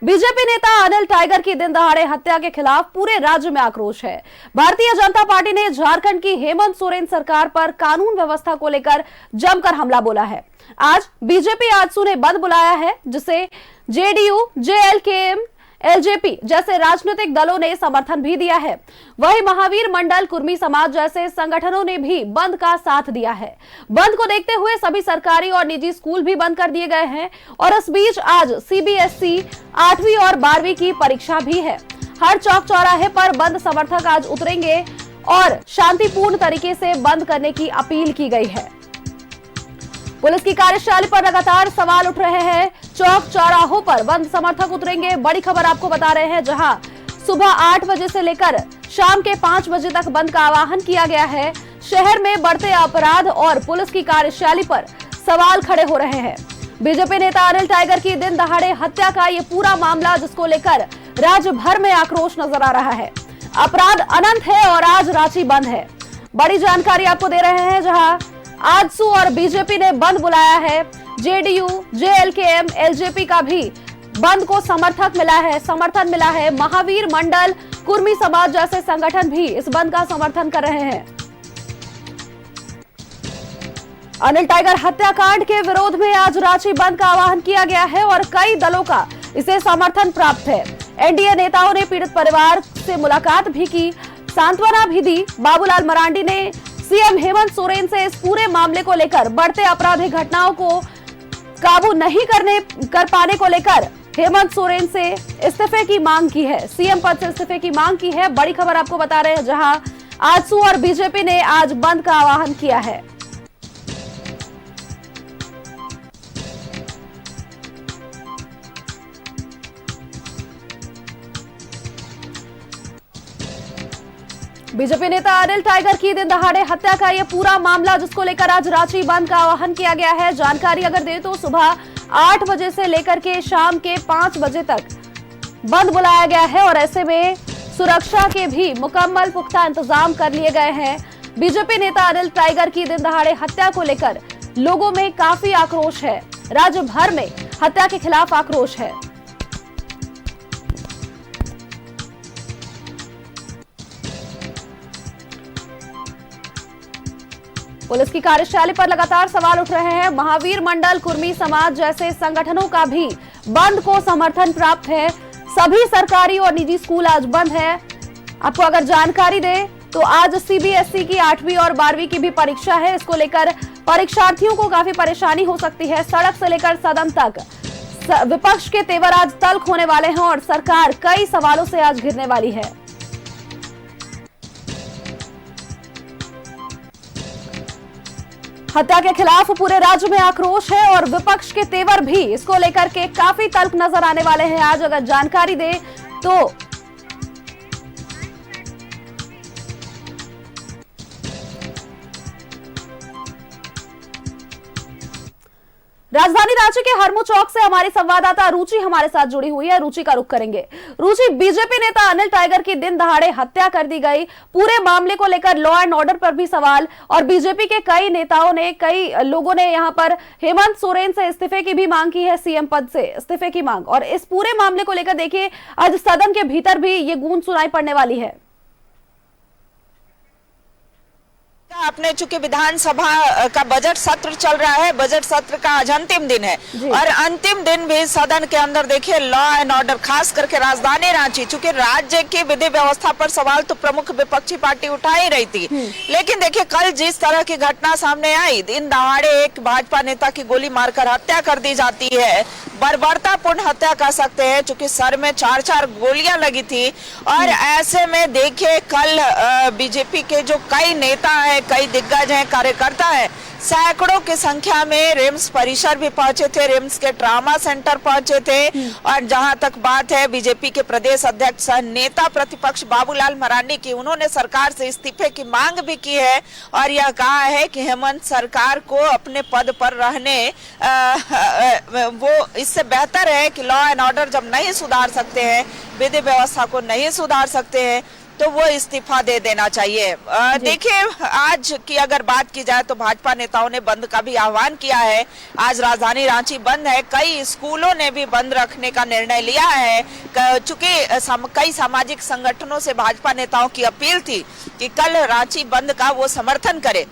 BJP नेता Anil tiger की दिन दहाड़े हत्या के खिलाफ पूरे राज्य में आक्रोश है। भारतीय जनता पार्टी ने झारखंड की हेमंत सोरेन सरकार पर कानून व्यवस्था को लेकर जमकर हमला बोला है। आज बीजेपी आजसू ने बंद बुलाया है, जिसे जेडीयू, जेएलकेएम, एलजेपी जैसे राजनीतिक दलों ने समर्थन भी दिया है। वहीं महावीर मंडल, कुर्मी समाज जैसे संगठनों ने भी बंद का साथ दिया है। बंद को देखते हुए सभी सरकारी और निजी स्कूल भी बंद कर दिए गए हैं और इस बीच आज सीबीएसई 8वीं और 12वीं की परीक्षा भी है। हर चौक चौराहे पर बंद समर्थक आज उतरेंगे और शांतिपूर्ण तरीके से बंद करने की अपील की गई है। पुलिस की कार्यशैली पर लगातार सवाल उठ रहे हैं। चौक चौराहों पर बंद समर्थक उतरेंगे। बड़ी खबर आपको बता रहे हैं, जहां सुबह 8 बजे से लेकर शाम के 5 बजे तक बंद का आह्वान किया गया है। शहर में बढ़ते अपराध और पुलिस की कार्यशैली पर सवाल खड़े हो रहे हैं। बीजेपी नेता अनिल टाइगर की दिन दहाड़े हत्या का ये पूरा मामला, जिसको लेकर राज्य भर में आक्रोश नजर आ रहा है। अपराध अनंत है और आज रांची बंद है। बड़ी जानकारी आपको दे रहे हैं, जहां आजसू और बीजेपी ने बंद बुलाया है। जेडीयू, जेएलकेएम, एलजेपी का भी बंद को समर्थन मिला है। महावीर मंडल, कुर्मी समाज जैसे संगठन भी इस बंद का समर्थन कर रहे हैं। अनिल टाइगर हत्याकांड के विरोध में आज रांची बंद का आह्वान किया गया है और कई दलों का इसे समर्थन प्राप्त है। एनडीए नेताओं ने पीड़ित परिवार से मुलाकात भी की, सांत्वना भी दी। बाबूलाल मरांडी ने सीएम हेमंत सोरेन से इस पूरे मामले को लेकर बढ़ते आपराधिक घटनाओं को काबू नहीं कर पाने को लेकर हेमंत सोरेन से इस्तीफे की मांग की है। सीएम पद से इस्तीफे की मांग की है। बड़ी खबर आपको बता रहे हैं, जहां आजसू और बीजेपी ने आज बंद का आह्वान किया है। बीजेपी नेता अनिल टाइगर की दिन दहाड़े हत्या का यह पूरा मामला, जिसको लेकर आज रांची बंद का आह्वान किया गया है। जानकारी अगर दें तो सुबह 8 बजे से लेकर के शाम के 5 बजे तक बंद बुलाया गया है और ऐसे में सुरक्षा के भी मुकम्मल पुख्ता इंतजाम कर लिए गए हैं। बीजेपी नेता अनिल टाइगर की दिन दहाड़े हत्या को लेकर लोगों में काफी आक्रोश है। राज्य भर में हत्या के खिलाफ आक्रोश है। पुलिस की कार्यशैली पर लगातार सवाल उठ रहे हैं। महावीर मंडल, कुर्मी समाज जैसे संगठनों का भी बंद को समर्थन प्राप्त है। सभी सरकारी और निजी स्कूल आज बंद है। आपको अगर जानकारी दें तो आज सीबीएसई की 8वीं और 12वीं की भी परीक्षा है। इसको लेकर परीक्षार्थियों को काफी परेशानी हो सकती है। सड़क से लेकर सदन तक विपक्ष के तेवर आज तल्ख होने वाले हैं और सरकार कई सवालों से आज घिरने वाली है। हत्या के खिलाफ पूरे राज्य में आक्रोश है और विपक्ष के तेवर भी इसको लेकर के काफी तल्ख नजर आने वाले हैं। आज अगर जानकारी दें तो राजधानी रांची के हरमू चौक से हमारी संवाददाता रुचि हमारे साथ जुड़ी हुई है। रुचि का रुख करेंगे। रुचि, बीजेपी नेता अनिल टाइगर की दिन दहाड़े हत्या कर दी गई, पूरे मामले को लेकर लॉ एंड ऑर्डर पर भी सवाल और बीजेपी के कई नेताओं ने, कई लोगों ने यहां पर हेमंत सोरेन से इस्तीफे की भी मांग की है, सीएम पद से इस्तीफे की मांग। और इस पूरे मामले को लेकर देखिए, आज सदन के भीतर भी ये गूंज सुनाई पड़ने वाली है। अपने चूंकि विधानसभा का बजट सत्र चल रहा है, बजट सत्र का आज अंतिम दिन है और अंतिम दिन भी सदन के अंदर देखिए लॉ एंड ऑर्डर, खास करके राजधानी रांची, चूंकि राज्य की विधि व्यवस्था पर सवाल तो प्रमुख विपक्षी पार्टी उठा ही रही थी, लेकिन देखिए कल जिस तरह की घटना सामने आई, दिन दहाड़े एक भाजपा नेता की गोली मारकर हत्या कर दी जाती है। बर्बरतापूर्ण हत्या कह सकते हैं, चूंकि सर में 4-4 गोलियां लगी थी। और ऐसे में देखिए कल बीजेपी के जो कई नेता हैं, कई दिग्गज हैं, कार्यकर्ता हैं, सैकड़ों की संख्या में रिम्स परिसर भी पहुंचे थे, रिम्स के ट्रामा सेंटर पहुंचे थे। और जहां तक बात है बीजेपी के प्रदेश अध्यक्ष सह नेता प्रतिपक्ष बाबूलाल मरांडी की, उन्होंने सरकार से इस्तीफे की मांग भी की है और यह कहा है कि हेमंत सरकार को अपने पद पर रहने वो इससे बेहतर है कि लॉ एंड ऑर्डर जब नहीं सुधार सकते हैं, विधि व्यवस्था को नहीं सुधार सकते हैं, तो वो इस्तीफा दे देना चाहिए। देखिए, आज की अगर बात की जाए तो भाजपा नेताओं ने बंद का भी आह्वान किया है। आज राजधानी रांची बंद है, कई स्कूलों ने भी बंद रखने का निर्णय लिया है। चूंकि कई सामाजिक संगठनों से भाजपा नेताओं की अपील थी कि कल रांची बंद का वो समर्थन करे,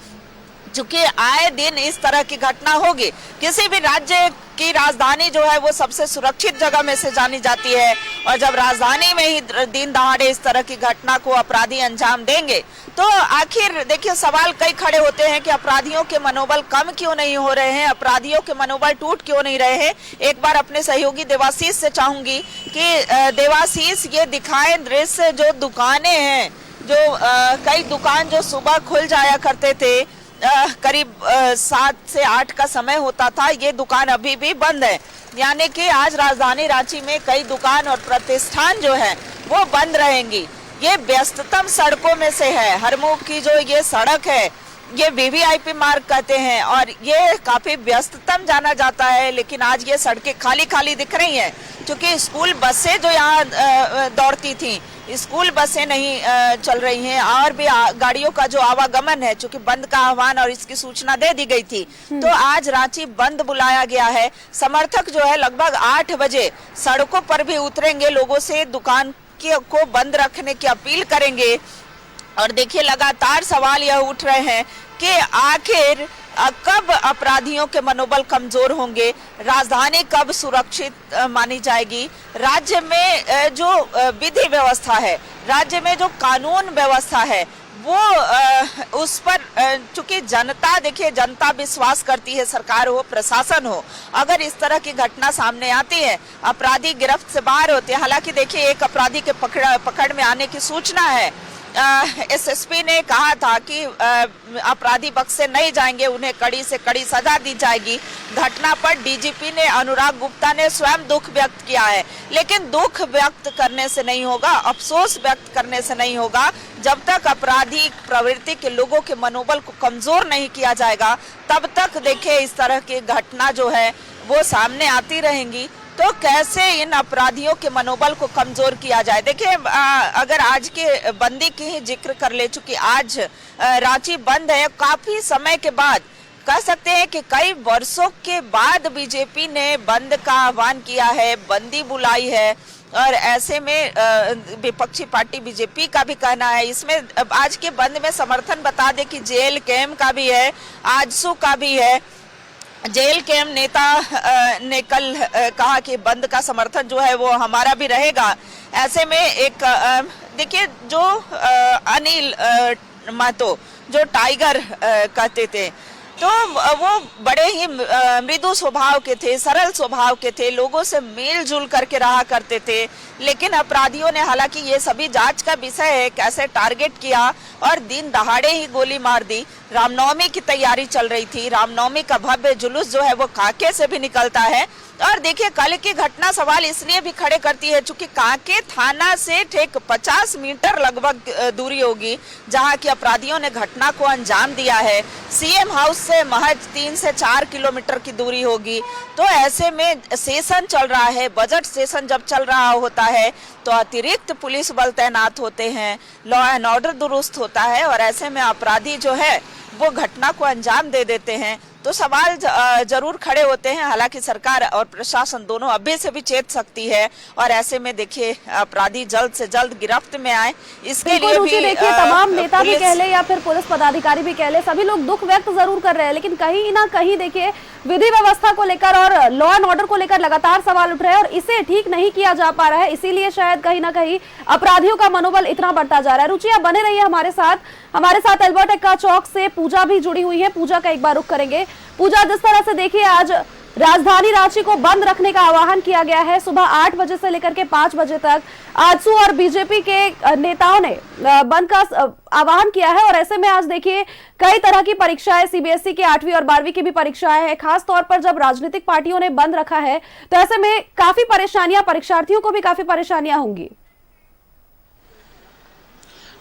चूंकि आए दिन इस तरह की घटना होगी। किसी भी राज्य की राजधानी जो है वो सबसे सुरक्षित जगह में से जानी जाती है, और जब राजधानी में ही दिन दहाड़े इस तरह की घटना को अपराधी अंजाम देंगे तो आखिर देखिए सवाल कई खड़े होते हैं कि अपराधियों के मनोबल कम क्यों नहीं हो रहे हैं, अपराधियों के मनोबल टूट क्यों नहीं रहे हैं। एक बार अपने सहयोगी देवाशीष से चाहूंगी कि देवाशीष ये दिखाएं दृश्य, जो दुकानें हैं, जो कई दुकान जो सुबह खुल जाया करते थे, करीब 7 से 8 का समय होता था, ये दुकान अभी भी बंद है। यानी कि आज राजधानी रांची में कई दुकान और प्रतिष्ठान जो है वो बंद रहेंगी। ये व्यस्ततम सड़कों में से है। हरमुख की जो ये सड़क है ये वीवीआईपी मार्ग कहते हैं और ये काफी व्यस्ततम जाना जाता है, लेकिन आज ये सड़कें खाली खाली दिख रही हैं, क्योंकि स्कूल बसें जो यहाँ दौड़ती थी, स्कूल बसें नहीं चल रही हैं, और भी गाड़ियों का जो आवागमन है, चूंकि बंद का आह्वान और इसकी सूचना दे दी गई थी, तो आज रांची बंद बुलाया गया है। समर्थक जो है लगभग 8 बजे सड़कों पर भी उतरेंगे, लोगों से दुकान को बंद रखने की अपील करेंगे। और देखिए लगातार सवाल यह उठ रहे हैं कि आखिर कब अपराधियों के मनोबल कमजोर होंगे, राजधानी कब सुरक्षित मानी जाएगी, राज्य में जो विधि व्यवस्था है, राज्य में जो कानून व्यवस्था है वो उस पर चूंकि जनता, देखिए जनता विश्वास करती है, सरकार हो प्रशासन हो, अगर इस तरह की घटना सामने आती है, अपराधी गिरफ्त से बाहर होते हैं। हालांकि देखिए एक अपराधी के पकड़ में आने की सूचना है। एसएसपी ने कहा था कि अपराधी बख्शे नहीं जाएंगे, उन्हें कड़ी से कड़ी सजा दी जाएगी। घटना पर डीजीपी ने अनुराग गुप्ता ने स्वयं दुख व्यक्त किया है, लेकिन दुख व्यक्त करने से नहीं होगा, अफसोस व्यक्त करने से नहीं होगा। जब तक अपराधी प्रवृत्ति के लोगों के मनोबल को कमजोर नहीं किया जाएगा, तब तक देखिए इस तरह की घटना जो है वो सामने आती रहेंगी। तो कैसे इन अपराधियों के मनोबल को कमजोर किया जाए। देखिए अगर आज के बंदी की ही जिक्र कर ले, चूंकि आज रांची बंद है, काफी समय के बाद, कह सकते हैं कि कई वर्षों के बाद बीजेपी ने बंद का आह्वान किया है, बंदी बुलाई है, और ऐसे में विपक्षी पार्टी बीजेपी का भी कहना है, इसमें आज के बंद में समर्थन बता दे कि जेल कैम्प का भी है, आजसू का भी है। जेल कैम्प नेता ने कल कहा कि बंद का समर्थन जो है वो हमारा भी रहेगा। ऐसे में एक देखिए जो अनिल महतो जो टाइगर कहते थे, तो वो बड़े ही मृदु स्वभाव के थे, सरल स्वभाव के थे, लोगों से मेल जुल करके रहा करते थे। लेकिन अपराधियों ने, हालांकि ये सभी जांच का विषय है, कैसे टारगेट किया और दिन दहाड़े ही गोली मार दी। रामनवमी की तैयारी चल रही थी, रामनवमी का भव्य जुलूस जो है वो कांके से भी निकलता है। और देखिए कल की घटना सवाल इसलिए भी खड़े करती है चूंकि कांके थाना से ठीक 50 मीटर लगभग दूरी होगी जहां की अपराधियों ने घटना को अंजाम दिया है। सीएम हाउस से महज 3 से 4 किलोमीटर की दूरी होगी। तो ऐसे में सेशन चल रहा है, बजट सेशन जब चल रहा होता है तो अतिरिक्त पुलिस बल तैनात होते हैं, लॉ एंड ऑर्डर दुरुस्त होता है, और ऐसे में अपराधी जो है वो घटना को अंजाम दे देते हैं। तो सवाल जरूर खड़े होते हैं। हालांकि सरकार और प्रशासन दोनों अभी से भी चेत सकती है, और ऐसे में देखिए अपराधी जल्द से जल्द गिरफ्त में आए, इसके लिए भी देखिए तमाम नेता भी कह ले या फिर पुलिस पदाधिकारी भी कह ले, सभी लोग दुख व्यक्त जरूर कर रहे हैं, लेकिन कहीं ना कहीं देखिए विधि व्यवस्था को लेकर और लॉ एंड ऑर्डर को लेकर लगातार सवाल उठ रहे हैं, और इसे ठीक नहीं किया जा पा रहा है। इसीलिए शायद कहीं ना कहीं अपराधियों का मनोबल इतना बढ़ता जा रहा है। रुचि, आप बने रहिए हमारे साथ अल्बर्ट एक्का चौक से पूजा भी जुड़ी हुई है, पूजा का एक बार रुख करेंगे। पूजा, जिस तरह से देखिए आज राजधानी रांची को बंद रखने का आह्वान किया गया है, सुबह 8 बजे से लेकर के 5 बजे तक आजसू और बीजेपी के नेताओं ने बंद का आह्वान किया है, और ऐसे में आज देखिए कई तरह की परीक्षाएं, सीबीएसई की 8वीं और 12वीं की भी परीक्षाएं हैं। खास तौर पर जब राजनीतिक पार्टियों ने बंद रखा है तो ऐसे में काफी परेशानियां, परीक्षार्थियों को भी काफी परेशानियां होंगी।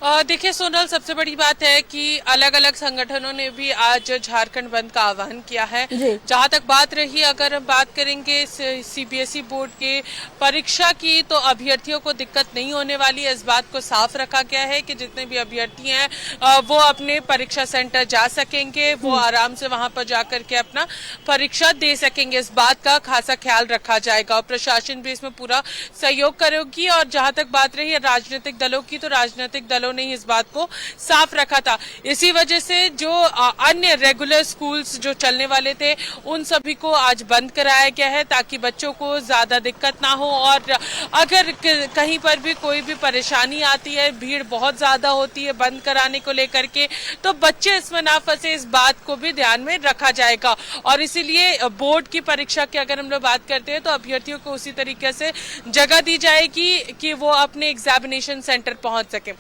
देखिए सोनल, सबसे बड़ी बात है कि अलग अलग संगठनों ने भी आज झारखंड बंद का आह्वान किया है। जहां तक बात रही, अगर हम बात करेंगे सीबीएसई बोर्ड के परीक्षा की, तो अभ्यर्थियों को दिक्कत नहीं होने वाली है। इस बात को साफ रखा गया है कि जितने भी अभ्यर्थी हैं वो अपने परीक्षा सेंटर जा सकेंगे, वो आराम से वहां पर जाकर के अपना परीक्षा दे सकेंगे। इस बात का खासा ख्याल रखा जाएगा और प्रशासन भी इसमें पूरा सहयोग करेगी। और जहां तक बात रही है राजनीतिक दलों की, तो राजनीतिक दलों ने इस बात को साफ रखा था। इसी वजह से जो अन्य रेगुलर स्कूल्स जो चलने वाले थे उन सभी को आज बंद कराया गया है, ताकि बच्चों को ज्यादा दिक्कत ना हो। और अगर कहीं पर भी कोई भी परेशानी आती है, भीड़ बहुत ज्यादा होती है बंद कराने को लेकर के, तो बच्चे इसमें ना फंसे, इस बात को भी ध्यान में रखा जाएगा। और इसीलिए बोर्ड की परीक्षा की अगर हम लोग बात करते हैं, तो अभ्यर्थियों को उसी तरीके से जगह दी जाएगी कि वो अपने एग्जामिनेशन सेंटर पहुंच सके।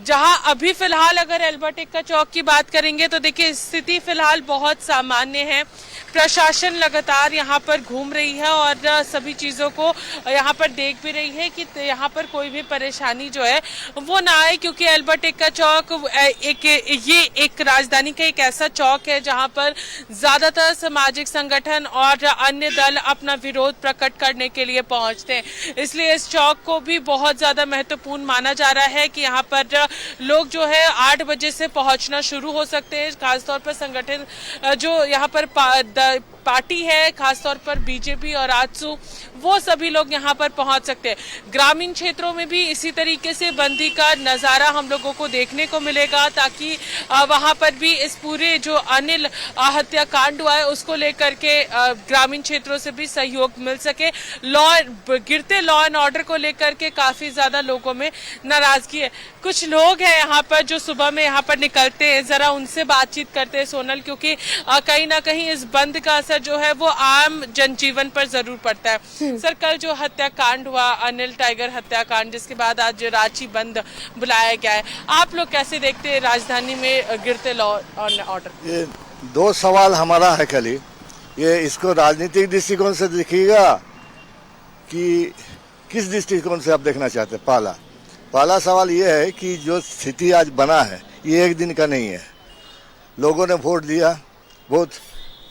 जहां अभी फिलहाल अगर एल्बर्ट एक्का चौक की बात करेंगे, तो देखिए स्थिति फिलहाल बहुत सामान्य है। प्रशासन लगातार यहां पर घूम रही है और सभी चीजों को यहां पर देख भी रही है कि यहां पर कोई भी परेशानी जो है वो ना आए, क्योंकि एल्बर्ट एक्का चौक ये एक राजधानी का एक ऐसा चौक है जहां पर ज्यादातर सामाजिक संगठन और अन्य दल अपना विरोध प्रकट करने के लिए पहुंचते हैं। इसलिए इस चौक को भी बहुत ज्यादा महत्वपूर्ण माना जा रहा है कि यहाँ पर लोग जो है 8 बजे से पहुंचना शुरू हो सकते हैं। खासतौर पर संगठन जो यहाँ पर पार्टी है, खासतौर पर बीजेपी और आजसू, वो सभी लोग यहाँ पर पहुंच सकते हैं। ग्रामीण क्षेत्रों में भी इसी तरीके से बंदी का नजारा हम लोगों को देखने को मिलेगा, ताकि वहां पर भी इस पूरे जो अनिल हत्याकांड हुआ है उसको लेकर के ग्रामीण क्षेत्रों से भी सहयोग मिल सके। गिरते लॉ एंड ऑर्डर को लेकर के काफी ज्यादा लोगों में नाराजगी है। कुछ लोग हैं यहाँ पर जो सुबह में यहाँ पर निकलते हैं, जरा उनसे बातचीत करते हैं सोनल, क्योंकि कहीं ना कहीं इस बंद का असर जो है वो आम जनजीवन पर जरूर पड़ता है। सर, कल जो हत्याकांड हुआ, अनिल टाइगर हत्याकांड, जिसके बाद आज रांची बंद बुलाया गया है, आप लोग कैसे देखते हैं राजधानी में गिरते लॉ एंड ऑर्डर? ये 2 सवाल हमारा है खाली, ये इसको राजनीतिक दृष्टिकोण से देखिएगा कि किस दृष्टिकोण से आप देखना चाहते हैं। पहला सवाल ये है कि जो स्थिति आज बना है ये एक दिन का नहीं है। लोगों ने वोट दिया, वोट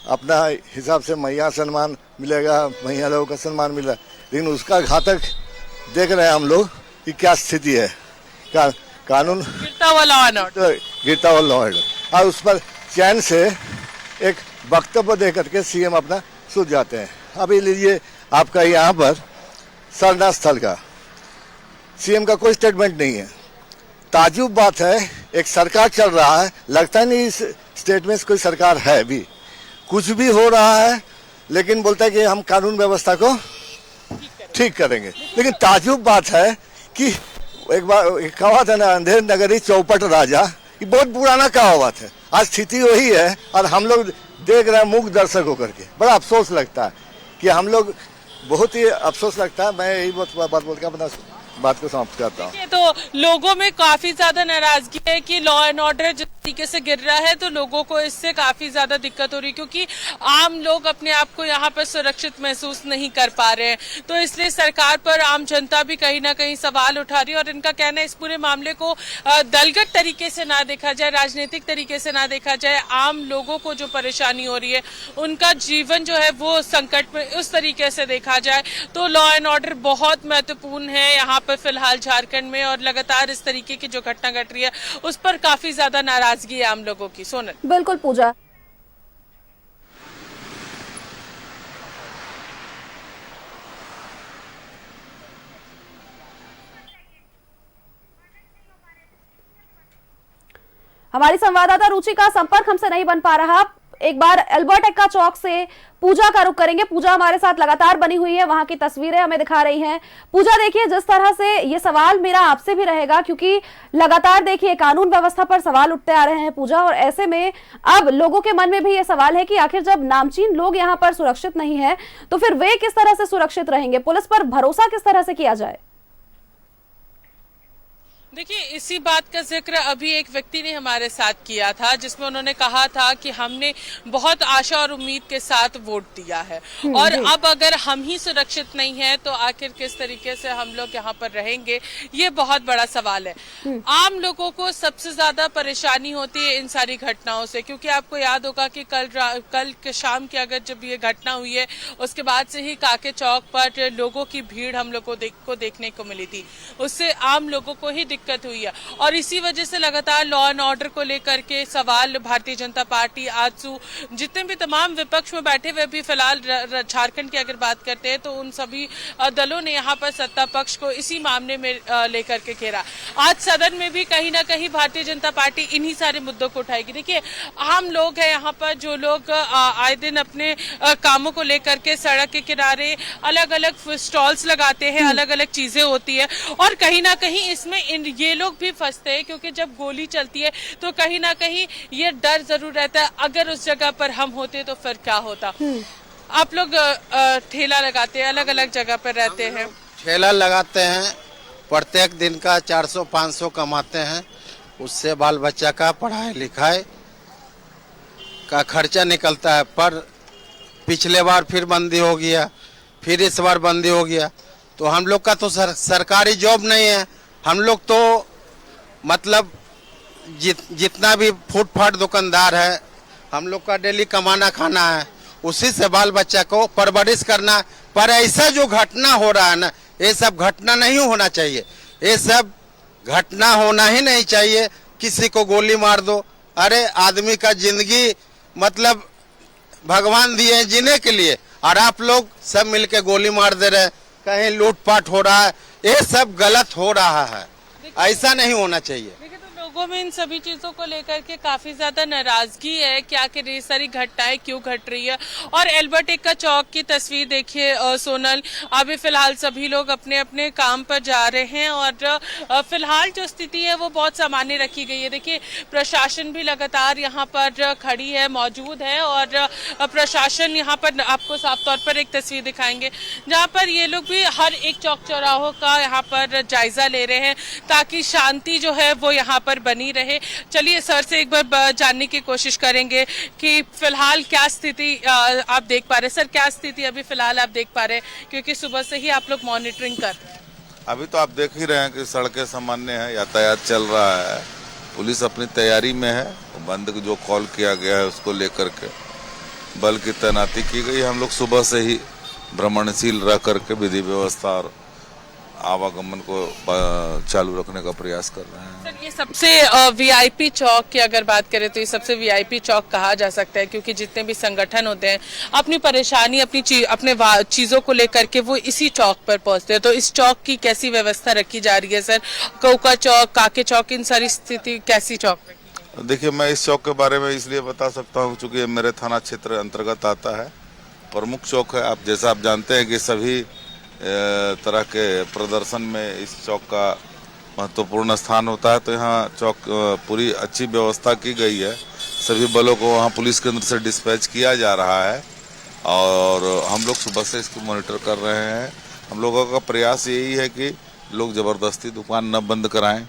अपना हिसाब से मैया सम्मान मिलेगा, मैया लोगों का सम्मान मिला, लेकिन उसका घातक देख रहे हैं हम लोग कि क्या स्थिति है। कानून गिरता हुआ लॉ एंड ऑर्डर, और उस पर चैन से एक वक्तव्य दे करके सीएम अपना सूझ जाते हैं। अभी लीजिए आपका यहाँ पर सरना स्थल का सीएम का कोई स्टेटमेंट नहीं है। ताजुब बात है, एक सरकार चल रहा है, लगता नहीं इस स्टेट में कोई सरकार है भी, कुछ भी हो रहा है, लेकिन बोलता है कि हम कानून व्यवस्था को ठीक करेंगे। लेकिन ताजुब बात है कि एक बार कहावत है ना, अंधेर नगरी चौपट राजा, ये बहुत पुराना कहावत है। आज स्थिति वही है और हम लोग देख रहे हैं मूक दर्शक होकर के। बड़ा अफसोस लगता है कि हम लोग, बहुत ही अफसोस लगता है। मैं यही बात बोल के अपना बात को समाप्त करता हूँ। तो लोगों में काफी ज्यादा नाराजगी है कि लॉ एंड ऑर्डर जिस तरीके से गिर रहा है, तो लोगों को इससे काफी ज्यादा दिक्कत हो रही है, क्योंकि आम लोग अपने आप को यहाँ पर सुरक्षित महसूस नहीं कर पा रहे हैं। तो इसलिए सरकार पर आम जनता भी कहीं ना कहीं सवाल उठा रही है और इनका कहना है इस पूरे मामले को दलगत तरीके से ना देखा जाए, राजनीतिक तरीके से ना देखा जाए। आम लोगों को जो परेशानी हो रही है, उनका जीवन जो है वो संकट में उस तरीके से देखा जाए। तो लॉ एंड ऑर्डर बहुत महत्वपूर्ण है यहाँ पर फिलहाल झारखंड में, और लगातार इस तरीके की जो घटना घट रही है उस पर काफी ज्यादा नाराजगी है आम लोगों की। सोनल, बिल्कुल पूजा। हमारी संवाददाता रुचि का संपर्क हमसे नहीं बन पा रहा। एक बार एल्बर्ट एक्का चौक से पूजा का रुख करेंगे। पूजा हमारे साथ लगातार बनी हुई है, वहां की तस्वीरें हमें दिखा रही हैं। पूजा, देखिए जिस तरह से ये सवाल मेरा आपसे भी रहेगा, क्योंकि लगातार देखिए कानून व्यवस्था पर सवाल उठते आ रहे हैं पूजा, और ऐसे में अब लोगों के मन में भी ये सवाल है कि आखिर जब नामचीन लोग यहाँ पर सुरक्षित नहीं है, तो फिर वे किस तरह से सुरक्षित रहेंगे? पुलिस पर भरोसा किस तरह से किया जाए? देखिए, इसी बात का जिक्र अभी एक व्यक्ति ने हमारे साथ किया था, जिसमें उन्होंने कहा था कि हमने बहुत आशा और उम्मीद के साथ वोट दिया है और अब अगर हम ही सुरक्षित नहीं है तो आखिर किस तरीके से हम लोग यहाँ पर रहेंगे, ये बहुत बड़ा सवाल है। आम लोगों को सबसे ज्यादा परेशानी होती है इन सारी घटनाओं से, क्योंकि आपको याद होगा कि कल के शाम की अगर जब ये घटना हुई है उसके बाद से ही काके चौक पर लोगों की भीड़ हम लोग को देखने को मिली थी, उससे आम लोगों को ही दिक्कत हुई है और इसी वजह से लगातार लॉ एंड ऑर्डर को लेकर के सवाल भारतीय जनता पार्टी, आजसू, जितने भी तमाम विपक्ष में बैठे हुए भी फिलहाल झारखंड की अगर बात करते हैं तो उन सभी दलों ने यहाँ पर सत्ता पक्ष को इसी मामले में लेकर के घेरा। आज सदन में भी कहीं ना कहीं भारतीय जनता पार्टी इन्हीं सारे मुद्दों को उठाएगी। देखिए, आम लोग हैं यहाँ पर जो लोग आए दिन अपने कामों को लेकर के सड़क के किनारे अलग अलग स्टॉल्स लगाते हैं, अलग अलग चीजें होती है और कहीं ना कहीं इसमें ये लोग भी फंसते हैं, क्योंकि जब गोली चलती है तो कहीं ना कहीं ये डर जरूर रहता है अगर उस जगह पर हम होते तो फिर क्या होता। आप लोग ठेला लगाते हैं, अलग अलग जगह पर रहते हैं। ठेला लगाते हैं, प्रत्येक दिन का 400-500 कमाते हैं, उससे बाल बच्चा का पढ़ाई लिखाई का खर्चा निकलता है। पर पिछले बार फिर बंदी हो गया, फिर इस बार बंदी हो गया, तो हम लोग का तो सरकारी जॉब नहीं है। हम लोग तो मतलब जितना भी फुटपाथ दुकानदार है, हम लोग का डेली कमाना खाना है, उसी से बाल बच्चा को परवरिश करना। पर ऐसा जो घटना हो रहा है ना, ये सब घटना नहीं होना चाहिए, ये सब घटना होना ही नहीं चाहिए। किसी को गोली मार दो, अरे आदमी का जिंदगी मतलब भगवान दिए हैं जीने के लिए, और आप लोग सब मिलके गोली मार दे रहे हैं, कहीं लूटपाट हो रहा है, ये सब गलत हो रहा है, ऐसा नहीं होना चाहिए। लोगों में इन सभी चीजों को लेकर के काफी ज्यादा नाराजगी है कि आखिर ये सारी घटनाएं क्यों घट रही है। और एल्बर्ट एक्का चौक की तस्वीर देखिए सोनल, अभी फिलहाल सभी लोग अपने अपने काम पर जा रहे हैं और फिलहाल जो स्थिति है वो बहुत सामान्य रखी गई है। देखिए, प्रशासन भी लगातार यहाँ पर खड़ी है, मौजूद है और प्रशासन यहाँ पर आपको साफ तौर पर एक तस्वीर दिखाएंगे जहाँ पर ये लोग भी हर एक चौक चौराहों का यहाँ पर जायजा ले रहे हैं ताकि शांति जो है वो यहाँ पर बनी रहे। चलिए सर से एक बार जानने की कोशिश करेंगे कि फिलहाल क्या स्थिति आप देख पा रहे हैं। सर, क्या स्थिति अभी फिलहाल आप देख पा रहे हैं, क्योंकि सुबह से ही आप लोग मॉनिटरिंग कर रहे हैं? अभी तो आप देख ही रहे हैं कि सड़कें सामान्य है, यातायात चल रहा है, पुलिस अपनी तैयारी में है, बंद जो कॉल किया गया है उसको लेकर के बल की तैनाती की गई। हम लोग सुबह से ही भ्रमणशील रह करके विधि व्यवस्था और आवागमन को चालू रखने का प्रयास कर रहे हैं। सर, ये सबसे वीआईपी चौक की अगर बात करें तो ये सबसे वीआईपी चौक कहा जा सकता है, क्योंकि जितने भी संगठन होते हैं अपनी परेशानी अपने चीजों को लेकर के वो इसी चौक पर पहुंचते हैं। तो इस चौक की कैसी व्यवस्था रखी जा रही है सर? कौका चौक, काके चौक, इन सारी स्थिति कैसी चौक में? देखिए, मैं इस चौक के बारे में इसलिए बता सकता हूँ क्योंकि ये मेरे थाना क्षेत्र अंतर्गत आता है, प्रमुख चौक है। आप जैसा आप जानते हैं कि सभी तरह के प्रदर्शन में इस चौक का महत्वपूर्ण स्थान होता है, तो यहाँ चौक पूरी अच्छी व्यवस्था की गई है। सभी बलों को वहाँ पुलिस केंद्र से डिस्पैच किया जा रहा है और हम लोग सुबह से इसको मॉनिटर कर रहे हैं। हम लोगों का प्रयास यही है कि लोग जबरदस्ती दुकान न बंद कराएं,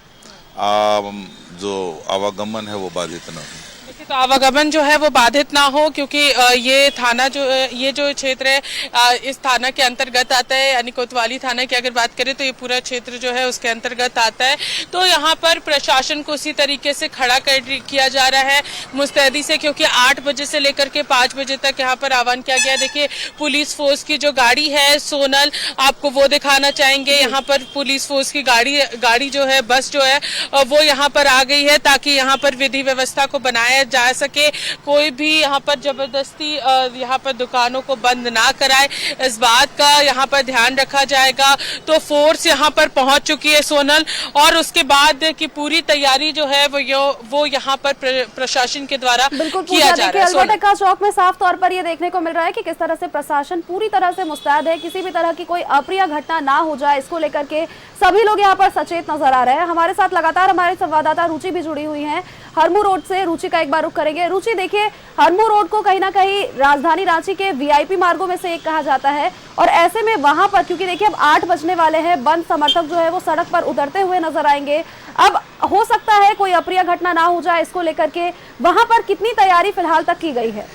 जो आवागमन है वो बाधित न हो। तो आवागमन जो है वो बाधित ना हो, क्योंकि ये थाना जो ये जो क्षेत्र है इस थाना के अंतर्गत आता है, यानी कोतवाली थाना की अगर बात करें तो ये पूरा क्षेत्र जो है उसके अंतर्गत आता है। तो यहाँ पर प्रशासन को उसी तरीके से खड़ा किया जा रहा है मुस्तैदी से, क्योंकि 8 बजे से लेकर के 5 बजे तक यहाँ पर आह्वान किया गया। देखिए, पुलिस फोर्स की जो गाड़ी है सोनल, आपको वो दिखाना चाहेंगे। यहाँ पर पुलिस फोर्स की गाड़ी जो है, बस जो है वो यहाँ पर आ गई है ताकि यहाँ पर विधि व्यवस्था को बनाया जा सके, कोई भी यहाँ पर जबरदस्ती यहाँ पर दुकानों को बंद ना कराए, इस बात का यहाँ पर ध्यान रखा जाएगा। तो फोर्स यहाँ पर पहुंच चुकी है सोनल, और उसके बाद की पूरी तैयारी जो है वो यहाँ पर प्रशासन के द्वारा किया जा रहा है। एल्बर्ट एक्का चौक में साफ तौर पर ये देखने को मिल रहा है कि किस तरह से प्रशासन पूरी तरह से मुस्तैद है, किसी भी तरह की कोई अप्रिय घटना ना हो जाए, इसको लेकर के सभी लोग यहाँ पर सचेत नजर आ रहे हैं। हमारे साथ लगातार हमारे संवाददाता रुचि भी जुड़ी हुई है हरमू रोड से। रुचि का एक बार रुख करेंगे। रुचि, देखिए हरमू रोड को कहीं ना कहीं राजधानी रांची के वीआईपी मार्गों में से एक कहा जाता है और ऐसे में वहां पर क्योंकि देखिए अब 8 बजने वाले हैं, बंद समर्थक जो है वो सड़क पर उतरते हुए नजर आएंगे। अब हो सकता है कोई अप्रिय घटना ना हो जाए, इसको लेकर के वहां पर कितनी तैयारी फिलहाल तक की गई है?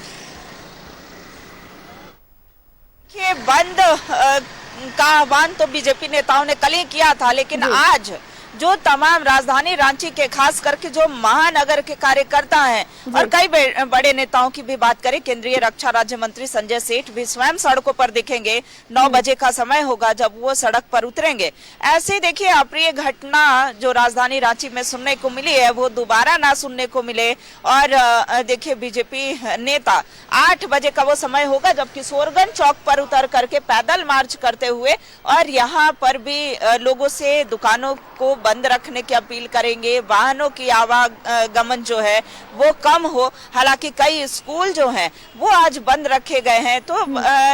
ये बंद का आह्वान तो बीजेपी नेताओं ने कल ही किया था, लेकिन आज जो तमाम राजधानी रांची के खास करके जो महानगर के कार्यकर्ता हैं और कई बड़े नेताओं की भी बात करें, केंद्रीय रक्षा राज्य मंत्री संजय सेठ भी स्वयं सड़कों पर दिखेंगे। 9 बजे का समय होगा जब वो सड़क पर उतरेंगे। ऐसे देखिए अप्रिय घटना जो राजधानी रांची में सुनने को मिली है वो दोबारा ना सुनने को मिले। और देखिए बीजेपी नेता 8 बजे का वो समय होगा जब किशोरगंज चौक पर उतर करके पैदल मार्च करते हुए और यहाँ पर भी लोगों से दुकानों को बंद रखने की अपील करेंगे, वाहनों की आवागमन जो है वो कम हो। हालांकि कई स्कूल जो हैं वो आज बंद रखे गए हैं। तो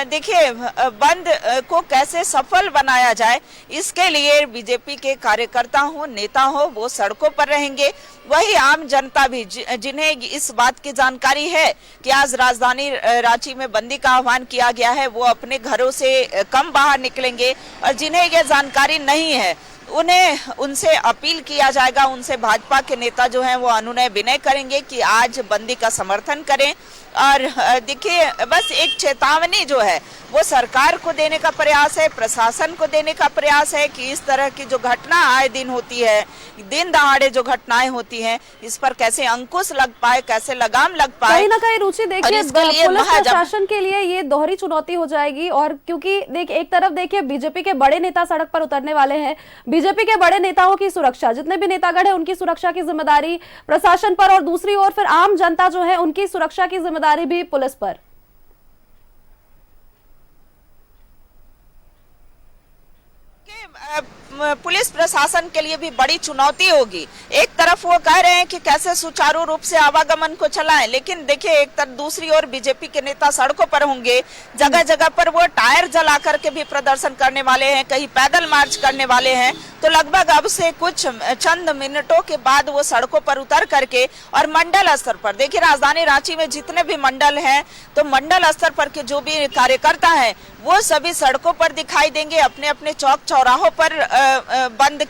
देखिए बंद को कैसे सफल बनाया जाए, इसके लिए बीजेपी के कार्यकर्ता हो, नेता हो, वो सड़कों पर रहेंगे। वही आम जनता भी जिन्हें इस बात की जानकारी है कि आज राजधानी रांची में बंदी का आह्वान किया गया है, वो अपने घरों से कम बाहर निकलेंगे। और जिन्हें यह जानकारी नहीं है उनसे अपील किया जाएगा, उनसे भाजपा के नेता जो हैं वो अनुनय विनय करेंगे कि आज बंदी का समर्थन करें। और देखिए बस एक चेतावनी जो है वो सरकार को देने का प्रयास है, प्रशासन को देने का प्रयास है कि इस तरह की जो घटना आए दिन होती है, दिन दहाड़े जो घटनाएं होती हैं, इस पर कैसे अंकुश लग पाए, कैसे लगाम लग पाए। कहीं ना कहीं रुचि देखिए पुलिस प्रशासन के लिए ये दोहरी चुनौती हो जाएगी। और क्योंकि देखिए एक तरफ देखिए बीजेपी के बड़े नेता सड़क पर उतरने वाले हैं, बीजेपी के बड़े नेताओं की सुरक्षा, जितने भी नेतागण है उनकी सुरक्षा की जिम्मेदारी प्रशासन पर, और दूसरी ओर फिर आम जनता जो है उनकी सुरक्षा की जिम्मेदारी भी पुलिस पर। पुलिस प्रशासन के लिए भी बड़ी चुनौती होगी। एक तरफ वो कह रहे हैं कि कैसे सुचारू रूप से आवागमन को चलाएं, लेकिन देखिए एक तरफ दूसरी ओर बीजेपी के नेता सड़कों पर होंगे, जगह जगह पर वो टायर जला करके भी प्रदर्शन करने वाले हैं, कहीं पैदल मार्च करने वाले हैं। तो लगभग अब से कुछ चंद मिनटों के बाद वो सड़कों पर उतर करके और मंडल स्तर पर देखिए राजधानी रांची में जितने भी मंडल हैं तो मंडल स्तर पर के जो भी कार्यकर्ता हैं वो सभी सड़कों पर दिखाई देंगे, अपने अपने चौक चौराहों पर बंद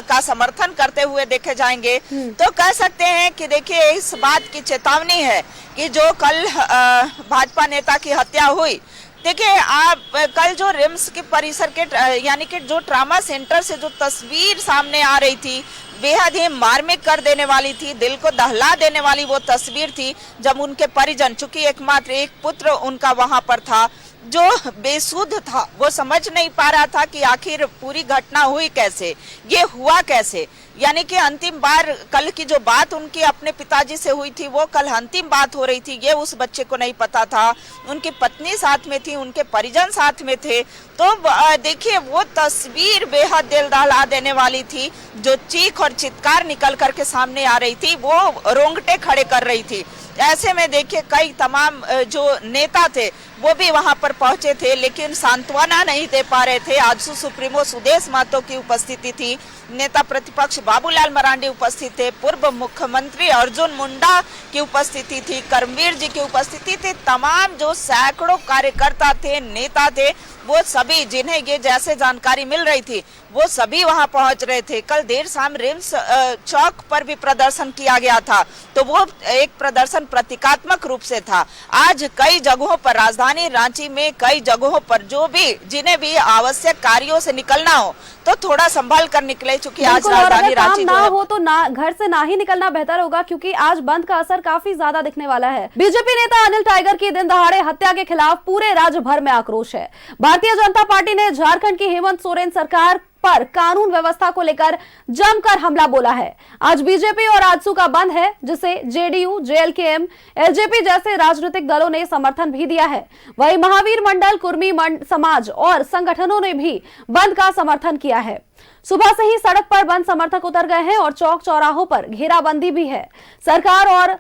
का समर्थन करते हुए देखे जाएंगे। तो कह सकते हैं कि देखिए इस बात की चेतावनी है कि जो कल भाजपा नेता की हत्या हुई, देखिए आप कल जो रिम्स के परिसर के यानी कि जो ट्रामा सेंटर से जो तस्वीर सामने आ रही थी, बेहद ही मार्मिक कर देने वाली थी, दिल को दहला देने वाली वो तस्वीर थी जब उनके परिजन, चूंकि एकमात्र एक पुत्र उनका वहां पर था जो बेसुध था, वो समझ नहीं पा रहा था कि आखिर पूरी घटना हुई कैसे, ये हुआ कैसे। यानी कि अंतिम बार कल की जो बात उनकी अपने पिताजी से हुई थी वो कल अंतिम बात हो रही थी, ये उस बच्चे को नहीं पता था। उनकी पत्नी साथ में थी, उनके परिजन साथ में थे। तो देखिए वो तस्वीर बेहद दिल दहला देने वाली थी, जो चीख और चित्कार निकल करके सामने आ रही थी, वो रोंगटे खड़े कर रही थी। ऐसे में देखिए कई तमाम जो नेता थे वो भी वहां पर पहुंचे थे, लेकिन सांत्वना नहीं दे पा रहे थे। आजसू सुप्रीमो सुदेश महतो की उपस्थिति थी, नेता प्रतिपक्ष बाबूलाल मरांडी उपस्थित थे, पूर्व मुख्यमंत्री अर्जुन मुंडा की उपस्थिति थी, कर्मवीर जी की उपस्थिति थी। तमाम जो सैकड़ों कार्यकर्ता थे, नेता थे, वो सभी जिन्हें ये जैसे जानकारी मिल रही थी वो सभी वहां पहुंच रहे थे। कल देर शाम रिम्स चौक पर भी प्रदर्शन किया गया था, तो वो एक प्रदर्शन प्रतीकात्मक रूप से था। आज कई जगहों पर राजधानी रांची में कई जगहों पर जो भी जिन्हें भी आवश्यक कार्यों से निकलना हो तो थोड़ा संभाल कर निकले, चूंकि आज राजधानी रांची ना हो तो ना घर से ना ही निकलना बेहतर होगा, क्योंकि आज बंद का असर काफी ज्यादा दिखने वाला है। बीजेपी नेता अनिल टाइगर की दिन दहाड़े हत्या के खिलाफ पूरे राज्य भर में आक्रोश है। भारतीय जनता पार्टी ने झारखंड की हेमंत सोरेन सरकार पर कानून व्यवस्था को लेकर जमकर हमला बोला है। आज बीजेपी और आजसू का बंद है, जिसे जेडीयू, जेएलकेएम, एलजेपी जैसे राजनीतिक दलों ने समर्थन भी दिया है। वहीं महावीर मंडल, कुर्मी समाज और संगठनों ने भी बंद का समर्थन किया है। सुबह से ही सड़क पर बंद समर्थक उतर गए हैं और चौक चौराहों पर घेराबंदी भी है। सरकार और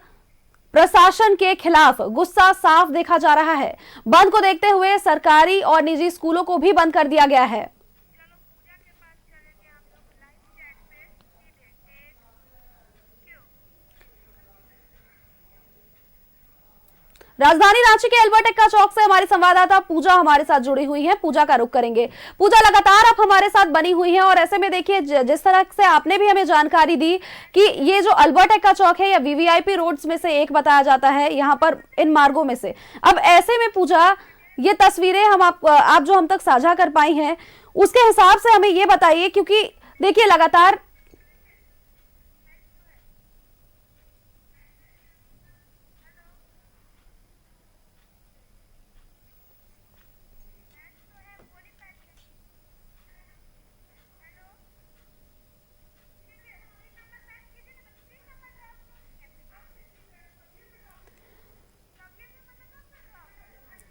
प्रशासन के खिलाफ गुस्सा साफ देखा जा रहा है। बंद को देखते हुए सरकारी और निजी स्कूलों को भी बंद कर दिया गया है। राजधानी रांची के एल्बर्ट एक्का चौक से हमारी संवाददाता पूजा हमारे साथ जुड़ी हुई है। पूजा का रुख करेंगे। पूजा, लगातार आप हमारे साथ बनी हुई हैं और ऐसे में देखिए जिस तरह से आपने भी हमें जानकारी दी कि ये जो एल्बर्ट एक्का चौक है या वीवीआईपी रोड्स में से एक बताया जाता है यहाँ पर इन मार्गों में से। अब ऐसे में पूजा, ये तस्वीरें आप जो हम तक साझा कर पाई हैं उसके हिसाब से हमें ये बताइए, क्योंकि देखिए लगातार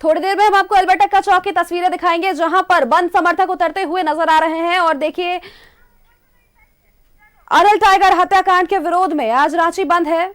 थोड़ी देर में हम आपको एल्बर्ट एक्का चौक की तस्वीरें दिखाएंगे जहां पर बंद समर्थक उतरते हुए नजर आ रहे हैं। और देखिए, अनिल टाइगर हत्याकांड के विरोध में आज रांची बंद है।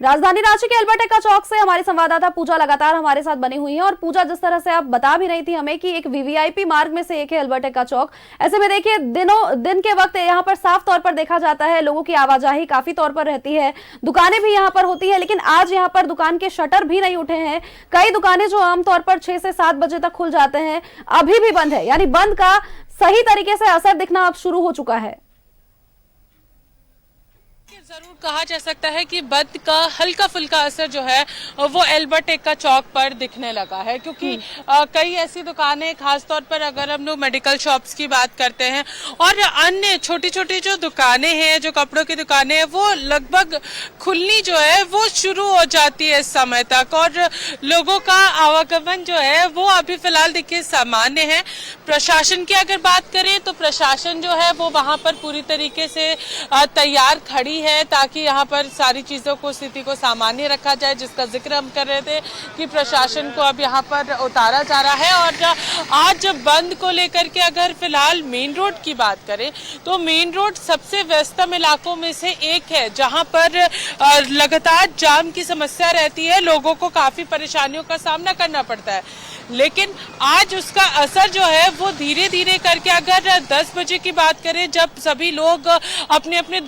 राजधानी रांची के एल्बर्ट एक्का चौक से हमारी संवाददाता पूजा लगातार हमारे साथ बनी हुई है। और पूजा, जिस तरह से आप बता भी रही थी हमें कि एक वीवीआईपी मार्ग में से एक है एल्बर्ट एक्का चौक, ऐसे में देखिए दिन के वक्त यहाँ पर साफ तौर पर देखा जाता है लोगों की आवाजाही काफी तौर पर रहती है, दुकानें भी यहाँ पर होती है, लेकिन आज यहाँ पर दुकान के शटर भी नहीं उठे हैं। कई दुकानें जो आमतौर पर 6 से 7 बजे तक खुल जाते हैं अभी भी बंद है, यानी बंद का सही तरीके से असर दिखना अब शुरू हो चुका है। जरूर कहा जा सकता है कि बंद का हल्का फुल्का असर जो है वो एल्बर्ट एक्का चौक पर दिखने लगा है, क्योंकि कई ऐसी दुकानें, खासतौर पर अगर हम लोग मेडिकल शॉप्स की बात करते हैं और अन्य छोटी छोटी जो दुकानें हैं, जो कपड़ों की दुकानें हैं, वो लगभग खुलनी जो है वो शुरू हो जाती है इस समय तक। और लोगों का आवागमन जो है वो अभी फिलहाल देखिए सामान्य है। प्रशासन की अगर बात करें तो प्रशासन जो है वो वहां पर पूरी तरीके से तैयार खड़ी है ताकि यहाँ पर सारी चीजों को, स्थिति को सामान्य रखा जाए, जिसका जिक्र हम कर रहे थे कि प्रशासन को अब यहाँ पर उतारा जा रहा है। और आज बंद को लेकर के अगर फिलहाल मेन रोड की बात करें तो मेन रोड सबसे व्यस्तम इलाकों में से एक है, जहाँ पर लगातार जाम की समस्या रहती है, लोगों को काफी परेशानियों का सामना करना पड़ता है। लेकिन आज उसका असर जो है वो धीरे धीरे करके, अगर 10 बजे की बात करें जब सभी लोग अपने अपने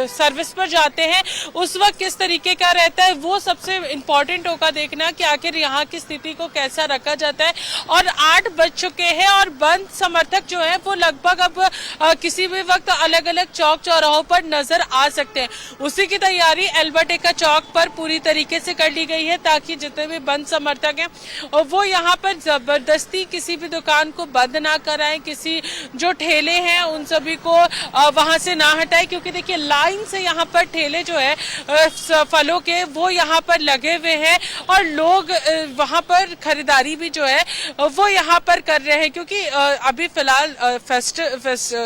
सर्विस पर जाते हैं, उस वक्त किस तरीके का रहता है वो सबसे इम्पोर्टेंट होगा देखना कि आखिर यहाँ की स्थिति को कैसा रखा जाता है। और 8 बज चुके हैं और बंद समर्थक जो है वो लगभग अब किसी भी वक्त अलग अलग चौक चौराहों पर नजर आ सकते हैं। उसी की तैयारी एल्बर्ट एक्का चौक पर पूरी तरीके से कर ली गई है ताकि जितने भी बंद समर्थक हैं और वो यहाँ पर जबरदस्ती किसी भी दुकान को बंद ना कराएं, किसी जो ठेले हैं उन सभी को वहां से ना हटाएं, क्योंकि देखिए लाइन से यहाँ पर ठेले जो है फलों के वो यहाँ पर लगे हुए हैं और लोग वहां पर खरीदारी भी जो है वो यहाँ पर कर रहे हैं, क्योंकि अभी फिलहाल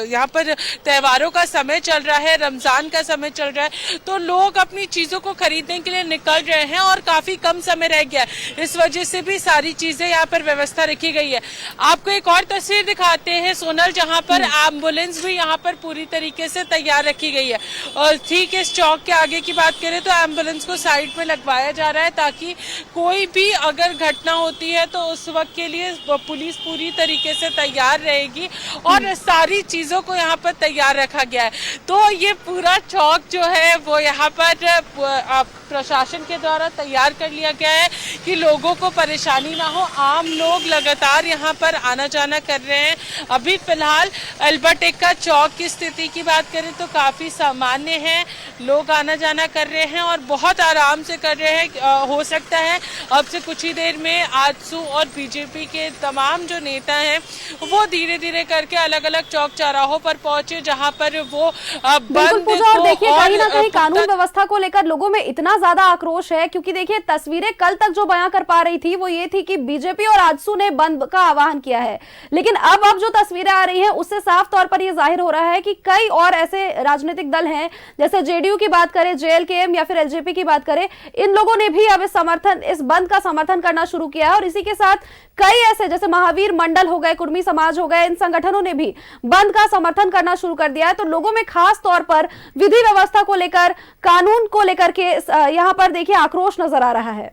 यहाँ पर त्योहारों का समय चल रहा है, रमजान का समय चल रहा है, तो लोग अपनी चीजों को खरीदने के लिए निकल रहे हैं और काफी कम समय रह गया, इस वजह से भी सारी चीजें यहाँ पर व्यवस्था रखी गई है। आपको एक और तस्वीर दिखाते हैं सोनल, जहाँ पर एम्बुलेंस भी यहाँ पर पूरी तरीके से तैयार रखी गई है। और ठीक इस चौक के आगे की बात करें तो एम्बुलेंस को साइड में लगवाया जा रहा है ताकि कोई भी अगर घटना होती है तो उस वक्त के लिए पुलिस पूरी तरीके से तैयार रहेगी और सारी चीजों को यहाँ पर तैयार रखा गया है। तो ये पूरा चौक जो है वो यहाँ पर प्रशासन के द्वारा तैयार कर लिया गया है कि लोगों को परेशानी ना हो। आम लोग लगातार यहाँ पर आना जाना कर रहे हैं। अभी फिलहाल एल्बर्ट एक्का चौक की स्थिति की बात करें तो काफी सामान्य है, लोग आना जाना कर रहे हैं और बहुत आराम से कर रहे हैं। हो सकता है अब से कुछ ही देर में आजसू और बीजेपी के तमाम जो नेता हैं वो धीरे धीरे करके अलग अलग चौक चौराहों पर पहुंचे, जहां पर वो बंद को देखिए कहीं ना कहीं कानून व्यवस्था को लेकर लोगों में इतना ज्यादा आक्रोश है, क्योंकि देखिए तस्वीरें कल तक जो बयां कर पा रही थी वो ये थी कि बीजेपी और आजसू ने बंद का आह्वान किया है, लेकिन अब जो तस्वीरें आ रही हैं उससे साफ तौर पर यह जाहिर हो रहा है कि कई और ऐसे राजनीतिक दल हैं, जैसे जेडीयू की बात करें, जेएलकेएम या फिर एलजेपी की बात करें, इन लोगों ने भी अब इस बंद का समर्थन करना शुरू किया है। और इसी के साथ कई ऐसे जैसे महावीर मंडल हो गए, कुर्मी समाज हो गए, इन संगठनों ने भी बंद का समर्थन करना शुरू कर दिया है। तो लोगों में खास तौर पर विधि व्यवस्था को लेकर, कानून को लेकर के यहाँ पर देखिए आक्रोश नजर आ रहा है।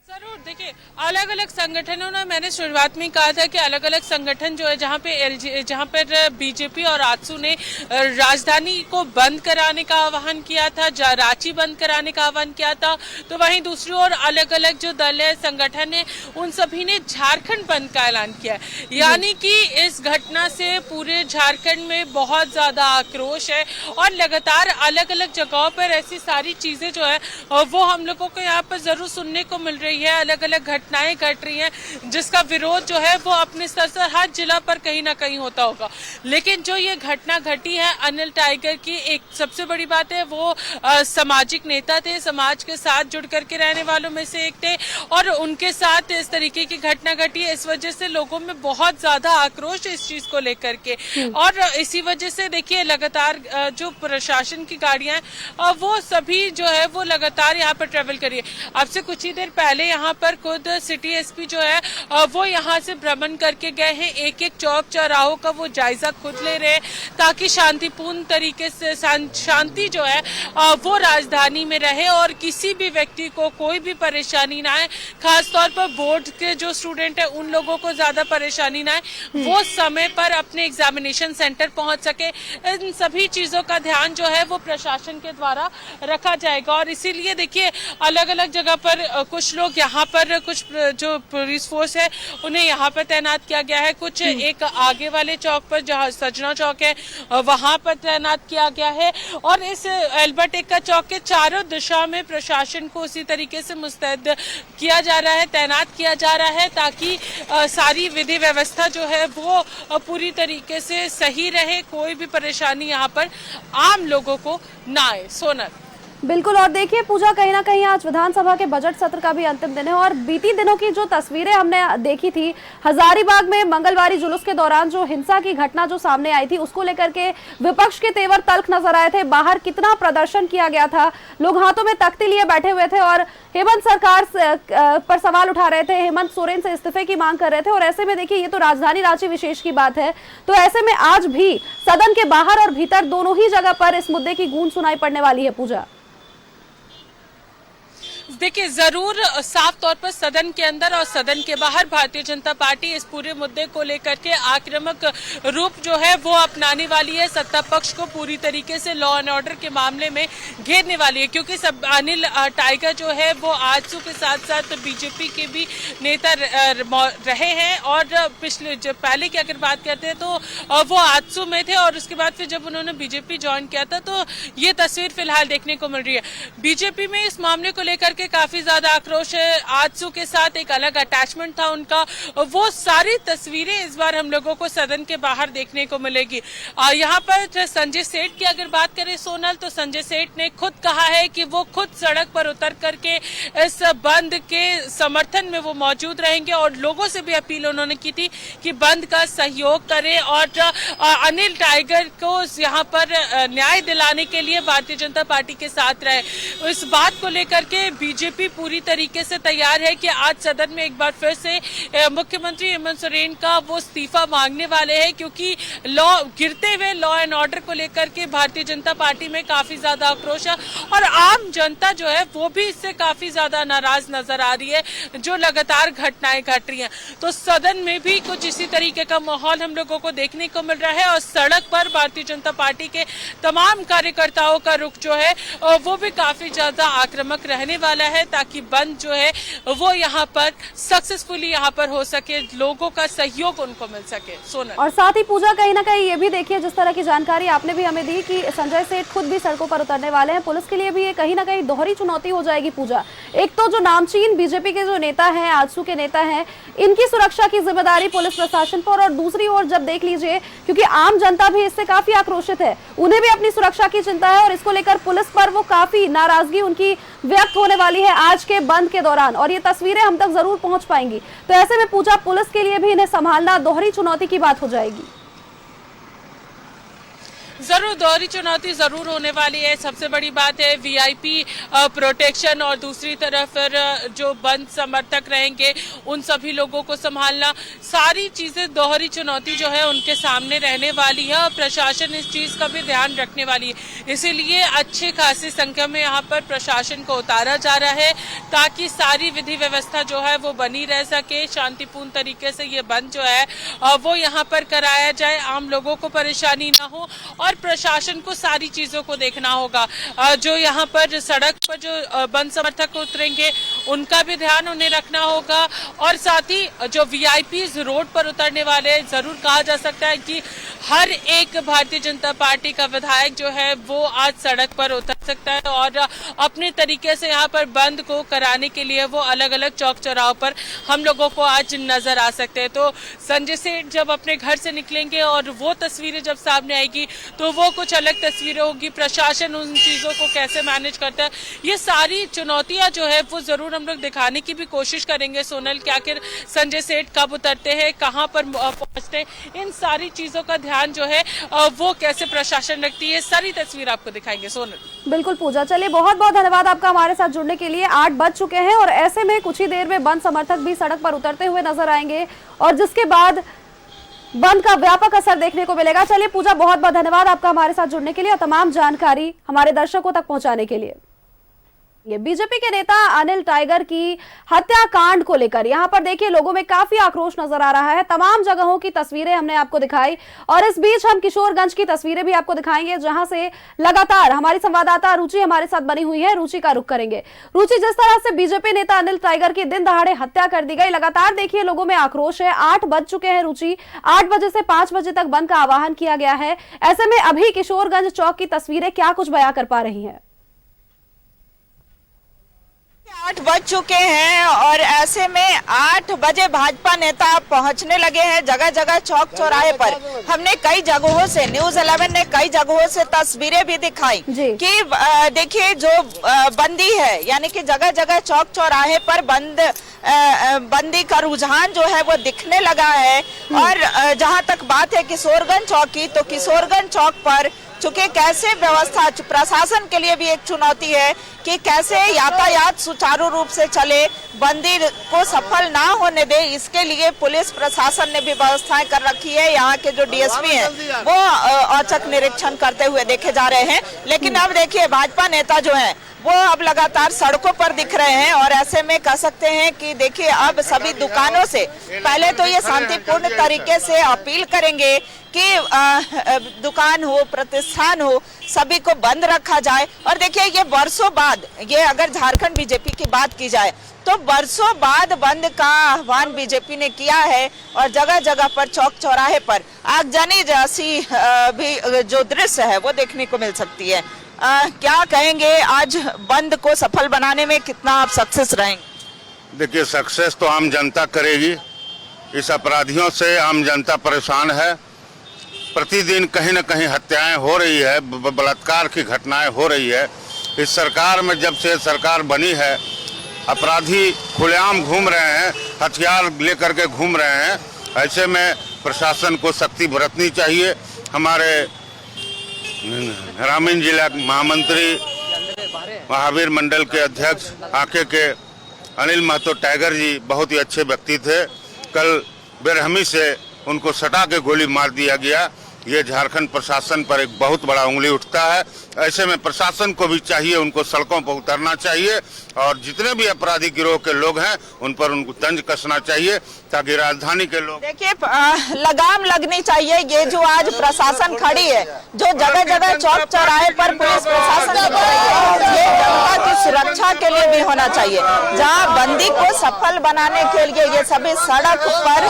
जरूर देखिए अलग अलग संगठनों ने, मैंने शुरुआत में कहा था कि अलग अलग संगठन जो है, जहाँ पर बीजेपी और आजसू ने राजधानी को बंद कराने का आह्वान किया था, रांची बंद कराने का आह्वान किया था, तो वहीं दूसरी ओर अलग अलग जो दल है, संगठन है, उन सभी ने झारखंड बंद का ऐलान किया है। यानी कि इस घटना से पूरे झारखंड में बहुत ज्यादा आक्रोश है और लगातार अलग अलग जगहों पर ऐसी सारी चीजें जो है वो हम लोगों को यहाँ पर जरूर सुनने को मिल रही है। अलग अलग घटनाएं घट रही हैं जिसका विरोध जो है वो अपने स्तर से हर जिला पर कहीं ना कहीं होता होगा। लेकिन जो ये घटना घटी है अनिल टाइगर की, एक सबसे बड़ी बात है वो सामाजिक नेता थे, समाज के साथ जुड़ करके रहने वालों में से एक थे और उनके साथ इस तरीके की घटना घटी है। इस वजह से लोगों में बहुत ज्यादा आक्रोश है इस चीज को लेकर के और इसी वजह से देखिए लगातार जो प्रशासन की गाड़ियां हैं वो सभी जो है वो लगातार यहाँ पर ट्रेवल करी है। अब से कुछ ही देर पहले यहाँ पर खुद सिटी एसपी जो है वो यहाँ से भ्रमण करके गए हैं, एक एक चौक चौराहों का वो जायजा खुद ले रहे हैं ताकि शांतिपूर्ण तरीके से शांति जो है वो राजधानी में रहे और किसी भी व्यक्ति को कोई भी परेशानी ना आए। खासतौर पर बोर्ड के जो स्टूडेंट है उन लोगों को ज्यादा परेशानी ना आए, वो समय पर अपने एग्जामिनेशन सेंटर पहुंच सके। इन सभी चीजों का ध्यान जो है वो प्रशासन के द्वारा रखा जाएगा और इसीलिए देखिए अलग अलग जगह पर कुछ लोग यहाँ पर, कुछ जो पुलिस फोर्स है उन्हें यहाँ पर तैनात किया गया है, कुछ एक आगे वाले चौक पर जहाँ सजना चौक है वहां पर तैनात किया गया है और इस एल्बर्ट एक्का चौक के चारों दिशा में प्रशासन को उसी तरीके से मुस्तैद किया जा रहा है, तैनात किया जा रहा है ताकि सारी विधि व्यवस्था जो है वो पूरी तरीके से सही रहे, कोई भी परेशानी यहाँ पर आम लोगों को ना आए। सोनल बिल्कुल। और देखिए पूजा, कहीं ना कहीं आज विधानसभा के बजट सत्र का भी अंतिम दिन है और बीती दिनों की जो तस्वीरें हमने देखी थी हजारीबाग में मंगलवारी जुलूस के दौरान जो हिंसा की घटना जो सामने आई थी उसको लेकर के विपक्ष के तेवर तल्ख नजर आए थे। बाहर कितना प्रदर्शन किया गया था, लोग हाथों में तख्ती लिए बैठे हुए थे और हेमंत सरकार पर सवाल उठा रहे थे, हेमंत सोरेन से इस्तीफे की मांग कर रहे थे। और ऐसे में देखिए ये तो राजधानी रांची विशेष की बात है, तो ऐसे में आज भी सदन के बाहर और भीतर दोनों ही जगह पर इस मुद्दे की गूंज सुनाई पड़ने वाली है। पूजा देखिए जरूर साफ तौर पर सदन के अंदर और सदन के बाहर भारतीय जनता पार्टी इस पूरे मुद्दे को लेकर के आक्रामक रूप जो है वो अपनाने वाली है, सत्ता पक्ष को पूरी तरीके से लॉ एंड ऑर्डर के मामले में घेरने वाली है क्योंकि सब अनिल टाइगर जो है वो आजसू के साथ साथ बीजेपी के भी नेता रहे हैं और पिछले पहले की अगर बात करते हैं तो वो आजसू में थे और उसके बाद फिर जब उन्होंने बीजेपी ज्वाइन किया था तो ये तस्वीर फिलहाल देखने को मिल रही है। बीजेपी में इस मामले को लेकर के काफी ज्यादा आक्रोश है, आजसू के साथ एक अलग अटैचमेंट था उनका, वो सारी तस्वीरें इस बार हम लोगों को सदन के बाहर देखने को मिलेगी। यहाँ पर संजय सेठ की अगर बात करें सोनल, तो संजय सेठ ने खुद कहा है कि वो खुद सड़क पर उतर करके इस बंद के समर्थन में वो मौजूद रहेंगे और लोगों से भी अपील उन्होंने की थी कि बंद का सहयोग करें और अनिल टाइगर को यहाँ पर न्याय दिलाने के लिए भारतीय जनता पार्टी के साथ रहे। इस बात को लेकर के बीजेपी पूरी तरीके से तैयार है कि आज सदन में एक बार फिर से मुख्यमंत्री हेमंत सोरेन का वो इस्तीफा मांगने वाले हैं क्योंकि गिरते हुए लॉ एंड ऑर्डर को लेकर के भारतीय जनता पार्टी में काफी ज्यादा आक्रोश है और आम जनता जो है वो भी इससे काफी ज्यादा नाराज नजर आ रही है जो लगातार घटनाएं घट रही हैं। तो सदन में भी कुछ इसी तरीके का माहौल हम लोगों को देखने को मिल रहा है और सड़क पर भारतीय जनता पार्टी के तमाम कार्यकर्ताओं का रुख जो है वो भी काफी ज्यादा आक्रामक रहने वाला है ताकि बंद जो है वो यहाँ पर सक्सेसफुली यहाँ पर हो सके, लोगों का सहयोग उनको मिल सके। सोनल और साथ ही पूजा कहीं ना कहीं ये भी देखिए जिस तरह की जानकारी आपने भी हमें दी कि संजय सेठ खुद भी सड़कों पर उतरने वाले हैं, पुलिस के लिए भी ये कहीं ना कहीं दोहरी चुनौती हो जाएगी। पूजा, एक तो जो नामचीन बीजेपी के जो नेता हैं, आजसू के नेता हैं, इनकी सुरक्षा की जिम्मेदारी पुलिस प्रशासन पर और दूसरी ओर जब देख लीजिए क्योंकि आम जनता भी इससे काफी आक्रोशित है, उन्हें भी अपनी सुरक्षा की चिंता है और इसको लेकर पुलिस पर वो काफी नाराजगी उनकी व्यक्त होने वाली है आज के बंद के दौरान और ये तस्वीरें हम तक जरूर पहुंच पाएंगी। तो ऐसे में पूजा, पुलिस के लिए भी इन्हें संभालना दोहरी चुनौती की बात हो जाएगी। जरूर दोहरी चुनौती जरूर होने वाली है। सबसे बड़ी बात है वीआईपी प्रोटेक्शन, और दूसरी तरफ फिर जो बंद समर्थक रहेंगे उन सभी लोगों को संभालना, सारी चीजें दोहरी चुनौती जो है उनके सामने रहने वाली है और प्रशासन इस चीज का भी ध्यान रखने वाली है। इसीलिए अच्छी खासी संख्या में यहाँ पर प्रशासन को उतारा जा रहा है ताकि सारी विधि व्यवस्था जो है वो बनी रह सके, शांतिपूर्ण तरीके से ये बंद जो है वो यहाँ पर कराया जाए, आम लोगों को परेशानी ना हो और प्रशासन को सारी चीजों को देखना होगा। जो यहाँ पर सड़क पर जो बंद समर्थक उतरेंगे उनका भी ध्यान उन्हें रखना होगा, और साथ ही जो वीआईपीज रोड पर उतरने वाले, जरूर कहा जा सकता है कि हर एक भारतीय जनता पार्टी का विधायक जो है वो आज सड़क पर उतर सकता है और अपने तरीके से यहाँ पर बंद को कराने के लिए वो अलग अलग चौक चौराहों पर हम लोगों को आज नजर आ सकते हैं। तो संजय सेठ जब अपने घर से निकलेंगे और वो तस्वीरें जब सामने आएगी तो वो कुछ अलग तस्वीरें होगी। प्रशासन उन चीजों को कैसे मैनेज करता है, ये सारी चुनौतियां जो है वो जरूर हम लोग दिखाने की भी कोशिश करेंगे सोनल, कि आखिर संजय सेठ कब उतरते हैं, कहाँ पर पहुंचते हैं, इन सारी चीजों का ध्यान जो है वो कैसे प्रशासन रखती है, सारी तस्वीर आपको दिखाएंगे सोनल। बिल्कुल पूजा, चलिए बहुत बहुत धन्यवाद आपका हमारे साथ जुड़ने के लिए। 8 बज चुके हैं और ऐसे में कुछ ही देर में बंद समर्थक भी सड़क पर उतरते हुए नजर आएंगे और जिसके बाद बंद का व्यापक असर देखने को मिलेगा। चलिए पूजा, बहुत बहुत धन्यवाद आपका हमारे साथ जुड़ने के लिए और तमाम जानकारी हमारे दर्शकों तक पहुंचाने के लिए। ये बीजेपी के नेता अनिल टाइगर की हत्याकांड को लेकर यहाँ पर देखिए लोगों में काफी आक्रोश नजर आ रहा है। तमाम जगहों की तस्वीरें हमने आपको दिखाई और इस बीच हम किशोरगंज की तस्वीरें भी आपको दिखाएंगे जहां से लगातार हमारी संवाददाता रुचि हमारे साथ बनी हुई है। रुचि का रुख करेंगे। रुचि, जिस तरह से बीजेपी नेता अनिल टाइगर की दिन दहाड़े हत्या कर दी गई, लगातार देखिए लोगों में आक्रोश है। 8 बज चुके हैं रुचि, 8 बजे से 5 बजे तक बंद का आह्वान किया गया है। ऐसे में अभी किशोरगंज चौक की तस्वीरें क्या कुछ बयां कर पा रही है? 8 बज चुके हैं और ऐसे में 8 बजे भाजपा नेता पहुंचने लगे हैं जगह जगह चौक चौराहे पर। हमने कई जगहों से, न्यूज़ 11 ने कई जगहों से तस्वीरें भी दिखाई कि देखिए जो बंदी है, यानी कि जगह जगह चौक चौराहे पर बंदी का रुझान जो है वो दिखने लगा है। और जहां तक बात है किशोरगंज चौक की, तो किशोरगंज चौक पर चूंकि कैसे व्यवस्था प्रशासन के लिए भी एक चुनौती है कि कैसे यातायात सुचारू रूप से चले, बंदी को सफल ना होने दे, इसके लिए पुलिस प्रशासन ने भी व्यवस्थाएं कर रखी है। यहाँ के जो डीएसपी हैं वो औचक निरीक्षण करते हुए देखे जा रहे हैं। लेकिन अब देखिए भाजपा नेता जो हैं वो अब लगातार सड़कों पर दिख रहे हैं और ऐसे में कह सकते हैं कि देखिए अब सभी दुकानों से पहले तो ये शांतिपूर्ण तरीके से अपील करेंगे कि दुकान हो, प्रतिष्ठान हो, सभी को बंद रखा जाए। और देखिए ये वर्षों बाद, ये अगर झारखंड बीजेपी की बात की जाए तो वर्षों बाद बंद का आह्वान बीजेपी ने किया है और जगह जगह पर चौक चौराहे पर आगजनी जैसी भी जो दृश्य है वो देखने को मिल सकती है। क्या कहेंगे, आज बंद को सफल बनाने में कितना आप सक्सेस रहेंगे? देखिए सक्सेस तो आम जनता करेगी। इस अपराधियों से आम जनता परेशान है। प्रतिदिन कहीं न कहीं हत्याएं हो रही है, बलात्कार की घटनाएं हो रही है। इस सरकार में जब से सरकार बनी है अपराधी खुलेआम घूम रहे हैं, हथियार लेकर के घूम रहे हैं। ऐसे में प्रशासन को सख्ती बरतनी चाहिए। हमारे ग्रामीण जिला महामंत्री महावीर मंडल के अध्यक्ष आके के अनिल महतो टाइगर जी बहुत ही अच्छे व्यक्ति थे। कल बेरहमी से उनको सटा के गोली मार दिया गया। ये झारखंड प्रशासन पर एक बहुत बड़ा उंगली उठता है। ऐसे में प्रशासन को भी चाहिए उनको सड़कों पर उतरना चाहिए और जितने भी अपराधी गिरोह के लोग हैं उन पर उनको तंज कसना चाहिए ताकि राजधानी के लोग। देखिए लगाम लगनी चाहिए। ये जो आज प्रशासन खड़ी है, जो जगह जगह चौक चौराहे पर पुलिस प्रशासन ये जनता की सुरक्षा के लिए भी होना चाहिए। जहाँ बंदी को सफल बनाने के लिए ये सभी सड़क पर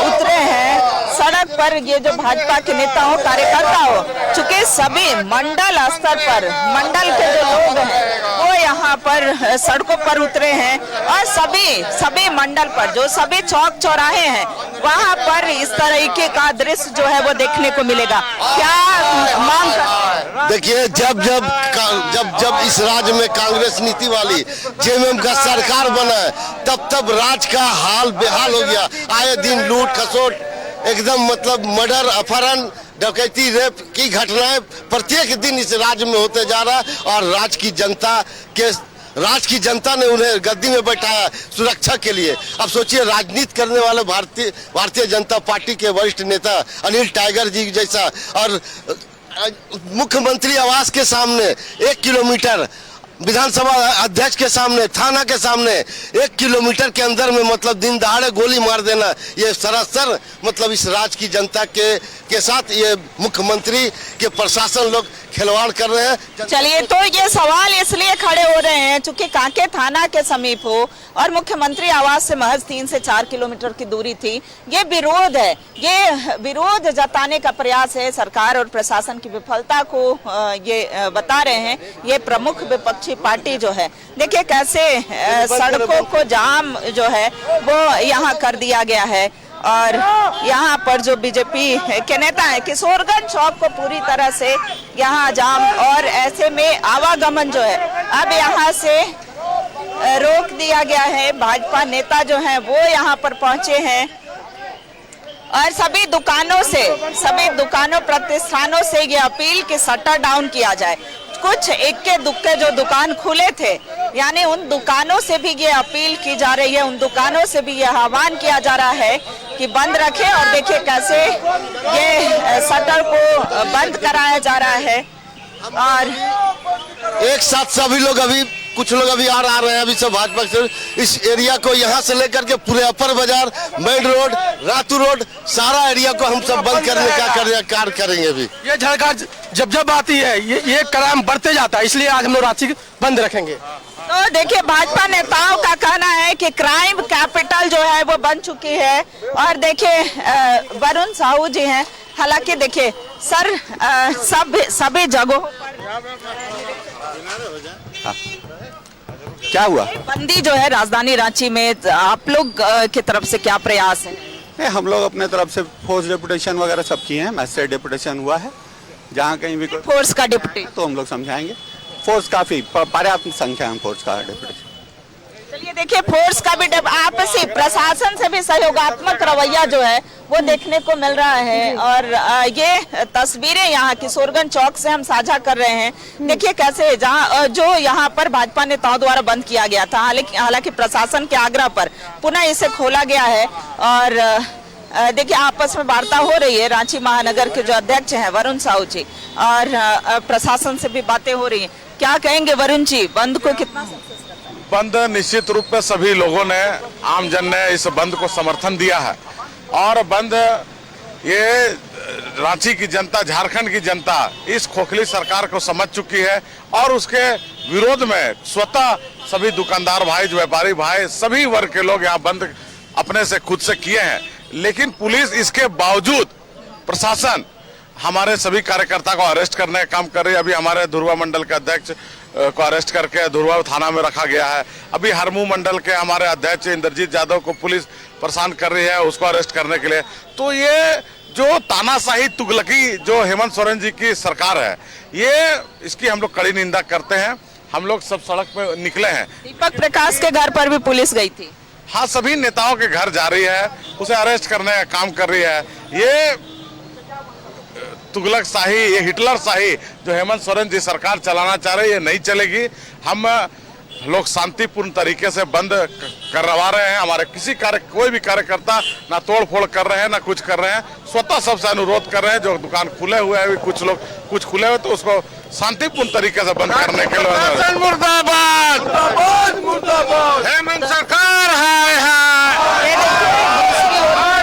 उतरे हैं, सड़क पर ये जो भाजपा के नेता हो, कार्यकर्ता हो, चूंकि सभी मंडल स्तर पर मंडल के जो लोग हैं वो यहाँ पर सड़कों पर उतरे हैं और सभी मंडल पर जो सभी चौक चौराहे हैं वहाँ पर इस तरीके का दृश्य जो है वो देखने को मिलेगा। क्या मांग कर? देखिए जब इस राज्य में कांग्रेस नीति वाली जेएमएम का सरकार बना है तब राज्य का हाल बेहाल हो गया। आए दिन लूट खसोट, एकदम मतलब मर्डर, अपहरण, डकैती, रेप की घटनाएं प्रत्येक दिन इस राज्य में होते जा रहा है और राज्य की जनता ने उन्हें गद्दी में बैठाया सुरक्षा के लिए। अब सोचिए, राजनीति करने वाले भारतीय जनता पार्टी के वरिष्ठ नेता अनिल टाइगर जी जैसा, और मुख्यमंत्री आवास के सामने 1 किलोमीटर, विधानसभा अध्यक्ष के सामने, थाना के सामने 1 किलोमीटर के अंदर में मतलब दिन दहाड़े गोली मार देना, ये सरासर मतलब इस राज्य की जनता के साथ ये मुख्यमंत्री के प्रशासन लोग खिलवाड़ कर रहे हैं। चलिए, तो ये सवाल इसलिए खड़े हो रहे हैं चूंकि कांके थाना के समीप हो और मुख्यमंत्री आवास से महज 3 से 4 किलोमीटर की दूरी थी। ये विरोध है, ये विरोध जताने का प्रयास है, सरकार और प्रशासन की विफलता को ये बता रहे हैं ये प्रमुख विपक्षी पार्टी जो है। देखिए कैसे सड़कों को जाम जो है वो यहाँ कर दिया गया है और यहाँ पर जो बीजेपी के नेता है, किशोरगंज चौक को पूरी तरह से यहाँ जाम, और ऐसे में आवागमन जो है अब यहाँ से रोक दिया गया है। भाजपा नेता जो हैं वो यहाँ पर पहुंचे हैं और सभी दुकानों प्रतिष्ठानों से ये अपील कि शटर डाउन किया जाए। कुछ इक्के दुक्के जो दुकान खुले थे, यानी उन दुकानों से भी ये अपील की जा रही है, उन दुकानों से भी ये आह्वान किया जा रहा है कि बंद रखें। और देखिए कैसे ये शटर को बंद कराया जा रहा है और एक साथ सभी लोग, अभी कुछ लोग अभी आ रहे हैं, अभी सब भाजपा से इस एरिया को यहाँ से लेकर के पूरे अपर बाजार, मेन रोड, रातू रोड, सारा एरिया को हम सब बंद करने का कार्य करेंगे। अभी ये झड़काट जब आती है ये क्राइम बढ़ते जाता है, इसलिए आज हम लोग रांची बंद रखेंगे। तो देखिए भाजपा नेताओं का कहना है कि क्राइम कैपिटल जो है वो बन चुकी है। और देखिए वरुण साहू जी हैं, हालांकि देखिए सर सभी जगहों क्या हुआ, बंदी जो है राजधानी रांची में, आप लोग की तरफ से क्या प्रयास है? हम लोग अपने तरफ से फोर्स डेपुटेशन वगैरह सब किए हैं, मैजिस्ट्रेट डेपुटेशन हुआ है, जहाँ कहीं भी फोर्स का डिप्टी तो हम लोग समझाएंगे। फोर्स काफी पर्याप्त संख्या में फोर्स का डेपुटेशन। चलिए देखिए, फोर्स का भी आपसी प्रशासन से भी सहयोगात्मक रवैया जो है वो देखने को मिल रहा है। और ये तस्वीरें यहाँ किशोरगंज चौक से हम साझा कर रहे हैं। देखिए कैसे जहाँ जो यहाँ पर भाजपा नेताओं द्वारा बंद किया गया था, हालांकि प्रशासन के आग्रह पर पुनः इसे खोला गया है। और देखिए आपस में वार्ता हो रही है, रांची महानगर के जो अध्यक्ष हैं वरुण साहू जी और प्रशासन से भी बातें हो रही हैं। क्या कहेंगे वरुण जी, बंद को कितना? बंद निश्चित रूप में सभी लोगों ने, आम जन ने इस बंद को समर्थन दिया है और बंद ये रांची की जनता, झारखंड की जनता इस खोखली सरकार को समझ चुकी है और उसके विरोध में स्वतः सभी दुकानदार भाई, व्यापारी भाई, सभी वर्ग के लोग यहाँ बंद अपने से खुद से किए हैं। लेकिन पुलिस इसके बावजूद, प्रशासन हमारे सभी कार्यकर्ता को अरेस्ट करने का काम कर रही है। अभी हमारे धुरवा मंडल के अध्यक्ष को अरेस्ट करके धुरवा थाना में रखा गया है। अभी हरमू मंडल के हमारे अध्यक्ष इंद्रजीत यादव को पुलिस परेशान कर रही है, उसको अरेस्ट करने के लिए। तो ये जो तानाशाही तुगलकी जो हेमंत सोरेन जी की सरकार है, ये इसकी हम लोग कड़ी निंदा करते हैं। हम लोग सब सड़क पे निकले हैं। दीपक प्रकाश के घर पर भी पुलिस गई थी। हाँ, सभी नेताओं के घर जा रही है, उसे अरेस्ट करने का काम कर रही है। ये तुगलक शाही, ये हिटलर शाही जो हेमंत सोरेन जी सरकार चलाना चाह रही है, ये नहीं चलेगी। हम लोग शांतिपूर्ण तरीके से बंद करवा रहे हैं। हमारे कोई भी कार्यकर्ता ना तोड़ फोड़ कर रहे हैं ना कुछ कर रहे हैं। स्वतः सबसे अनुरोध कर रहे हैं, जो दुकान खुले हुए हैं, कुछ लोग कुछ खुले हुए, तो उसको शांतिपूर्ण तरीके से बंद करने के लिए। मुर्दाबाद, हेमंत सरकार है।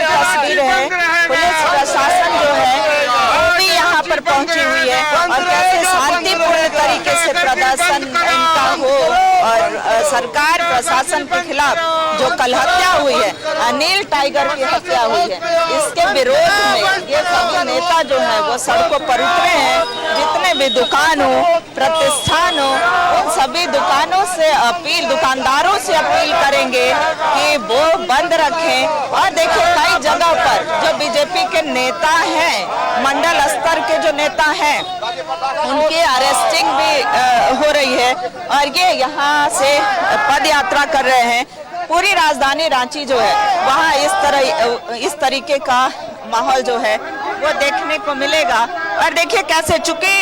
तस्वीर है, पुलिस प्रशासन जो है वो भी यहाँ पर पहुंची हुई है और कैसे शांतिपूर्ण तरीके से प्रदर्शन इनका हो। और सरकार प्रशासन के खिलाफ जो कल हत्या हुई है, अनिल टाइगर की हत्या हुई है, इसके विरोध में ये सभी नेता जो है वो सड़कों पर उतरे हैं। जितने भी दुकान हो, प्रतिष्ठान हो, उन सभी दुकानों से दुकानदारों से अपील करेंगे कि वो बंद रखें। और देखिए कई जगह पर जो बीजेपी के नेता हैं, मंडल स्तर के जो नेता हैं, उनकी अरेस्टिंग भी हो रही है और ये यहाँ से पद यात्रा कर रहे हैं। पूरी राजधानी रांची जो है वहाँ इस तरीके का माहौल जो है वो देखने को मिलेगा। और देखिए कैसे, चूंकि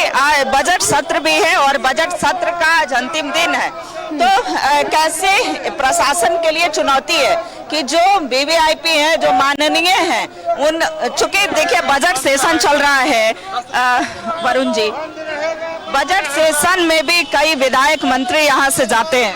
बजट सत्र भी है और बजट सत्र का आज अंतिम दिन है, तो कैसे प्रशासन के लिए चुनौती है कि जो वीवीआईपी हैं, जो माननीय हैं, उन चूंकि देखिए बजट सेशन चल रहा है वरुण जी, बजट सेशन में भी कई विधायक मंत्री यहाँ से जाते हैं।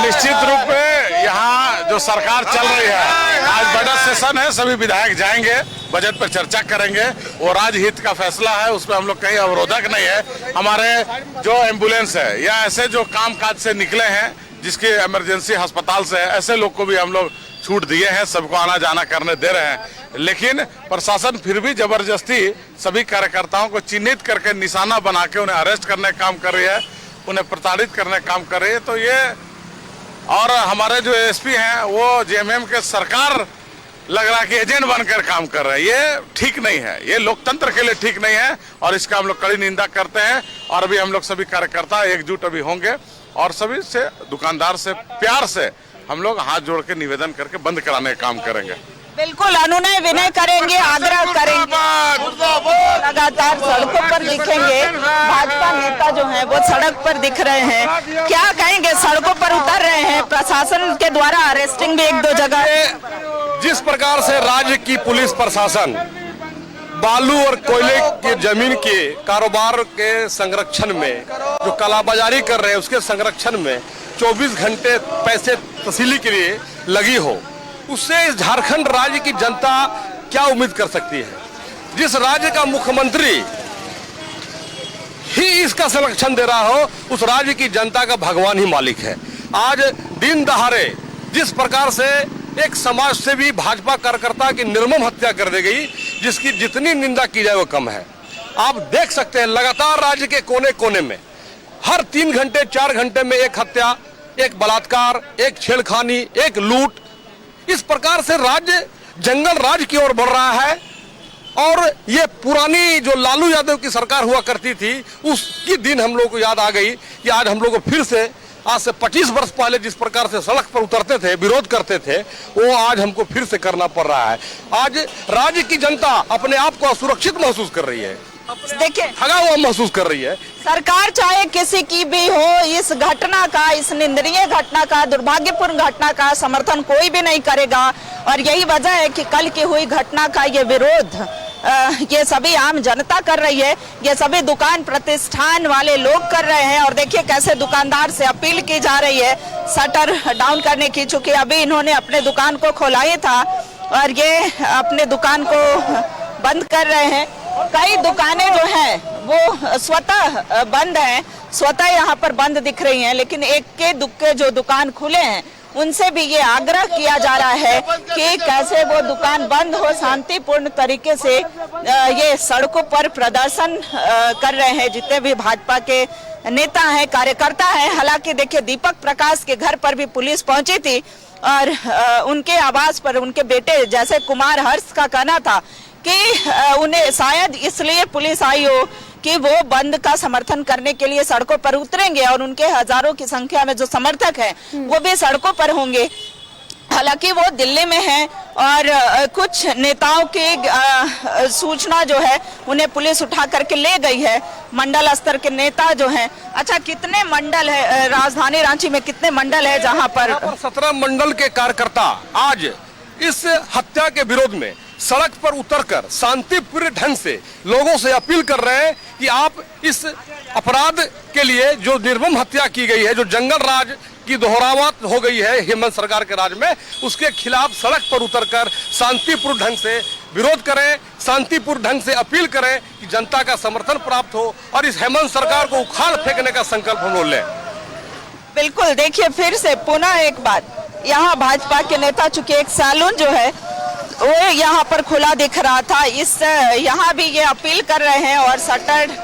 निश्चित रूप में यहाँ जो सरकार चल रही है, आज बजट सेशन है, सभी विधायक जाएंगे, बजट पर चर्चा करेंगे। वो राजहित का फैसला है, उसमें हम लोग कहीं अवरोधक नहीं है। हमारे जो एम्बुलेंस है या ऐसे जो काम काज से निकले हैं, जिसके इमरजेंसी अस्पताल से है, ऐसे लोग को भी हम लोग छूट दिए हैं, सबको आना जाना करने दे रहे हैं। लेकिन प्रशासन फिर भी जबरदस्ती सभी कार्यकर्ताओं को चिन्हित करके निशाना बना के उन्हें अरेस्ट करने का काम कर रही है, उन्हें प्रताड़ित करने का काम कर रही है। तो ये, और हमारे जो एसपी हैं वो जेएमएम के सरकार लग रहा है कि एजेंट बनकर काम कर रहे हैं। ये ठीक नहीं है, ये लोकतंत्र के लिए ठीक नहीं है और इसका हम लोग कड़ी निंदा करते हैं। और अभी हम लोग सभी कार्यकर्ता एकजुट अभी होंगे और सभी से, दुकानदार से प्यार से हम लोग हाथ जोड़ के निवेदन करके बंद कराने का काम करेंगे। बिल्कुल अनुनय विनय करेंगे, आग्रह करेंगे, लगातार सड़कों पर दिखेंगे। भाजपा नेता जो हैं वो सड़क पर दिख रहे हैं, क्या कहेंगे, सड़कों पर उतर रहे हैं, प्रशासन के द्वारा अरेस्टिंग भी एक दो जगह। जिस प्रकार से राज्य की पुलिस प्रशासन बालू और कोयले की जमीन के कारोबार के संरक्षण में जो कालाबाजारी कर रहे हैं, उसके संरक्षण में 24 घंटे पैसे तस्वीर के लिए लगी हो, उससे झारखंड राज्य की जनता क्या उम्मीद कर सकती है? जिस राज्य का मुख्यमंत्री ही इसका संरक्षण दे रहा हो, उस राज्य की जनता का भगवान ही मालिक है। आज दिन दहाड़े जिस प्रकार से एक समाज से भी भाजपा कार्यकर्ता की निर्मम हत्या कर दी गई, जिसकी जितनी निंदा की जाए वो कम है। आप देख सकते हैं लगातार राज्य के कोने कोने में हर 3 घंटे 4 घंटे में एक हत्या, एक बलात्कार, एक छेड़खानी, एक लूट। इस प्रकार से राज्य जंगल राज की ओर बढ़ रहा है। और ये पुरानी जो लालू यादव की सरकार हुआ करती थी, उसकी दिन हम लोग को याद आ गई कि आज हम लोग को फिर से, आज से 25 वर्ष पहले जिस प्रकार से सड़क पर उतरते थे, विरोध करते थे, वो आज हमको फिर से करना पड़ रहा है। आज राज्य की जनता अपने आप को असुरक्षित महसूस कर रही है, देखिए ठगा हुआ महसूस कर रही है। सरकार चाहे किसी की भी हो, इस घटना का, इस निंदनीय घटना का, दुर्भाग्यपूर्ण घटना का समर्थन कोई भी नहीं करेगा। और यही वजह है कि कल की हुई घटना का ये विरोध ये सभी आम जनता कर रही है, ये सभी दुकान प्रतिष्ठान वाले लोग कर रहे हैं। और देखिए कैसे दुकानदार से अपील की जा रही है शटर डाउन करने की, चूंकि अभी इन्होंने अपने दुकान को खोला ही था और ये अपने दुकान को बंद कर रहे हैं। कई दुकानें जो हैं वो स्वतः बंद हैं, स्वतः यहाँ पर बंद दिख रही हैं, लेकिन एक के दुक्के जो दुकान खुले हैं उनसे भी ये आग्रह किया जा रहा है कि कैसे वो दुकान बंद हो, शांतिपूर्ण तरीके से ये सड़कों पर प्रदर्शन कर रहे हैं जितने भी भाजपा के नेता हैं, कार्यकर्ता हैं। हालांकि देखिए दीपक प्रकाश के घर पर भी पुलिस पहुंची थी और उनके आवास पर उनके बेटे जैसे कुमार हर्ष का कहना था कि उन्हें शायद इसलिए पुलिस आई हो कि वो बंद का समर्थन करने के लिए सड़कों पर उतरेंगे और उनके हजारों की संख्या में जो समर्थक हैं वो भी सड़कों पर होंगे। हालांकि वो दिल्ली में हैं और कुछ नेताओं की सूचना जो है उन्हें पुलिस उठा करके ले गई है, मंडल स्तर के नेता जो हैं। अच्छा, कितने मंडल है राजधानी रांची में, कितने मंडल है जहां पर 17 मंडल के कार्यकर्ता आज इस हत्या के विरोध में सड़क पर उतरकर शांतिपूर्ण ढंग से लोगों से अपील कर रहे हैं कि आप इस अपराध के लिए, जो निर्मम हत्या की गई है, जो जंगल राज की दोहरावट हो गई है हेमंत सरकार के राज में, उसके खिलाफ सड़क पर उतरकर शांतिपूर्ण ढंग से विरोध करें, शांतिपूर्ण ढंग से अपील करें कि जनता का समर्थन प्राप्त हो और इस हेमंत सरकार को उखाड़ फेंकने का संकल्प हम लोग लें। बिल्कुल, देखिए फिर से पुनः एक बात, यहाँ भाजपा के नेता, चूंकि एक सैलून जो है वो यहाँ पर खुला दिख रहा था, इस यहाँ भी ये अपील कर रहे हैं और शटर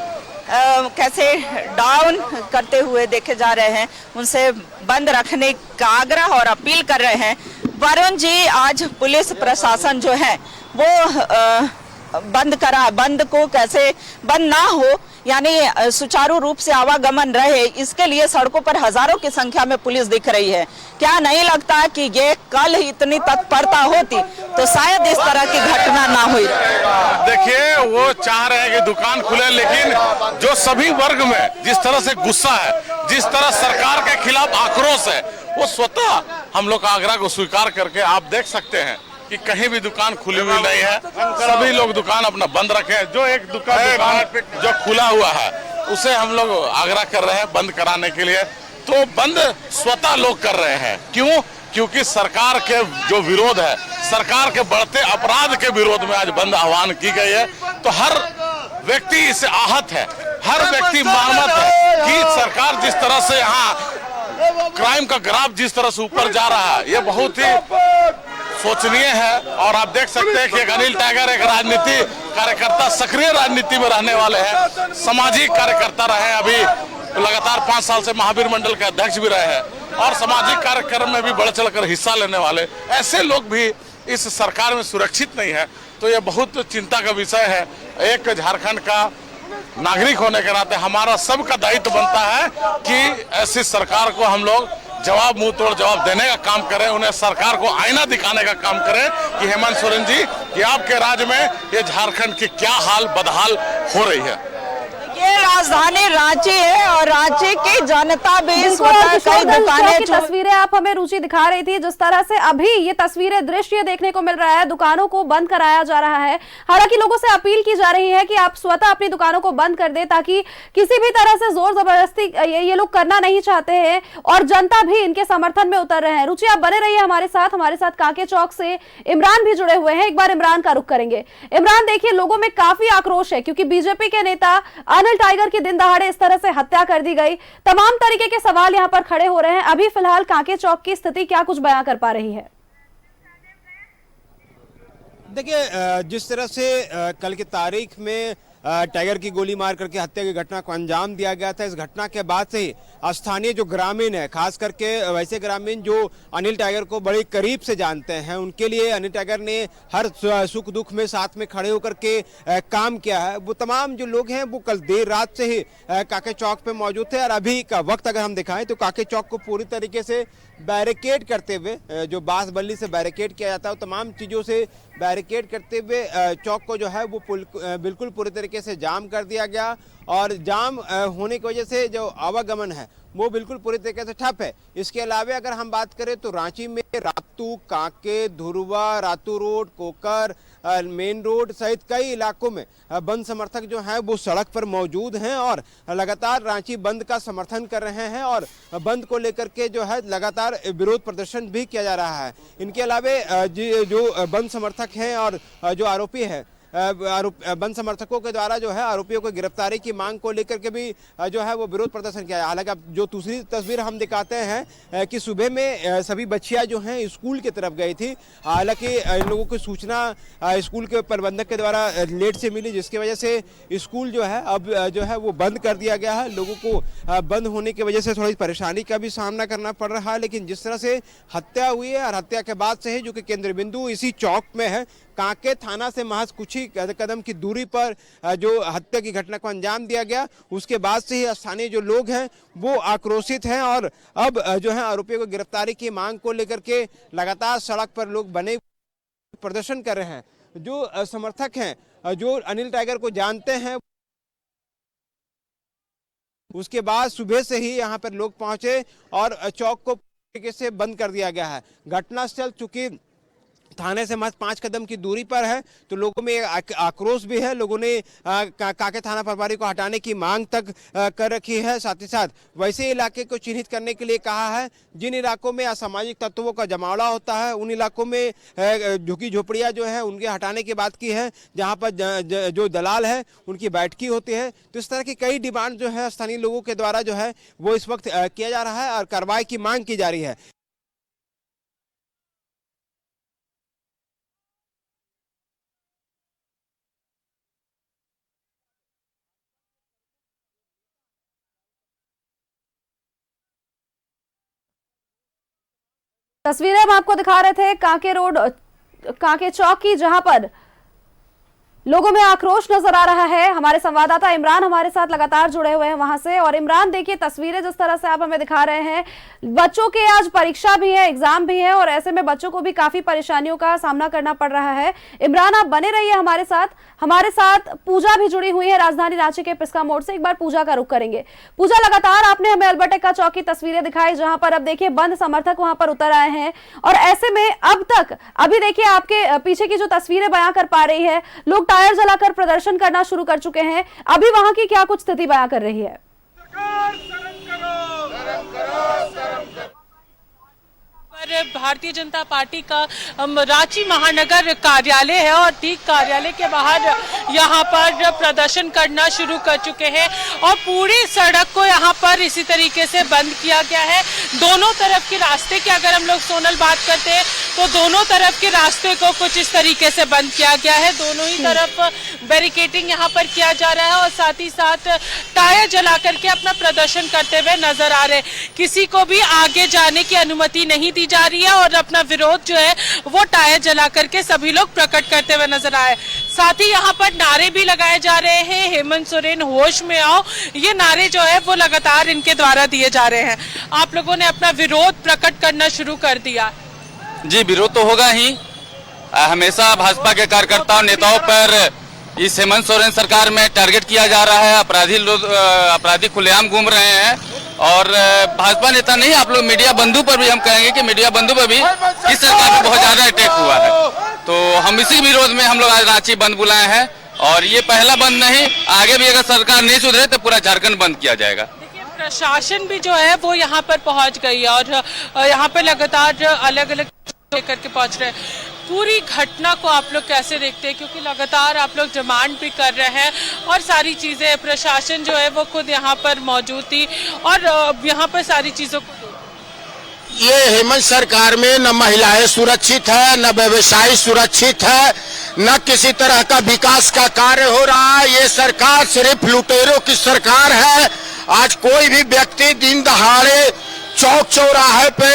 कैसे डाउन करते हुए देखे जा रहे हैं, उनसे बंद रखने का आग्रह और अपील कर रहे हैं। वरुण जी, आज पुलिस प्रशासन जो है वो बंद करा, बंद को कैसे बंद ना हो, यानी सुचारू रूप से आवागमन रहे, इसके लिए सड़कों पर हजारों की संख्या में पुलिस दिख रही है। क्या नहीं लगता कि ये कल इतनी तत्परता होती तो शायद इस तरह की घटना ना हुई? देखिए, वो चाह रहे हैं कि दुकान खुले, लेकिन जो सभी वर्ग में जिस तरह से गुस्सा है, जिस तरह सरकार के खिलाफ आक्रोश है, वो स्वतः हम लोग का आग्रह को स्वीकार करके आप देख सकते हैं कि कहीं भी दुकान खुली हुई नहीं है। सभी लोग दुकान अपना बंद रखे। जो एक दुकान जो खुला हुआ है उसे हम लोग आग्रह कर रहे हैं बंद कराने के लिए, तो बंद स्वतः लोग कर रहे हैं। क्यों? क्योंकि सरकार के जो विरोध है, सरकार के बढ़ते अपराध के विरोध में आज बंद आह्वान की गई है। तो हर व्यक्ति इससे आहत है, हर व्यक्ति सहमत है कि सरकार जिस तरह से यहाँ क्राइम का ग्राफ जिस तरह से ऊपर जा रहा है, ये बहुत ही सोचनीय है। और आप देख सकते हैं कि एक अनिल टाइगर एक राजनीति कार्यकर्ता, सक्रिय राजनीति में रहने वाले हैं, सामाजिक कार्यकर्ता रहे, अभी लगातार 5 साल से महावीर मंडल के अध्यक्ष भी रहे हैं और सामाजिक कार्यक्रम में भी बढ़ चढ़कर हिस्सा लेने वाले ऐसे लोग भी इस सरकार में सुरक्षित नहीं है। तो ये बहुत चिंता का विषय है। एक झारखंड का नागरिक होने के नाते हमारा सबका दायित्व बनता है कि ऐसी सरकार को हम लोग जवाब, मुंह तोड़ जवाब देने का काम करें, उन्हें सरकार को आईना दिखाने का काम करें कि हेमंत सोरेन जी, कि आपके राज्य में ये झारखंड की क्या हाल बदहाल हो रही है। ये राजधानी रांची है और रांची की जनता भी स्वतः कई दुकानें तस्वीरें आप हमें रुचि दिखा रही थी, जिस तरह से अभी ये तस्वीरें दृश्य देखने को मिल रहा है, दुकानों को बंद कराया जा रहा है। हालांकि लोगों से अपील की जा रही है कि आप स्वतः अपनी दुकानों को बंद कर दें, ताकि किसी भी तरह से जोर जबरदस्ती ये लोग करना नहीं चाहते हैं और जनता भी इनके समर्थन में उतर रहे हैं। रुचि, आप बने रहिए हमारे साथ कांके चौक से इमरान भी जुड़े हुए हैं। एक बार इमरान का रुख करेंगे। इमरान, देखिए, लोगों में काफी आक्रोश है क्योंकि बीजेपी के नेता अनिल टाइगर की दिन दहाड़े इस तरह से हत्या कर दी गई। तमाम तरीके के सवाल यहां पर खड़े हो रहे हैं। अभी फिलहाल कांके चौक की स्थिति क्या कुछ बयां कर पा रही है? देखिए, जिस तरह से कल की तारीख में टाइगर की गोली मार करके हत्या की घटना को अंजाम दिया गया था, इस घटना के बाद से ही स्थानीय जो ग्रामीण है, खास करके वैसे ग्रामीण जो अनिल टाइगर को बड़े करीब से जानते हैं, उनके लिए अनिल टाइगर ने हर सुख दुख में साथ में खड़े होकर के काम किया है। वो तमाम जो लोग हैं वो कल देर रात से ही कांके चौक पे मौजूद थे और अभी का वक्त अगर हम दिखाएं तो कांके चौक को पूरी तरीके से बैरिकेड करते हुए, जो बांस बल्ली से बैरिकेड किया जाता है, तमाम चीज़ों से बैरिकेड करते हुए चौक को जो है वो बिल्कुल पूरी तरीके से जाम कर दिया गया और जाम होने की वजह से जो आवागमन है वो बिल्कुल पूरी तरीके से ठप है। इसके अलावा अगर हम बात करें तो रांची में Ratu, Kanke, Dhurwa, Ratu road, Kokar, main road सहित कई इलाकों में बंद समर्थक जो हैं वो सड़क पर मौजूद हैं और लगातार रांची बंद का समर्थन कर रहे हैं और बंद को लेकर के जो है लगातार विरोध प्रदर्शन भी किया जा रहा है। इनके अलावा जो बंद समर्थक हैं और जो आरोपी है, बंद समर्थकों के द्वारा जो है आरोपियों को गिरफ्तारी की मांग को लेकर के भी जो है वो विरोध प्रदर्शन किया है। हालांकि अब जो दूसरी तस्वीर हम दिखाते हैं कि सुबह में सभी बच्चियां जो हैं स्कूल की तरफ गई थी। हालांकि इन लोगों की सूचना स्कूल के प्रबंधक के द्वारा लेट से मिली, जिसकी वजह से स्कूल जो है अब जो है वो बंद कर दिया गया है। लोगों को बंद होने की वजह से थोड़ी परेशानी का भी सामना करना पड़ रहा है, लेकिन जिस तरह से हत्या हुई है और हत्या के बाद से ही जो कि केंद्र बिंदु इसी चौक में है, कांके थाना से महज कुछ ही कदम की दूरी पर जो हत्या की घटना को अंजाम दिया गया, उसके बाद से ही स्थानीय जो लोग हैं वो आक्रोशित हैं और अब जो है आरोपियों को गिरफ्तारी की मांग को लेकर के लगातार सड़क पर लोग बने प्रदर्शन कर रहे हैं। जो समर्थक हैं, जो अनिल टाइगर को जानते हैं, उसके बाद सुबह से ही यहाँ पर लोग पहुंचे और चौक को तरीके से बंद कर दिया गया है। घटनास्थल चूंकि थाने से महज 5 कदम की दूरी पर है तो लोगों में आक्रोश भी है। लोगों ने कांके थाना प्रभारी को हटाने की मांग तक कर रखी है। साथ ही साथ वैसे इलाके को चिन्हित करने के लिए कहा है जिन इलाकों में असामाजिक तत्वों का जमावड़ा होता है, उन इलाकों में झुकी झोपड़ियां जो है उनके हटाने की बात की है, जहां पर जो दलाल है उनकी बैठकी होती है। तो इस तरह की कई डिमांड जो है स्थानीय लोगों के द्वारा जो है वो इस वक्त किया जा रहा है और कार्रवाई की मांग की जा रही है। तस्वीरें हम आपको दिखा रहे थे कांके रोड, कांके चौक की, जहां पर लोगों में आक्रोश नजर आ रहा है। हमारे संवाददाता इमरान हमारे साथ लगातार जुड़े हुए हैं वहां से। और इमरान, देखिए तस्वीरें जिस तरह से आप हमें दिखा रहे हैं, बच्चों के आज परीक्षा भी है, एग्जाम भी है, और ऐसे में बच्चों को भी काफी परेशानियों का सामना करना पड़ रहा है। इमरान, आप बने रहिए हमारे साथ। हमारे साथ पूजा भी जुड़ी हुई है राजधानी रांची के पिस्का मोड़ से। एक बार पूजा का रुख करेंगे। पूजा, लगातार आपने हमें अल्बर्ट एक्का चौक की तस्वीरें दिखाई, जहां पर अब देखिए बंद समर्थक वहां पर उतर आए हैं, और ऐसे में अब तक अभी देखिए आपके पीछे की जो तस्वीरें बयां कर पा रही है, लोग टायर जलाकर प्रदर्शन करना शुरू कर चुके हैं। अभी वहां की क्या कुछ स्थिति बयां कर रही है? भारतीय जनता पार्टी का रांची महानगर कार्यालय है और ठीक कार्यालय के बाहर यहाँ पर प्रदर्शन करना शुरू कर चुके हैं और पूरी सड़क को यहाँ पर इसी तरीके से बंद किया गया है। दोनों तरफ के रास्ते की अगर हम लोग सोनल बात करते हैं तो दोनों तरफ के रास्ते को कुछ इस तरीके से बंद किया गया है। दोनों ही तरफ बैरिकेडिंग यहाँ पर किया जा रहा है और साथ ही साथ टायर जला करके अपना प्रदर्शन करते हुए नजर आ रहे हैं। किसी को भी आगे जाने की अनुमति नहीं दी जा रही है और अपना विरोध जो है वो टायर जला करके सभी लोग प्रकट करते हुए नजर आए। साथ ही यहाँ पर नारे भी लगाए जा रहे हैं, हेमंत सोरेन होश में आओ, ये नारे जो है वो लगातार इनके द्वारा दिए जा रहे हैं। आप लोगों ने अपना विरोध प्रकट करना शुरू कर दिया। जी, विरोध तो होगा ही। हमेशा भाजपा के कार्यकर्ताओं नेताओं पर इस हेमंत सोरेन सरकार में टारगेट किया जा रहा है। अपराधी खुलेआम घूम रहे हैं और भाजपा नेता नहीं, आप लोग मीडिया बंधु पर भी हम कहेंगे कि मीडिया बंधु पर भी इस सरकार में बहुत ज्यादा अटैक हुआ है। तो हम इसी विरोध में हम लोग आज रांची बंद बुलाए हैं और ये पहला बंद नहीं, आगे भी अगर सरकार नहीं सुधरे तो पूरा झारखंड बंद किया जाएगा। प्रशासन भी जो है वो यहाँ पर पहुंच गई है और यहाँ पर लगातार अलग अलग लेकर के पहुंच रहे हैं। पूरी घटना को आप लोग कैसे देखते हैं, क्योंकि लगातार आप लोग डिमांड भी कर रहे हैं और सारी चीजें, प्रशासन जो है वो खुद यहाँ पर मौजूद थी और यहाँ पर सारी चीजों को ये हेमंत सरकार में न महिलाएं सुरक्षित है, न व्यवसायी सुरक्षित है, न किसी तरह का विकास का कार्य हो रहा है। ये सरकार सिर्फ लुटेरों की सरकार है। आज कोई भी व्यक्ति दिन दहाड़े चौक चौराहे पे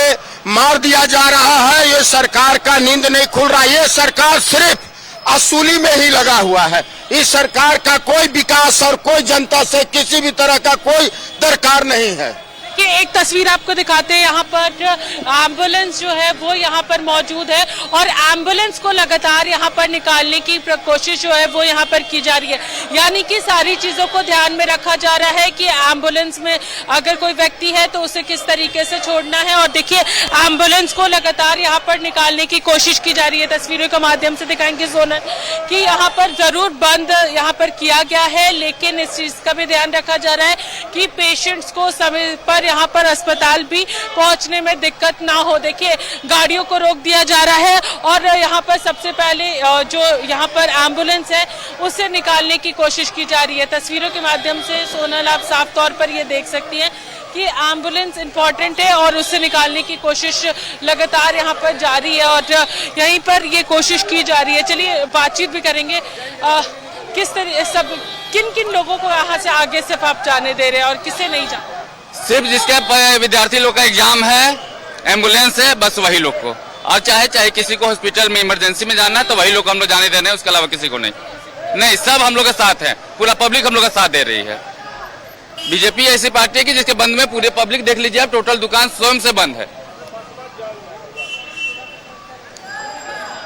मार दिया जा रहा है। ये सरकार का नींद नहीं खुल रहा। ये सरकार सिर्फ असूली में ही लगा हुआ है। इस सरकार का कोई विकास और कोई जनता से किसी भी तरह का कोई दरकार नहीं है। कि एक तस्वीर आपको दिखाते हैं, यहाँ पर एम्बुलेंस जो है वो यहाँ पर मौजूद है और एम्बुलेंस को लगातार यहाँ पर निकालने की कोशिश जो है वो यहाँ पर की जा रही है। यानी कि सारी चीजों को ध्यान में रखा जा रहा है कि एम्बुलेंस में अगर कोई व्यक्ति है तो उसे किस तरीके से छोड़ना है। और देखिए एम्बुलेंस को लगातार यहाँ पर निकालने की कोशिश की जा रही है। तस्वीरों के माध्यम से दिखाएंगे सोनल कि यहाँ पर जरूर बंद यहाँ पर किया गया है, लेकिन इस चीज का भी ध्यान रखा जा रहा है कि पेशेंट्स को समय पर यहाँ पर अस्पताल भी पहुंचने में दिक्कत ना हो। देखिए गाड़ियों को रोक दिया जा रहा है और यहाँ पर सबसे पहले जो यहाँ पर एम्बुलेंस है उसे निकालने की कोशिश की जा रही है। तस्वीरों के माध्यम से सोनल आप साफ तौर पर ये देख सकती हैं कि एम्बुलेंस इंपॉर्टेंट है और उससे निकालने की कोशिश लगातार यहाँ पर जारी है और यहीं पर ये कोशिश की जा रही है। चलिए बातचीत भी करेंगे। किस तरह सब किन किन लोगों को यहाँ से आगे सिर्फ आप जाने दे रहे हैं और किसे नहीं जाने? सिर्फ जिसके विद्यार्थी लोग का एग्जाम है, एम्बुलेंस है, बस वही लोग को। और चाहे किसी को हॉस्पिटल में इमरजेंसी में जाना है तो वही लोग हम लोग जाने दे रहे हैं, उसके अलावा किसी को नहीं। सब हम लोग के साथ है, पूरा पब्लिक हम लोग का साथ दे रही है। बीजेपी ऐसी पार्टी है कि जिसके बंद में पूरे पब्लिक, देख लीजिए आप, टोटल दुकान स्वयं से बंद है।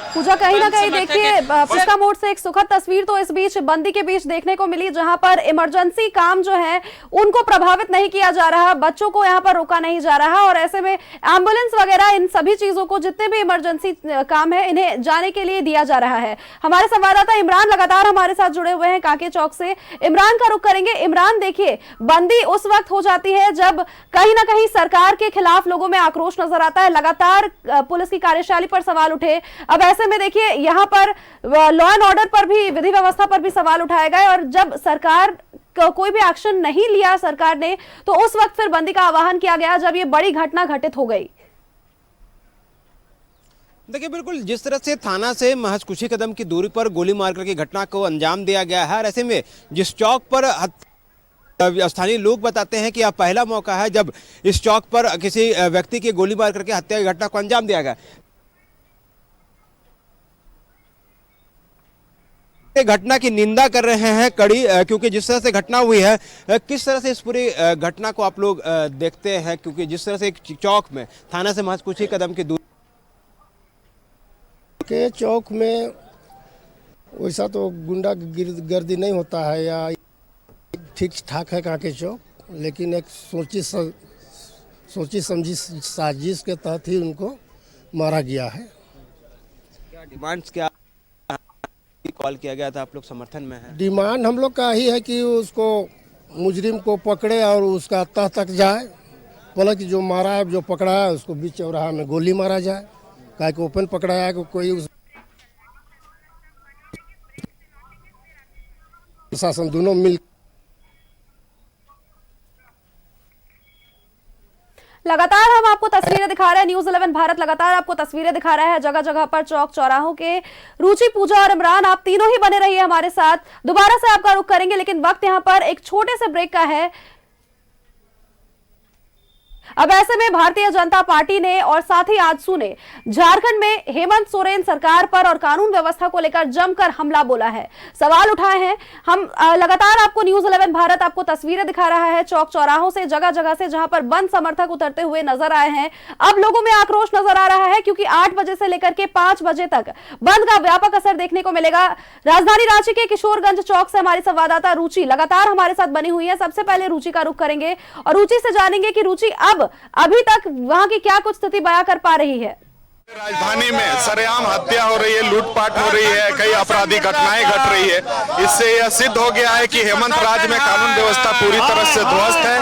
पूजा, कहीं ना कहीं देखिए पिस्का मोड़ से एक सुखद तस्वीर तो इस बीच बंदी के बीच देखने को मिली, जहां पर इमरजेंसी काम जो है उनको प्रभावित नहीं किया जा रहा, बच्चों को यहां पर रोका नहीं जा रहा और ऐसे में एम्बुलेंस वगैरह इन सभी चीजों को, जितने भी इमरजेंसी काम है, इन्हें जाने के लिए दिया जा रहा है। हमारे संवाददाता इमरान लगातार हमारे साथ जुड़े हुए हैं कांके चौक से। इमरान का रुख करेंगे। इमरान, देखिए बंदी उस वक्त हो जाती है जब कहीं ना कहीं सरकार के खिलाफ लोगों में आक्रोश नजर आता है, लगातार पुलिस की कार्यशैली पर सवाल उठे। अब ऐसे में देखिए यहाँ पर लॉ एंड ऑर्डर पर भी, विधि व्यवस्था पर भी सवाल उठाए गए और जब सरकार कोई भी एक्शन नहीं लिया सरकार ने, तो उस वक्त फिर बंदी का आह्वान किया गया जब ये बड़ी घटना घटित हो गई। देखिए बिल्कुल जिस तरह से थाना से महज कुछ ही कदम की दूरी पर गोली मारकर के घटना को अंजाम दिया गया है, ऐसे में जिस चौक पर स्थानीय लोग बताते हैं कि यह पहला मौका है जब इस चौक पर किसी व्यक्ति की गोली मार करके हत्या की घटना को अंजाम दिया गया। घटना की निंदा कर रहे हैं कड़ी, क्योंकि जिस तरह से घटना हुई है, किस तरह से इस पूरी घटना को आप लोग देखते हैं? क्योंकि जिस तरह से एक चौक में थाना से महज कुछ ही कदम की दूरी के चौक में वैसा तो गुंडा गर्दी नहीं होता है या ठीक ठाक है कांके चौक, लेकिन एक सोची समझी साजिश के तहत ही उनको मारा गया है। क्या डिमांड्स क्या कॉल किया गया था, आप लोग समर्थन में हैं? डिमांड हम लोग का ही है कि उसको मुजरिम को पकड़े और उसका तह तक जाए, मतलब कि जो मारा है, जो पकड़ा है उसको बीच चौराहा में गोली मारा जाए। काहे को ओपन पकड़ा है कि कोई उस प्रशासन दोनों मिल। लगातार हम आपको तस्वीरें दिखा रहे हैं, न्यूज़ 11 भारत लगातार आपको तस्वीरें दिखा रहा है जगह जगह पर, चौक चौराहों के। रुचि, पूजा और इमरान, आप तीनों ही बने रहिए हमारे साथ, दोबारा से आपका रुख करेंगे, लेकिन वक्त यहां पर एक छोटे से ब्रेक का है। अब ऐसे में भारतीय जनता पार्टी ने और साथ ही आजसू ने झारखंड में हेमंत सोरेन सरकार पर और कानून व्यवस्था को लेकर जमकर हमला बोला है, सवाल उठाए हैं। हम लगातार आपको न्यूज़ 11 भारत आपको तस्वीरें दिखा रहा है चौक चौराहों से, जगह जगह से, जहां पर बंद समर्थक उतरते हुए नजर आए हैं। अब लोगों में आक्रोश नजर आ रहा है क्योंकि 8 बजे से लेकर के 5 बजे तक बंद का व्यापक असर देखने को मिलेगा। राजधानी रांची के किशोरगंज चौक से हमारी संवाददाता रुचि लगातार हमारे साथ बनी हुई है। सबसे पहले रुचि का रुख करेंगे और रुचि से जानेंगे कि रुचि अभी तक वहां की क्या कुछ स्थिति बयां कर पा रही है। राजधानी में सरेआम हत्या हो रही है, लूटपाट हो रही है, कई आपराधिक घटनाएं घट रही है। इससे यह सिद्ध हो गया है कि हेमंत राज में कानून व्यवस्था पूरी तरह से ध्वस्त है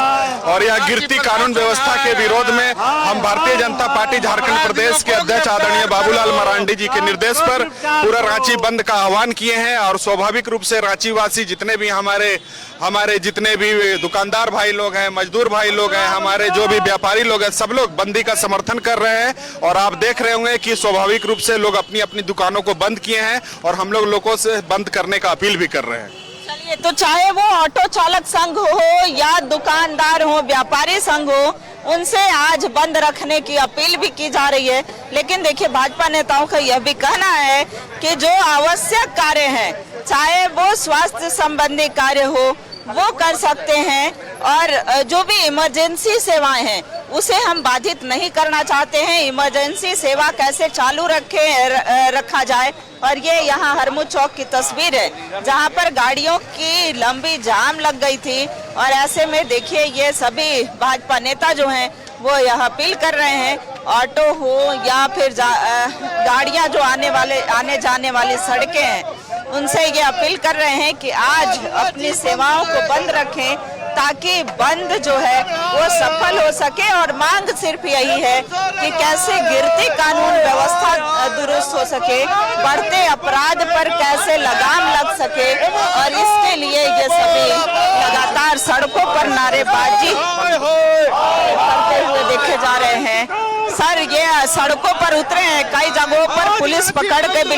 और यह गिरती कानून व्यवस्था के विरोध में हम भारतीय जनता पार्टी झारखंड प्रदेश के अध्यक्ष आदरणीय बाबूलाल मरांडी जी के निर्देश पर पूरा रांची बंद का आह्वान किए हैं। और स्वाभाविक रूप से रांची वासी जितने भी हमारे जितने भी दुकानदार भाई लोग हैं, मजदूर भाई लोग हैं, हमारे जो भी व्यापारी लोग हैं, सब लोग बंदी का समर्थन कर रहे हैं। और आप देख रहे होंगे कि स्वाभाविक रूप से लोग अपनी अपनी दुकानों को बंद किए हैं और हम लोगों से बंद करने का अपील भी कर रहे हैं। चलिए, तो चाहे वो ऑटो चालक संघ हो या दुकानदार हो, व्यापारी संघ हो, उनसे आज बंद रखने की अपील भी की जा रही है। लेकिन देखिए, भाजपा नेताओं का यह भी कहना है कि जो आवश्यक कार्य हैं, चाहे वो स्वास्थ्य संबंधी कार्य हो, वो कर सकते हैं और जो भी इमरजेंसी सेवाएं हैं उसे हम बाधित नहीं करना चाहते हैं। इमरजेंसी सेवा कैसे चालू रखा जाए। और ये यहाँ हरमू चौक की तस्वीर है जहाँ पर गाड़ियों की लंबी जाम लग गई थी और ऐसे में देखिए ये सभी भाजपा नेता जो हैं वो यह अपील कर रहे हैं, ऑटो हो या फिर गाड़ियाँ जो आने जाने वाली सड़कें हैं, उनसे ये अपील कर रहे हैं कि आज अपनी सेवाओं को बंद रखें ताकि बंद जो है वो सफल हो सके। और मांग सिर्फ यही है कि कैसे गिरती कानून व्यवस्था दुरुस्त हो सके, बढ़ते अपराध पर कैसे लगाम लग सके। और इसके लिए ये सभी लगातार सड़कों पर नारेबाजी करते हुए देखे जा रहे हैं। सर, ये सड़कों पर उतरे हैं, कई जगहों पर पुलिस पकड़ के भी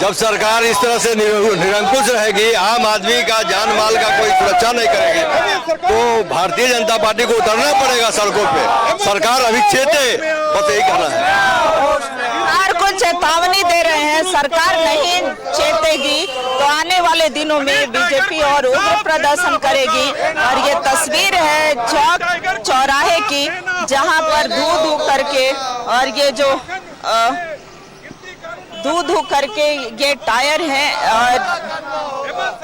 जब सरकार इस तरह से निरंकुश रहेगी, आम आदमी का जान माल का कोई सुरक्षा नहीं करेगी, तो भारतीय जनता पार्टी को उतरना पड़ेगा सड़कों पे। सरकार अभी चेते, बस यही कहना है। सरकार को चेतावनी दे रहे हैं, सरकार नहीं चेतेगी तो आने वाले दिनों में बीजेपी और उग्र प्रदर्शन करेगी। और ये तस्वीर है चौक चौराहे की जहां पर धू करके और ये जो धू करके ये टायर हैं और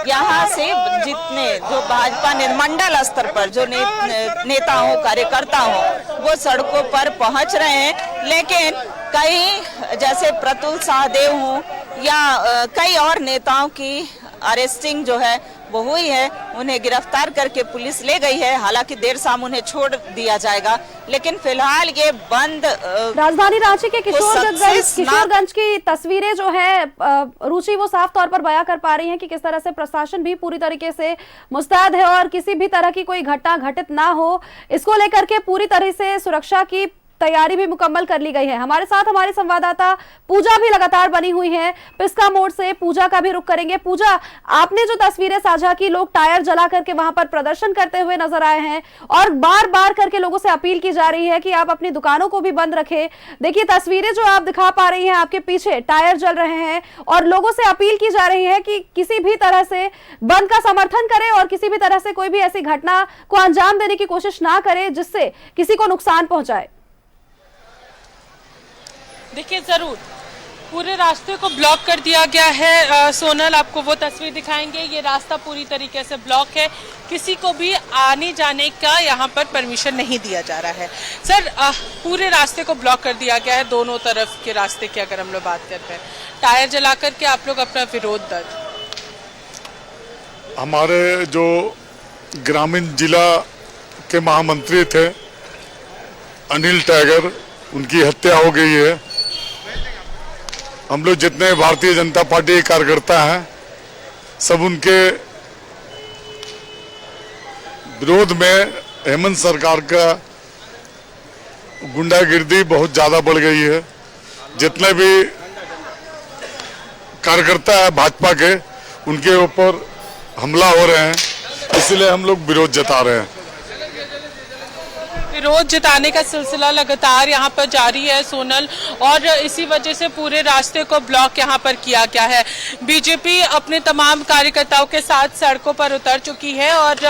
यहाँ से जितने जो भाजपा ने मंडल स्तर पर जो नेता हो, कार्यकर्ता हो, वो सड़कों पर पहुंच रहे हैं। लेकिन कई जैसे प्रतुल सहदेव हो या कई और नेताओं की अरेस्टिंग जो है वो हुई है, उन्हें गिरफ्तार करके पुलिस ले गई है। हालांकि देर शाम उन्हें छोड़ दिया जाएगा, लेकिन फिलहाल ये बंद। राजधानी रांची के किशोरगंज की तस्वीरें जो है रुचि वो साफ तौर पर बयां कर पा रही हैं कि किस तरह से प्रशासन भी पूरी तरीके से मुस्तैद है और किसी भी तरह की कोई घटना घटित ना हो, इसको लेकर के पूरी तरह से सुरक्षा की तैयारी भी मुकम्मल कर ली गई है। हमारे साथ हमारे संवाददाता पूजा भी लगातार बनी हुई है पिस्का मोड़ से। पूजा का भी रुख करेंगे। पूजा, आपने जो तस्वीरें साझा की, लोग टायर जला करके वहां पर प्रदर्शन करते हुए नजर आए हैं और बार बार करके लोगों से अपील की जा रही है कि आप अपनी दुकानों को भी बंद रखें। देखिए तस्वीरें जो आप दिखा पा रही हैं, आपके पीछे टायर जल रहे हैं और लोगों से अपील की जा रही है कि किसी भी तरह से बंद का समर्थन करें और किसी भी तरह से कोई भी ऐसी घटना को अंजाम देने की कोशिश ना करें जिससे किसी को नुकसान पहुंचाए। देखिए जरूर पूरे रास्ते को ब्लॉक कर दिया गया है। सोनल आपको वो तस्वीर दिखाएंगे। ये रास्ता पूरी तरीके से ब्लॉक है, किसी को भी आने जाने का यहाँ पर परमिशन नहीं दिया जा रहा है। सर, पूरे रास्ते को ब्लॉक कर दिया गया है, दोनों तरफ के रास्ते की अगर हम लोग बात करते हैं, टायर जला करके आप लोग अपना विरोध दर्ज। हमारे जो ग्रामीण जिला के महामंत्री थे अनिल टाइगर, उनकी हत्या हो गई है। हम लोग जितने भारतीय जनता पार्टी के कार्यकर्ता हैं सब उनके विरोध में हेमंत सरकार का गुंडागिर्दी बहुत ज्यादा बढ़ गई है। जितने भी कार्यकर्ता है भाजपा के, उनके ऊपर हमला हो रहे हैं, इसलिए हम लोग विरोध जता रहे हैं। विरोध जताने का सिलसिला लगातार यहाँ पर जारी है सोनल, और इसी वजह से पूरे रास्ते को ब्लॉक यहाँ पर किया गया है। बीजेपी अपने तमाम कार्यकर्ताओं के साथ सड़कों पर उतर चुकी है और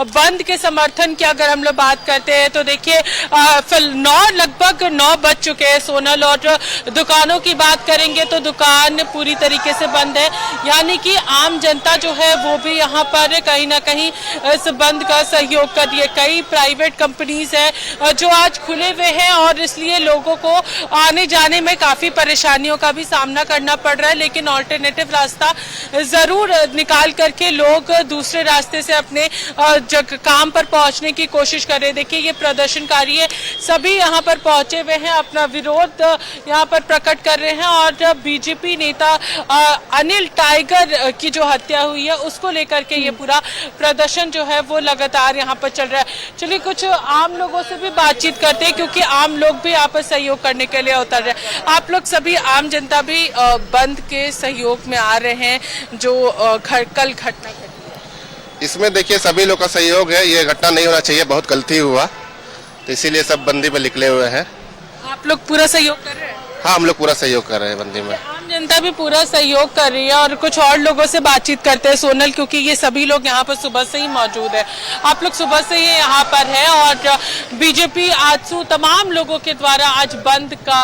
बंद के समर्थन की अगर हम लोग बात करते हैं तो देखिए लगभग 9 बज चुके हैं सोनल, और दुकानों की बात करेंगे तो दुकान पूरी तरीके से बंद है, यानी कि आम जनता जो है वो भी यहाँ पर कहीं ना कहीं इस बंद का सहयोग कर रही है। कई प्राइवेट कंपनीज है जो आज खुले हुए हैं और इसलिए लोगों को आने जाने में काफी परेशानियों का भी सामना करना पड़ रहा है, लेकिन ऑल्टरनेटिव रास्ता जरूर निकाल करके लोग दूसरे रास्ते से अपने काम पर पहुंचने की कोशिश कर रहे हैं। देखिए ये प्रदर्शनकारी है, सभी यहाँ पर पहुंचे हुए हैं, अपना विरोध यहाँ पर प्रकट कर रहे हैं और बीजेपी नेता अनिल टाइगर की जो हत्या हुई है उसको लेकर के ये पूरा प्रदर्शन जो है वो लगातार यहाँ पर चल रहा है। चलिए कुछ आम लोगों से भी बातचीत करते हैं क्योंकि आम लोग भी यहाँ पर सहयोग करने के लिए उतर रहे हैं। आप लोग सभी आम जनता भी बंद के सहयोग में आ रहे हैं जो कल घटना घटी। इसमें देखिए सभी लोग का सहयोग है, ये घटना नहीं होना चाहिए, बहुत गलती हुआ, तो इसीलिए सब बंदी में निकले हुए हैं। आप लोग पूरा सहयोग कर रहे हैं? हाँ, हम लोग पूरा सहयोग कर रहे हैं बंदी में। आम जनता भी पूरा सहयोग कर रही है और कुछ और लोगों से बातचीत करते हैं सोनल, क्योंकि ये सभी लोग यहाँ पर सुबह से ही मौजूद है। आप लोग सुबह से ही यहाँ पर है और बीजेपी आजसू तमाम लोगों के द्वारा आज बंद का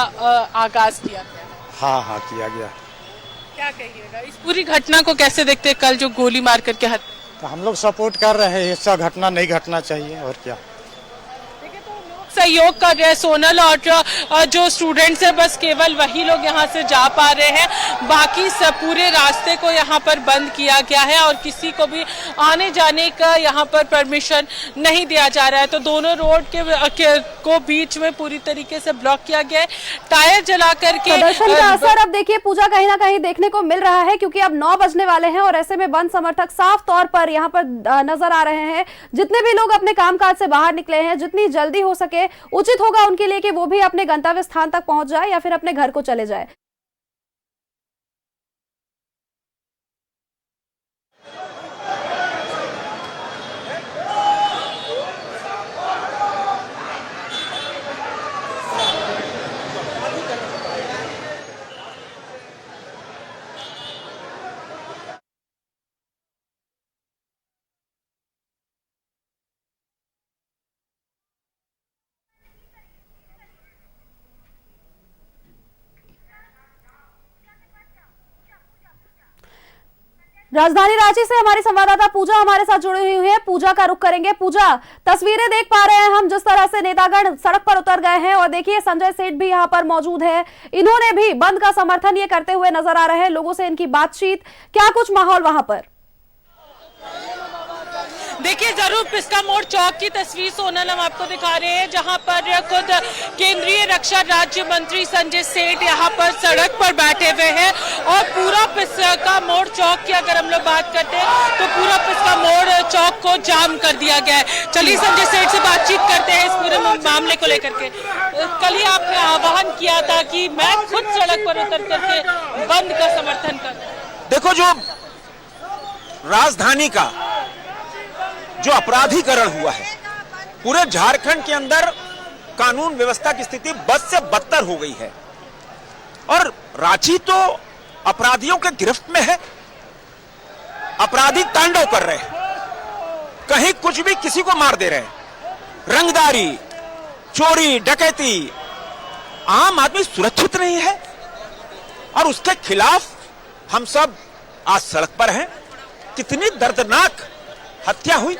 आगाज किया गया। हाँ किया गया। क्या कहिएगा इस पूरी घटना को कैसे देखते हैं? कल जो गोली मार करके हत्या, तो हम लोग सपोर्ट कर रहे हैं, ऐसा घटना नहीं घटना चाहिए। और क्या सहयोग कर रहे हैं सोनल, और जो स्टूडेंट्स है बस केवल वही लोग यहाँ से जा पा रहे हैं, बाकी सब पूरे रास्ते को यहाँ पर बंद किया गया है और किसी को भी आने जाने का यहाँ पर परमिशन नहीं दिया जा रहा है। तो दोनों रोड को बीच में पूरी तरीके से ब्लॉक किया गया है, टायर जला करके प्रदर्शन का असर अब देखिए पूजा कहीं ना कहीं देखने को मिल रहा है, क्योंकि अब 9 बजने वाले हैं और ऐसे में बंद समर्थक साफ तौर पर यहाँ पर नजर आ रहे हैं। जितने भी लोग अपने कामकाज से बाहर निकले हैं, जितनी जल्दी हो सके उचित होगा उनके लिए कि वो भी अपने गंतव्य स्थान तक पहुंच जाए या फिर अपने घर को चले जाए। राजधानी रांची से हमारी संवाददाता पूजा हमारे साथ जुड़ी हुई है। पूजा का रुख करेंगे। पूजा, तस्वीरें देख पा रहे हैं हम जिस तरह से नेतागण सड़क पर उतर गए हैं और देखिए संजय सेठ भी यहां पर मौजूद है, इन्होंने भी बंद का समर्थन ये करते हुए नजर आ रहे हैं। लोगों से इनकी बातचीत, क्या कुछ माहौल वहां पर? देखिए जरूर पिस्का मोड़ चौक की तस्वीर सोनल हम आपको दिखा रहे हैं, जहां पर खुद केंद्रीय रक्षा राज्य मंत्री संजय सेठ यहां पर सड़क पर बैठे हुए हैं और पूरा पिस्का मोड़ चौक की अगर हम लोग बात करते हैं तो पूरा पिस्का मोड़ चौक को जाम कर दिया गया है। चलिए संजय सेठ से बातचीत करते हैं इस पूरे मामले को लेकर के। कल ही आपने आह्वान किया था कि मैं खुद सड़क पर उतर करके बंद का समर्थन करूं। देखो, जो राजधानी का जो अपराधीकरण हुआ है, पूरे झारखंड के अंदर कानून व्यवस्था की स्थिति बद से बदतर हो गई है और रांची तो अपराधियों के गिरफ्त में है। अपराधी तांडव कर रहे हैं, कहीं कुछ भी किसी को मार दे रहे हैं, रंगदारी, चोरी, डकैती। आम आदमी सुरक्षित नहीं है और उसके खिलाफ हम सब आज सड़क पर हैं। कितनी दर्दनाक हत्या हुई,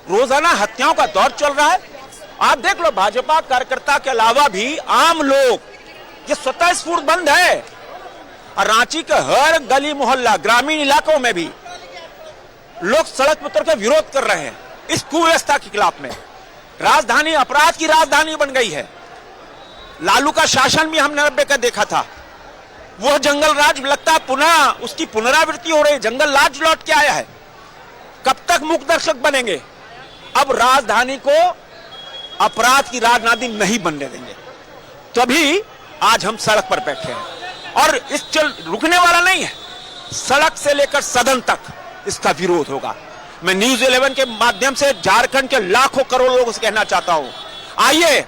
रोजाना हत्याओं का दौर चल रहा है। आप देख लो, भाजपा कार्यकर्ता के अलावा भी आम लोग, ये स्वतः स्फूर्त बंद है और रांची के हर गली मोहल्ला, ग्रामीण इलाकों में भी लोग सड़क पर उतर के विरोध कर रहे हैं इस कुव्यवस्था के खिलाफ में। राजधानी अपराध की राजधानी बन गई है। लालू का शासन भी हमने 90 का देखा था, वो जंगल राज लगता पुनः उसकी पुनरावृत्ति हो रही, जंगल राज लौट के आया है। कब तक मूक दर्शक बनेंगे? अब राजधानी को अपराध की राजधानी नहीं बनने देंगे, तभी आज हम सड़क पर बैठे हैं और इस रुकने वाला नहीं है। सड़क से लेकर सदन तक इसका विरोध होगा। मैं न्यूज 11 के माध्यम से झारखंड के लाखों करोड़ लोगों से कहना चाहता हूं, आइए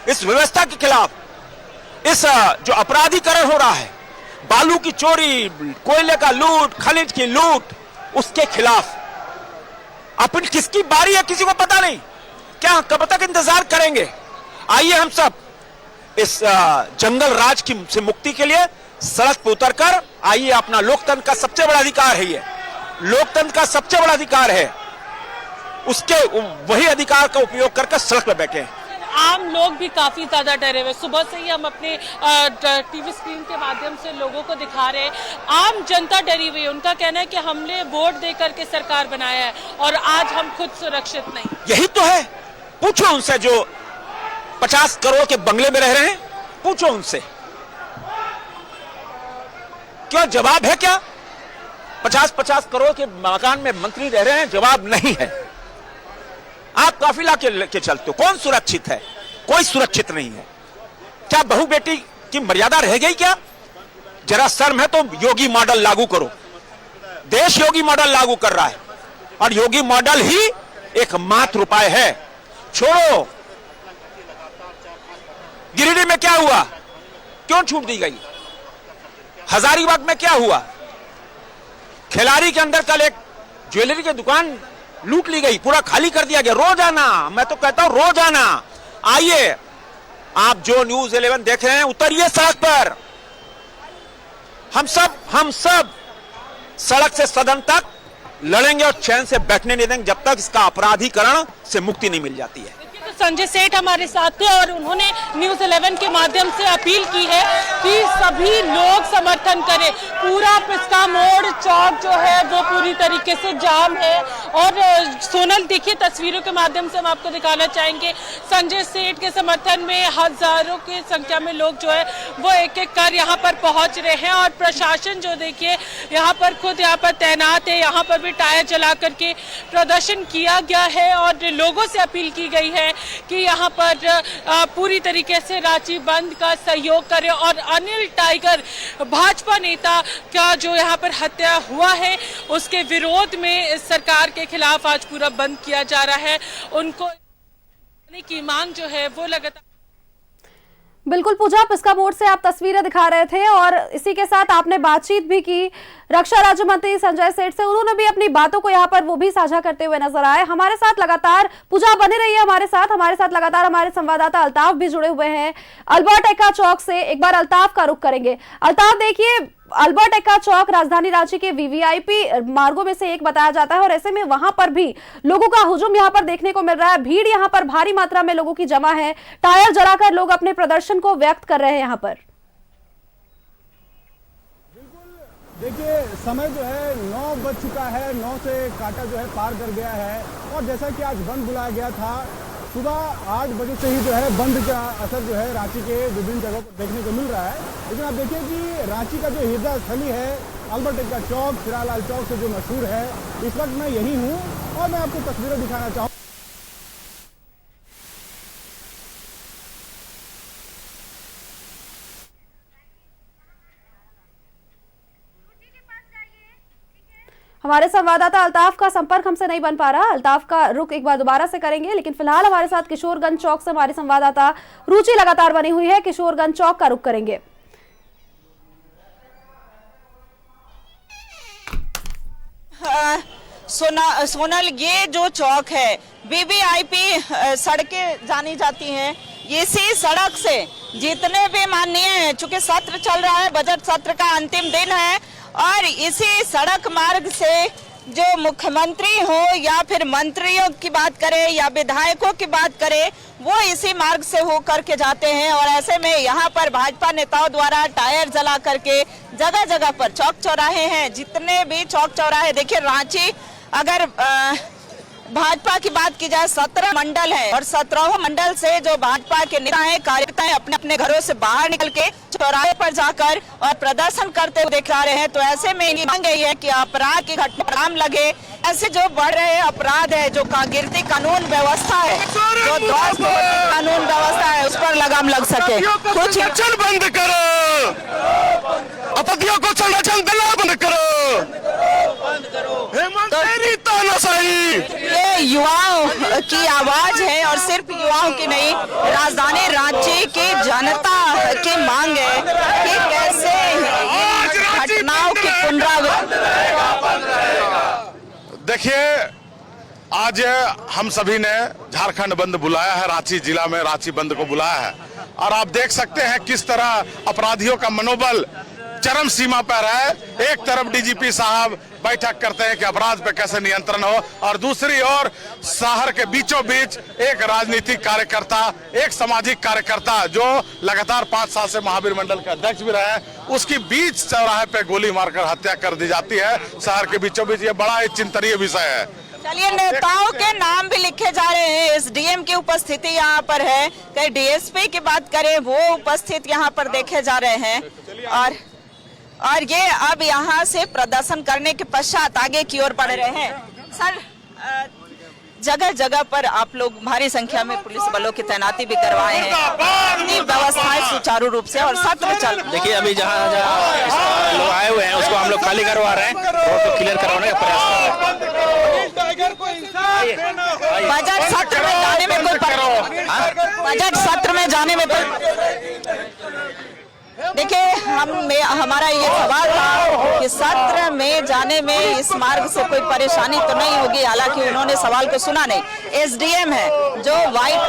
इस व्यवस्था के खिलाफ, इस जो अपराधीकरण हो रहा है, बालू की चोरी, कोयले का लूट, खनिज की लूट, उसके खिलाफ। अपन किसकी बारी है किसी को पता नहीं, क्या कब तक इंतजार करेंगे? आइए हम सब इस जंगल राज की से मुक्ति के लिए सड़क पर उतरकर आइए। अपना लोकतंत्र का सबसे बड़ा अधिकार है, ये लोकतंत्र का सबसे बड़ा अधिकार है, उसके वही अधिकार का उपयोग करके सड़क पर बैठे हैं। आम लोग भी काफी ज्यादा डरे हुए, सुबह से ही हम अपने टीवी स्क्रीन के माध्यम से लोगों को दिखा रहे हैं। आम जनता डरी हुई है, उनका कहना है कि हमने वोट दे करके सरकार बनाया है और आज हम खुद सुरक्षित नहीं। यही तो है, पूछो उनसे जो 50 करोड़ के बंगले में रह रहे हैं, पूछो उनसे, क्यों जवाब है? क्या 50-50 करोड़ के मकान में मंत्री रह रहे हैं? जवाब नहीं है। आप काफिला के चलते हो, कौन सुरक्षित है? कोई सुरक्षित नहीं है। क्या बहू बेटी की मर्यादा रह गई क्या? जरा शर्म है तो योगी मॉडल लागू करो। देश योगी मॉडल लागू कर रहा है और योगी मॉडल ही एकमात्र उपाय है। छोड़ो, गिरिडीह में क्या हुआ, क्यों छूट दी गई? हजारीबाग में क्या हुआ? खिलाड़ी के अंदर कल एक ज्वेलरी की दुकान लूट ली गई, पूरा खाली कर दिया गया। रोजाना, मैं तो कहता हूं रोजाना आइए, आप जो न्यूज 11 देख रहे हैं, उतरिए सड़क पर। हम सब सड़क से सदन तक लड़ेंगे और चैन से बैठने नहीं देंगे जब तक इसका अपराधीकरण से मुक्ति नहीं मिल जाती है। संजय सेठ हमारे साथ थे और उन्होंने न्यूज 11 के माध्यम से अपील की है कि सभी लोग समर्थन करें। पूरा पिस्का मोड़ चौक जो है वो पूरी तरीके से जाम है और सोनल देखिए तस्वीरों के माध्यम से हम आपको दिखाना चाहेंगे, संजय सेठ के समर्थन में हजारों की संख्या में लोग जो है वो एक एक कर यहाँ पर पहुंच रहे हैं और प्रशासन जो देखिए यहाँ पर खुद यहाँ पर तैनात है। यहाँ पर भी टायर जला करके प्रदर्शन किया गया है और लोगों से अपील की गई है कि यहाँ पर पूरी तरीके से रांची बंद का सहयोग करें और अनिल टाइगर भाजपा नेता का जो यहाँ पर हत्या हुआ है उसके विरोध में सरकार के खिलाफ आज पूरा बंद किया जा रहा है। उनको की मांग जो है वो लगातार। बिल्कुल पूजा, पिस्का मोड़ से आप तस्वीरें दिखा रहे थे और इसी के साथ आपने बातचीत भी की रक्षा राज्य मंत्री संजय सेठ से। उन्होंने भी अपनी बातों को यहाँ पर वो भी साझा करते हुए नजर आए। हमारे साथ लगातार पूजा बने रही है, हमारे साथ लगातार हमारे संवाददाता अल्ताफ भी जुड़े हुए हैं अल्बर्ट एक्का चौक से। एक बार अल्ताफ का रुख करेंगे। अल्ताफ, देखिए अल्बर्ट एक्का चौक राजधानी रांची के वीवीआईपी मार्गों में से एक बताया जाता है और ऐसे में वहां पर भी लोगों का हुजूम यहां पर देखने को मिल रहा है। भीड़ यहां पर भारी मात्रा में लोगों की जमा है, टायर जलाकर लोग अपने प्रदर्शन को व्यक्त कर रहे हैं यहां पर। देखिए समय जो है 9 बज चुका है, 9 से काटा जो है पार कर गया है। और जैसा कि आज बंद बुलाया गया था, सुबह 8 बजे से ही जो है बंद का असर जो है रांची के विभिन्न जगहों पर देखने को मिल रहा है। लेकिन आप देखिए कि रांची का जो हृदय स्थली है अल्बर्ट एक्का चौक, सिरालाल चौक से जो मशहूर है, इस वक्त मैं यही हूँ और मैं आपको तस्वीरें दिखाना चाहूँ। हमारे संवाददाता अल्ताफ का संपर्क हमसे नहीं बन पा रहा। अल्ताफ का रुख एक बार दोबारा से करेंगे, लेकिन फिलहाल हमारे साथ किशोरगंज चौक से हमारी संवाददाता रुचि लगातार बनी हुई है। किशोरगंज चौक का रुख करेंगे। सोनल, ये जो चौक है वीवीआईपी सड़कें जानी जाती हैं। इसी सड़क से जितने भी माननीय, चूंकि सत्र चल रहा है, बजट सत्र का अंतिम दिन है, और इसी सड़क मार्ग से जो मुख्यमंत्री हो या फिर मंत्रियों की बात करें या विधायकों की बात करें, वो इसी मार्ग से हो करके जाते हैं। और ऐसे में यहाँ पर भाजपा नेताओं द्वारा टायर जला करके जगह जगह पर चौक चौराहे हैं, जितने भी चौक चौराहे, देखिए रांची अगर भाजपा की बात की जाए 17 मंडल है, और 17 मंडल से जो भाजपा के नेता हैं, कार्यकर्ता हैं, अपने अपने घरों से बाहर निकल के चौराहे पर जाकर और प्रदर्शन करते हुए दिखा रहे हैं। तो ऐसे में ये मांग है कि अपराध की घटना लगाम लगे। ऐसे जो बढ़ रहे अपराध है, जो गिरती कानून व्यवस्था है, जो ध्वस्त होती कानून व्यवस्था है, उस पर लगाम लग सके। कुछ बंद करो, अपराधियों को संरक्षण देना बंद करो। ये युवाओं की आवाज है, और सिर्फ युवाओं की नहीं, राजधानी रांची की जनता की मांग है कि कैसे घटनाओं की पुनरावृत्ति। देखिए, आज हम सभी ने झारखंड बंद बुलाया है, रांची जिला में रांची बंद को बुलाया है, और आप देख सकते हैं किस तरह अपराधियों का मनोबल चरम सीमा पर है। एक तरफ डीजीपी साहब बैठक करते हैं कि अपराध पे कैसे नियंत्रण हो, और दूसरी ओर शहर के बीचों बीच एक राजनीतिक कार्यकर्ता, एक सामाजिक कार्यकर्ता जो लगातार 5 साल से महावीर मंडल के अध्यक्ष भी रहे हैं, उसकी बीच चौराहे पे गोली मारकर हत्या कर दी जाती है शहर के बीचों बीच। ये बड़ा ही चिंतनीय विषय है। चलिए, नेताओं के नाम भी लिखे जा रहे हैं। एसडीएम की उपस्थिति यहाँ पर है, कहीं डीएसपी की बात करें, वो उपस्थित यहाँ पर देखे जा रहे हैं। और ये अब यहाँ से प्रदर्शन करने के पश्चात आगे की ओर बढ़ रहे हैं। सर, जगह जगह पर आप लोग भारी संख्या में पुलिस बलों की तैनाती भी करवाए हैं, व्यवस्थाएं सुचारू रूप से, और सत्र चल। देखिए, अभी जहाँ जहाँ लोग आए हुए हैं उसको हम लोग खाली करवा रहे हैं, रोड को क्लियर करवाने का प्रयास कर रहे हैं। बजट सत्र में जाने में बजट सत्र में जाने में देखिए, हमारा ये सवाल था कि सत्र में जाने में इस मार्ग से कोई परेशानी तो नहीं होगी। हालांकि उन्होंने सवाल को सुना नहीं। एसडीएम है जो व्हाइट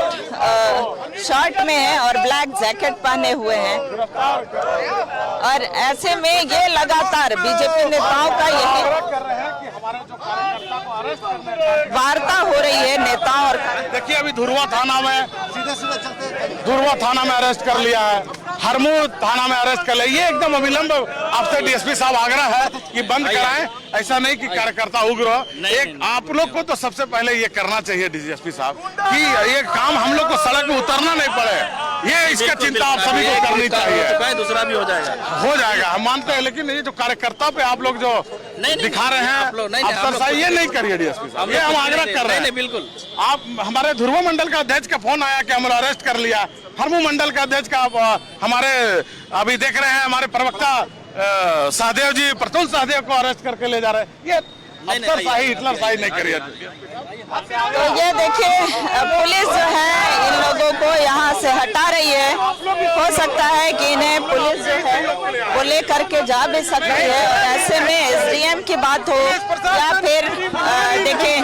शर्ट में है और ब्लैक जैकेट पहने हुए हैं, और ऐसे में ये लगातार बीजेपी नेताओं का यही वार्ता हो रही है नेताओं और। देखिए, अभी धुरवा थाना में अरेस्ट कर लिया है, हरमू थाना में अरेस्ट कर लिया। ये एकदम अविलंब आपसे डीएसपी साहब आग्रह है कि बंद कराएं, ऐसा नहीं कि कार्यकर्ता उग्र हो। एक आप लोग को तो सबसे पहले ये करना चाहिए डीएसपी साहब कि ये काम हम लोग को सड़क में उतरना नहीं पड़े। ये इसका चिंता आप सभी को करनी चाहिए। दूसरा भी हो जाएगा, हम मानते हैं, लेकिन ये जो कार्यकर्ता पे आप लोग जो दिखा रहे हैं अफसरशाही, ये नहीं करिए डीएसपी साहब, ये हम आग्रह कर रहे हैं। बिल्कुल, आप हमारे ध्रुव मंडल का अध्यक्ष का फोन आया कि हम अरेस्ट कर लिया, हरमू मंडल का अध्यक्ष का हमारे अभी देख रहे हैं हमारे प्रवक्ता सहदेव जी, प्रतुल सहदेव को अरेस्ट करके ले जा रहे हैं। ये अफसरशाही, हिटलरशाही नहीं करिए। तो ये देखिए, पुलिस जो है इन लोगों को यहाँ से हटा रही है। हो सकता है कि इन्हें पुलिस जो है वो ले करके जा भी सकती है, और ऐसे में एसडीएम की बात हो या फिर देखिए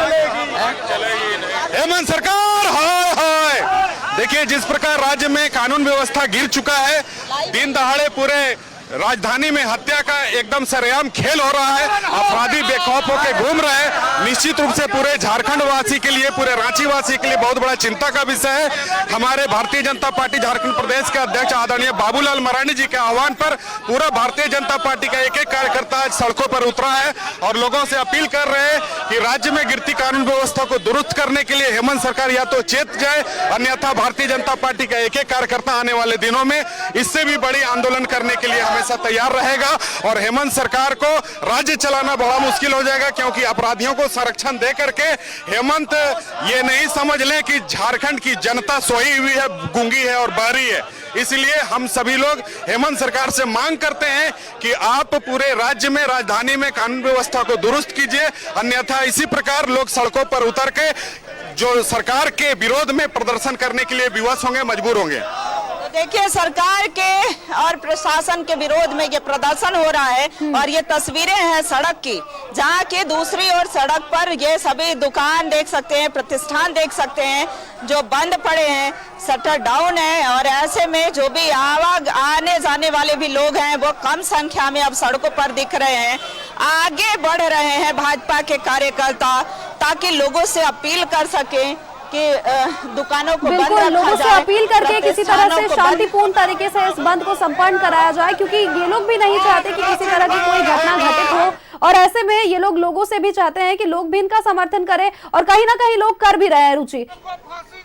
हेमंत सरकार, हाय हाय। देखिए, जिस प्रकार राज्य में कानून व्यवस्था गिर चुका है, दिन दहाड़े पूरे राजधानी में हत्या का एकदम सरेआम खेल हो रहा है। अपराधी बेखौफ होकर घूम रहे हैं। निश्चित रूप से पूरे झारखंड वासी के लिए, पूरे रांची वासी के लिए बहुत बड़ा चिंता का विषय है। हमारे भारतीय जनता पार्टी झारखंड प्रदेश के अध्यक्ष आदरणीय बाबूलाल मरांडी जी के आह्वान पर पूरा भारतीय जनता पार्टी का एक कार्यकर्ता आज सड़कों पर उतरा है और लोगों से अपील कर रहे हैं कि राज्य में गिरती कानून व्यवस्था को दुरुस्त करने के लिए हेमंत सरकार या तो चेत जाए, अन्यथा भारतीय जनता पार्टी का एक कार्यकर्ता आने वाले दिनों में इससे भी बड़ी आंदोलन करने के लिए हमेशा तैयार रहेगा। और हेमंत सरकार को राज्य चलाना बड़ा मुश्किल हो जाएगा, क्योंकि अपराधियों को संरक्षण दे करके हेमंत ये नहीं समझ ले कि झारखंड की जनता सोई हुई है, गूंगी है और बहरी है। इसलिए हम सभी लोग हेमंत सरकार से मांग करते हैं कि आप पूरे राज्य में, राजधानी में कानून व्यवस्था को दुरुस्त कीजिए, अन्यथा इसी प्रकार लोग सड़कों पर उतर के जो सरकार के विरोध में प्रदर्शन करने के लिए विवश होंगे, मजबूर होंगे। देखिए, सरकार के और प्रशासन के विरोध में ये प्रदर्शन हो रहा है और ये तस्वीरें हैं सड़क की, जहाँ की दूसरी ओर सड़क पर ये सभी दुकान देख सकते हैं, प्रतिष्ठान देख सकते हैं जो बंद पड़े हैं, शटर डाउन है। और ऐसे में जो भी आने जाने वाले भी लोग हैं वो कम संख्या में अब सड़कों पर दिख रहे हैं। आगे बढ़ रहे हैं भाजपा के कार्यकर्ता ताकि लोगों से अपील कर सकें कि दुकानों को बंद रखा लोगों से जाए, अपील करके किसी तरह से शांतिपूर्ण तरीके से इस बंद को संपन्न कराया जाए, क्योंकि ये लोग भी नहीं चाहते कि किसी तरह की कोई घटना घटित हो। और ऐसे में ये लोग लोगों से भी चाहते हैं कि लोग भी इनका समर्थन करें और कहीं ना कहीं लोग कर भी रहे हैं। रुचि,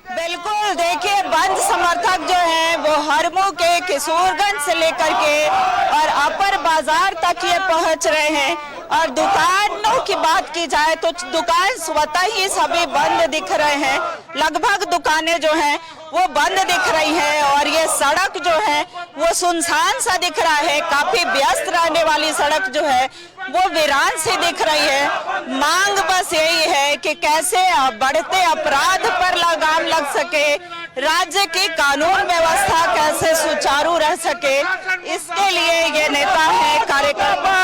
बिल्कुल, देखिए, बंद समर्थक जो हैं वो हरमू के, किशोरगंज से लेकर के और अपर बाजार तक ये पहुंच रहे हैं। और दुकानों की बात की जाए तो दुकान स्वतः ही सभी बंद दिख रहे हैं, लगभग दुकानें जो हैं वो बंद दिख रही है। और ये सड़क जो है वो सुनसान सा दिख रहा है, काफी व्यस्त रहने वाली सड़क जो है वो वीरान सी दिख रही है। मांग बस यही है कि कैसे बढ़ते अपराध पर लगाम लग सके, राज्य की कानून व्यवस्था कैसे सुचारू रह सके, इसके लिए ये नेता है, कार्यकर्ता।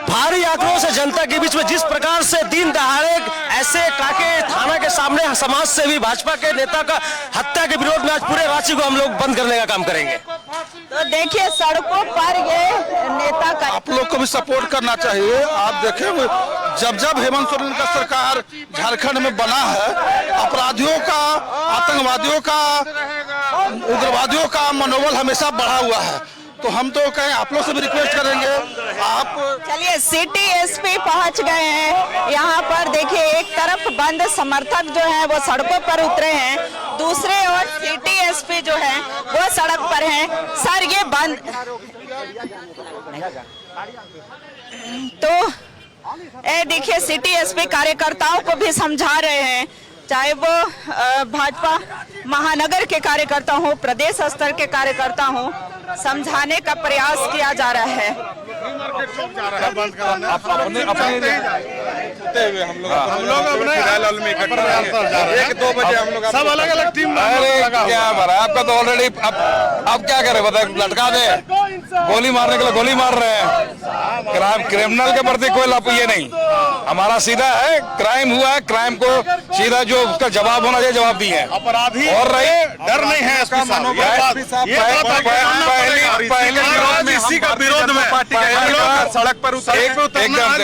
भारी आक्रोश है जनता के बीच में। जिस प्रकार से दिन दहाड़े ऐसे काके थाना के सामने समाज सेवी भाजपा के नेता का हत्या के विरोध में आज पूरे रांची को हम लोग बंद करने का काम करेंगे। तो देखिए, सड़कों पर ये नेता का, आप लोग को भी सपोर्ट करना चाहिए। आप देखें, जब हेमंत सोरेन का सरकार झारखंड में बना है, अपराधियों का, आतंकवादियों का, उग्रवादियों का मनोबल हमेशा बढ़ा हुआ है। तो हम तो कहें, आप लोग से भी रिक्वेस्ट करेंगे, आप चलिए सिटी एसपी पहुंच गए हैं। यहाँ पर देखिए, एक तरफ बंद समर्थक जो हैं वो सड़कों पर उतरे हैं, दूसरे ओर सिटी एसपी जो है वो सड़क पर हैं। सर, ये बंद तो देखिए, सिटी एसपी कार्यकर्ताओं को भी समझा रहे हैं, चाहे वो भाजपा महानगर के कार्यकर्ता हो, प्रदेश स्तर के कार्यकर्ता हो, समझाने का प्रयास किया जा रहा है। बंद कराना हम लोग अपने 1-2 बजे हम लोग सब अलग अलग टीम क्या हमारा आपका तो ऑलरेडी अब क्या करें, बताए, लटका दे, गोली मारने के लिए गोली मार रहे हैं। क्रिमिनल के प्रति कोई लाभ ये नहीं, हमारा सीधा है, क्राइम हुआ है, क्राइम को सीधा जो उसका जवाब होना चाहिए जवाब दिए। अपराधी और रहे डर नहीं है इसका इसी का विरोध में सड़क पर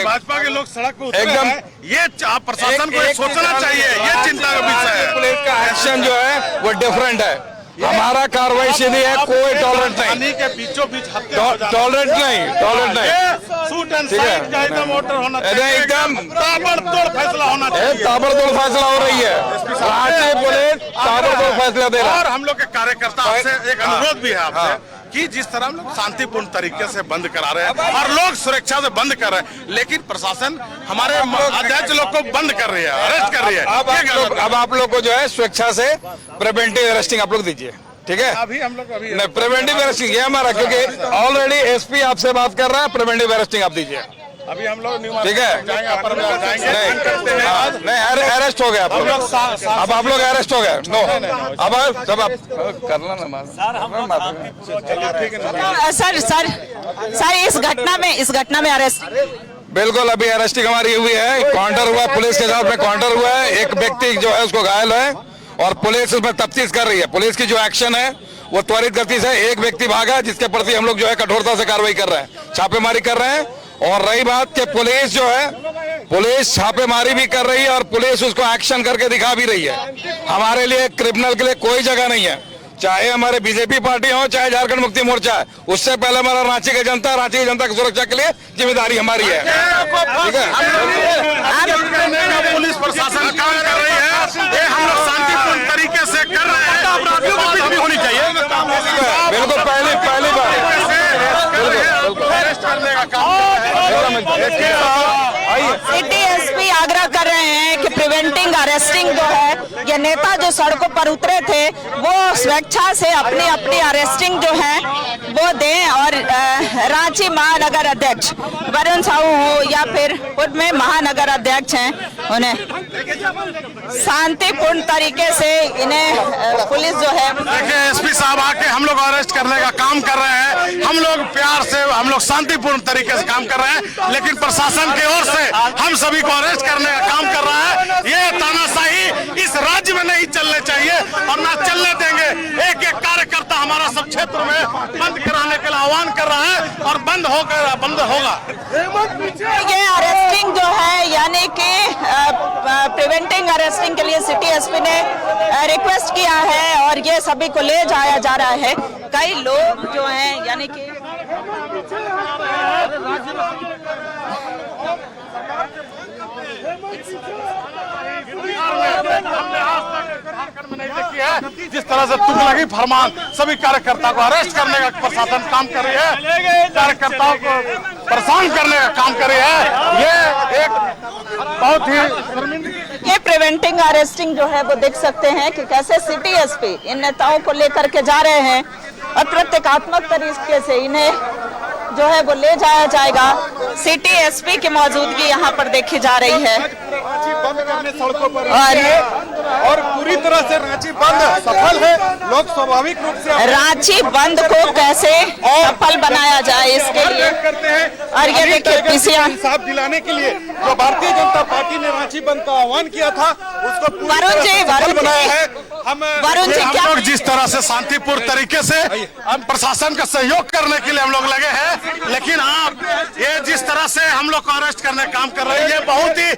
भाजपा के लोग सड़क पर एकदम, ये प्रशासन को सोचना चाहिए, ये चिंता का विषय है। पुलिस का एक्शन जो है वो डिफरेंट है, हमारा कार्रवाई सीधी है, कोई टॉलरेट नहीं, के बीचों बीच टॉलरेट नहीं, सूट एंड साइड का एकदम ऑर्डर होना चाहिए, एकदम ताबड़तोड़ फैसला होना चाहिए, ताबड़तोड़ फैसला हो रही है, राज्य पुलिस ताबड़तोड़ फैसला दे रहा है। और हम लोग के कार्यकर्ता से एक अनुरोध भी है आपसे कि जिस तरह हम लोग शांतिपूर्ण तरीके से बंद करा रहे हैं और लोग सुरक्षा से बंद कर रहे हैं, लेकिन प्रशासन हमारे अध्यक्ष लोग को बंद कर रही है, अरेस्ट कर रही है। अब आप लोग को जो है स्वेच्छा से प्रिवेंटिव अरेस्टिंग आप लोग दीजिए, ठीक है? अभी हम लोग नहीं, प्रिवेंटिव अरेस्टिंग ये हमारा, क्योंकि ऑलरेडी एसपी आपसे बात कर रहा है, प्रिवेंटिव अरेस्टिंग आप दीजिए। अभी हम लोग ठीक है, नहीं अरेस्ट हो गया आप लोग, अब आप लोग अरेस्ट हो गए। नो, अब जब आप करना ना सर इस घटना में अरेस्ट, बिल्कुल अभी अरेस्टिंग हमारी हुई है, काउंटर हुआ पुलिस के साथ में, काउंटर हुआ है, एक व्यक्ति जो है उसको घायल है और पुलिस उसमें तफ्तीश कर रही है। पुलिस की जो एक्शन है वो त्वरित गति से, एक व्यक्ति भागा जिसके प्रति हम लोग जो है कठोरता से कार्रवाई कर रहे हैं, छापेमारी कर रहे हैं। और रही बात कि पुलिस जो है, पुलिस छापेमारी भी कर रही है और पुलिस उसको एक्शन करके दिखा भी रही है। हमारे लिए क्रिमिनल के लिए कोई जगह नहीं है, चाहे हमारे बीजेपी पार्टी हो चाहे झारखंड मुक्ति मोर्चा है। उससे पहले हमारा रांची की जनता की सुरक्षा के लिए जिम्मेदारी हमारी है। ठीक है, पुलिस प्रशासन काम कर रही है, ये हम लोग शांतिपूर्ण तरीके से कर रहे हैं। अपराधियों को कुछ भी होनी चाहिए, बिल्कुल पहली बार अरेस्ट करने का काम सिटी एसपी आग्रह कर रहे हैं कि प्रिवेंटिंग अरेस्टिंग जो है, ये नेता जो सड़कों पर उतरे थे वो स्वेच्छा से अपनी अपनी अरेस्टिंग जो है वो दें। और रांची महानगर अध्यक्ष वरुण साहू हो या फिर पूर्व में महानगर अध्यक्ष हैं, उन्हें शांतिपूर्ण तरीके से इन्हें पुलिस जो है, देखिए एसपी साहब आके हम लोग अरेस्ट करने का काम कर रहे हैं। हम लोग प्यार से, हम लोग शांतिपूर्ण तरीके से काम कर रहे हैं, लेकिन प्रशासन की ओर से हम सभी को अरेस्ट करने का काम कर रहा है। ये तानाशाही इस राज्य में नहीं चलने चाहिए और ना चलने देंगे। एक एक कार्यकर्ता हमारा सब क्षेत्र में बंद कराने के लिए आह्वान कर रहा है और बंद होगा। ये अरेस्टिंग जो है यानी कि प्रिवेंटिंग अरेस्टिंग के लिए सिटी एसपी ने रिक्वेस्ट किया है और ये सभी को ले जाया जा रहा है। कई लोग जो हैं यानी कि जिस तरह से तुगलकी फरमान सभी कार्यकर्ता को अरेस्ट करने का प्रशासन काम कर रही है, कार्यकर्ताओं को परेशान करने का काम कर रही है, ये एक बहुत ही ये प्रिवेंटिंग अरेस्टिंग जो है वो देख सकते हैं कि कैसे सिटी एसपी इन नेताओं को लेकर के जा रहे हैं और प्रतीकात्मक तरीके से इन्हें जो है वो ले जाया जाएगा। सिटी एसपी की मौजूदगी यहाँ पर देखी जा रही है बंद करने सड़कों पर और पूरी तरह से रांची बंद सफल है। लोग स्वाभाविक रूप से रांची बंद को कैसे सफल बनाया जाए इसके लिए करते हैं। और ये देखिए पीसीआर इंसाफ दिलाने के लिए जो भारतीय जनता पार्टी ने रांची बंद का आह्वान किया था उसको वरुण जी बनाया है। हम लोग जिस तरह से शांतिपूर्ण तरीके से हम प्रशासन का सहयोग करने के लिए हम लोग लगे हैं, लेकिन आप ये जिस तरह से हम लोग को अरेस्ट करने का काम कर रहे हैं, ये बहुत ही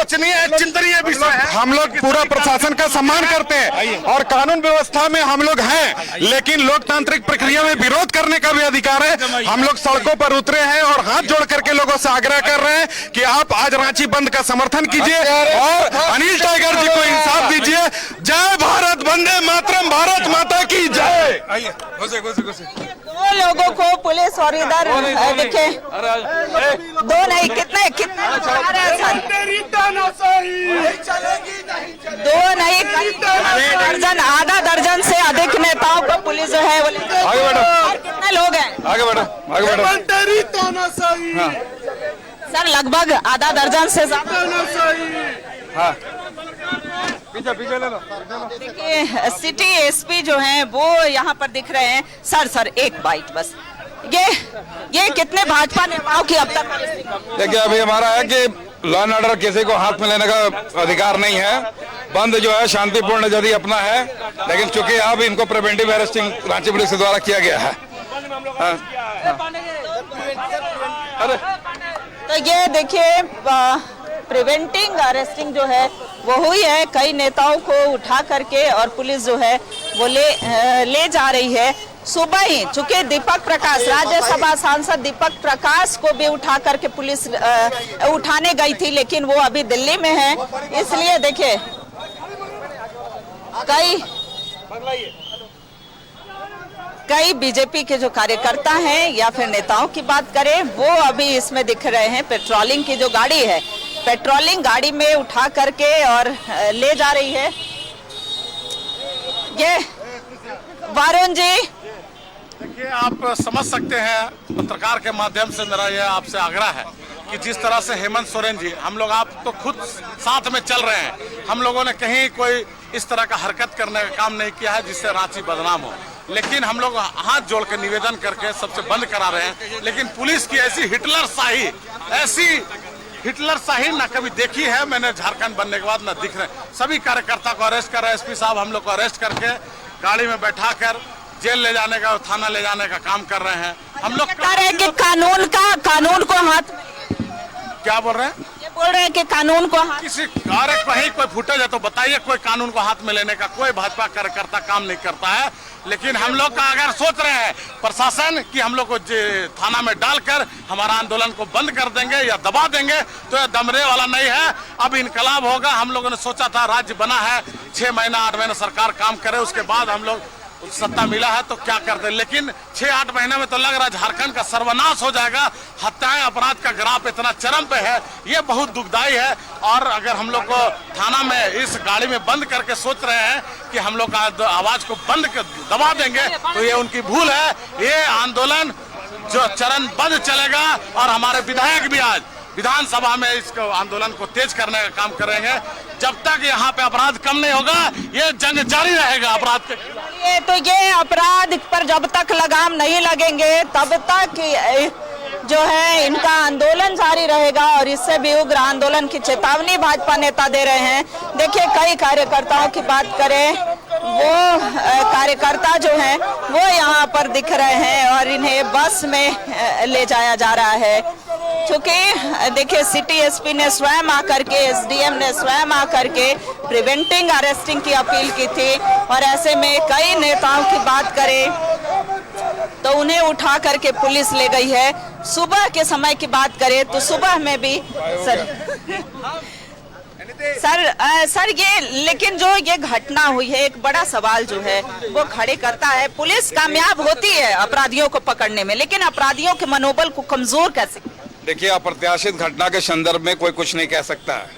सोचनीय चिंतनीय विषय है। हम लोग पूरा प्रशासन का सम्मान करते हैं और कानून व्यवस्था में हम लोग हैं, लेकिन लोकतांत्रिक प्रक्रिया में विरोध करने का भी अधिकार है। हम लोग सड़कों पर उतरे हैं और हाथ जोड़ करके लोगों से आग्रह कर रहे हैं कि आप आज रांची बंद का समर्थन कीजिए और अनिल टाइगर जी को इंसाफ दीजिए। जय भारत, वंदे मातरम, भारत माता की जय। दो लोगों को पुलिस और इधर देखिए दो नहीं कितने दो नहीं दर्जन, आधा दर्जन से अधिक नेताओं को पुलिस जो है वो कितने लोग हैं सर? लगभग आधा दर्जन से ज्यादा। देखिए सिटी एसपी जो हैं वो यहाँ पर दिख रहे हैं। सर एक बाइट बस, ये कितने भाजपा नेताओं की अब तक? देखिए अभी हमारा है कि लॉ एंड ऑर्डर किसी को हाथ में लेने का अधिकार नहीं है। बंद जो है शांतिपूर्ण यदि अपना है, लेकिन चूंकि अब इनको प्रिवेंटिव अरेस्टिंग रांची पुलिस के द्वारा किया गया है। तो ये देखिए प्रिवेंटिंग अरेस्टिंग जो है वो हुई है। कई नेताओं को उठा करके और पुलिस जो है वो ले जा रही है। सुबह ही चूंकि दीपक प्रकाश, राज्यसभा सांसद दीपक प्रकाश को भी उठा करके पुलिस उठाने गई थी, लेकिन वो अभी दिल्ली में है। इसलिए देखिए कई बीजेपी के जो कार्यकर्ता हैं या फिर नेताओं की बात करें वो अभी इसमें दिख रहे हैं। पेट्रोलिंग की जो गाड़ी है, पेट्रोलिंग गाड़ी में उठा करके और ले जा रही है। ये वरुण जी देखिए आप समझ सकते हैं, पत्रकार के माध्यम से मेरा यह आपसे आग्रह है कि जिस तरह से हेमंत सोरेन जी, हम लोग आप तो खुद साथ में चल रहे हैं, हम लोगों ने कहीं कोई इस तरह का हरकत करने का काम नहीं किया है जिससे रांची बदनाम हो, लेकिन हम लोग हाथ जोड़ के निवेदन करके सबसे बंद करा रहे हैं। लेकिन पुलिस की ऐसी हिटलर शाही, ऐसी हिटलर शाही ना कभी देखी है मैंने झारखंड बनने के बाद ना दिख रहे। सभी कार्यकर्ता को अरेस्ट कर रहे, एसपी साहब हम लोग को अरेस्ट करके गाड़ी में बैठा कर जेल ले जाने का, थाना ले जाने का काम कर रहे हैं। हम लोग कह रहे हैं कि कानून को हाथ, क्या बोल रहे हैं? ये बोल रहे हैं कि कानून को हाथ, किसी कार्य कहीं कोई फुटेज है तो बताइए, कोई कानून को हाथ में लेने का कोई भाजपा कार्यकर्ता काम नहीं करता है। लेकिन हम लोग का अगर सोच रहे हैं प्रशासन कि हम लोग को थाना में डालकर हमारा आंदोलन को बंद कर देंगे या दबा देंगे, तो यह दमरे वाला नहीं है। अब इनकलाब होगा। हम लोगों ने सोचा था राज्य बना है, 6 महीना 8 महीना सरकार काम करे, उसके बाद हम लोग सत्ता मिला है तो क्या करते, लेकिन 6-8 महीने में तो लग रहा है झारखंड का सर्वनाश हो जाएगा। हत्याएं, अपराध का ग्राफ इतना चरम पे है, ये बहुत दुखदायी है। और अगर हम लोग को थाना में इस गाड़ी में बंद करके सोच रहे हैं कि हम लोग का आवाज को बंद कर दबा देंगे, तो ये उनकी भूल है। ये आंदोलन जो चरणबद्ध चलेगा और हमारे विधायक भी आज विधानसभा में इस आंदोलन को तेज करने का काम करेंगे। जब तक यहाँ पे अपराध कम नहीं होगा, ये जंग जारी रहेगा अपराध के खिलाफ। तो ये अपराध पर जब तक लगाम नहीं लगेंगे तब तक जो है इनका आंदोलन जारी रहेगा। और इससे भी उग्र आंदोलन की चेतावनी भाजपा नेता दे रहे हैं। देखिए, कई कार्यकर्ताओं की बात करें, वो कार्यकर्ता जो हैं वो यहाँ पर दिख रहे हैं और इन्हें बस में ले जाया जा रहा है। क्योंकि देखिए, सिटी एसपी ने स्वयं आकर के, एसडीएम ने स्वयं आकर के प्रिवेंटिंग अरेस्टिंग की अपील की थी। और ऐसे में कई नेताओं की बात करें तो उन्हें उठा करके पुलिस ले गई है। सुबह के समय की बात करें तो सुबह में भी सर ये, लेकिन जो ये घटना हुई है, एक बड़ा सवाल जो है वो खड़े करता है। पुलिस कामयाब होती है अपराधियों को पकड़ने में, लेकिन अपराधियों के मनोबल को कमजोर कैसे? देखिए, अप्रत्याशित घटना के संदर्भ में कोई कुछ नहीं कह सकता है।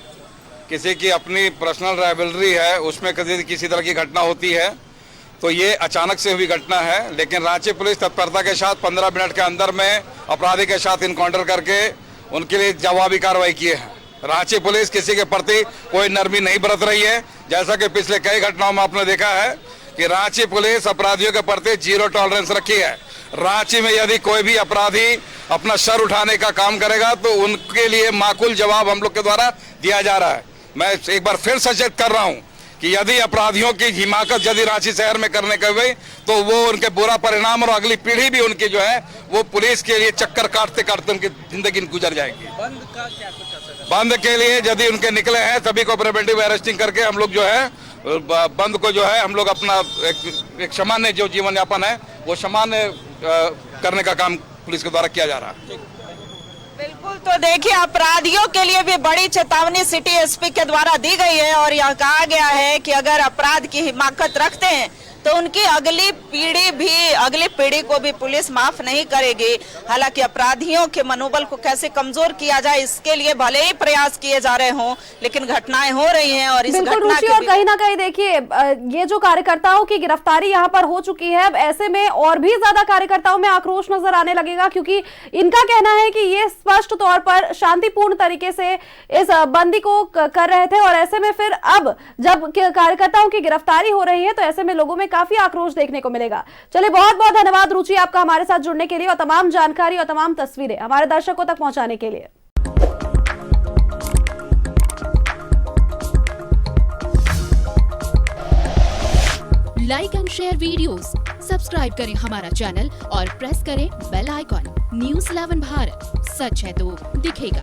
किसी की अपनी पर्सनल राइवलरी है, उसमें किसी तरह की घटना होती है तो ये अचानक से हुई घटना है। लेकिन रांची पुलिस तत्परता के साथ 15 मिनट के अंदर में अपराधी के साथ इनकाउंटर करके उनके लिए जवाबी कार्रवाई किए हैं। रांची पुलिस किसी के प्रति कोई नरमी नहीं बरत रही है। जैसा कि पिछले कई घटनाओं में आपने देखा है कि रांची पुलिस अपराधियों के प्रति 0 टॉलरेंस रखी है। रांची में यदि कोई भी अपराधी अपना सर उठाने का काम करेगा तो उनके लिए माकूल जवाब हम लोग के द्वारा दिया जा रहा है। मैं एक बार फिर सचेत कर रहा हूं कि यदि अपराधियों की हिमाकत यदि रांची शहर में करने के हुए तो वो उनके बुरा परिणाम और अगली पीढ़ी भी उनकी जो है वो पुलिस के लिए चक्कर काटते काटते उनकी जिंदगी गुजर जाएगी। बंद का क्या कुछ असर? बंद के लिए यदि उनके निकले हैं सभी को प्रिवेंटिव अरेस्टिंग करके हम लोग जो है बंद को जो है हम लोग अपना एक सामान्य जो जीवन यापन है वो सामान्य करने का काम पुलिस के द्वारा किया जा रहा है। बिल्कुल, तो देखिए, अपराधियों के लिए भी बड़ी चेतावनी सिटी एसपी के द्वारा दी गई है और यह कहा गया है कि अगर अपराध की हिमाकत रखते हैं तो उनकी अगली पीढ़ी को भी पुलिस माफ नहीं करेगी। हालांकि अपराधियों के मनोबल को कैसे कमजोर किया जाए, इसके लिए भले ही प्रयास किए जा रहे हों, लेकिन घटनाएं हो रही हैं और इस घटना के और कहीं ना कहीं देखिए, ये जो कार्यकर्ताओं की गिरफ्तारी यहाँ पर हो चुकी है, अब ऐसे में और भी ज्यादा कार्यकर्ताओं में आक्रोश नजर आने लगेगा, क्योंकि इनका कहना है कि ये स्पष्ट तौर पर शांतिपूर्ण तरीके से इस बंदी को कर रहे थे। और ऐसे में फिर अब जब कार्यकर्ताओं की गिरफ्तारी हो रही है तो ऐसे में लोगों में काफी आक्रोश देखने को मिलेगा। चलिए, बहुत बहुत धन्यवाद रुचि आपका हमारे साथ जुड़ने के लिए और तमाम जानकारी और तमाम तस्वीरें हमारे दर्शकों तक पहुंचाने के लिए। Like and share videos, subscribe करें हमारा चैनल और प्रेस करें बेल आइकॉन। न्यूज़ 11 भारत, सच है तो दिखेगा।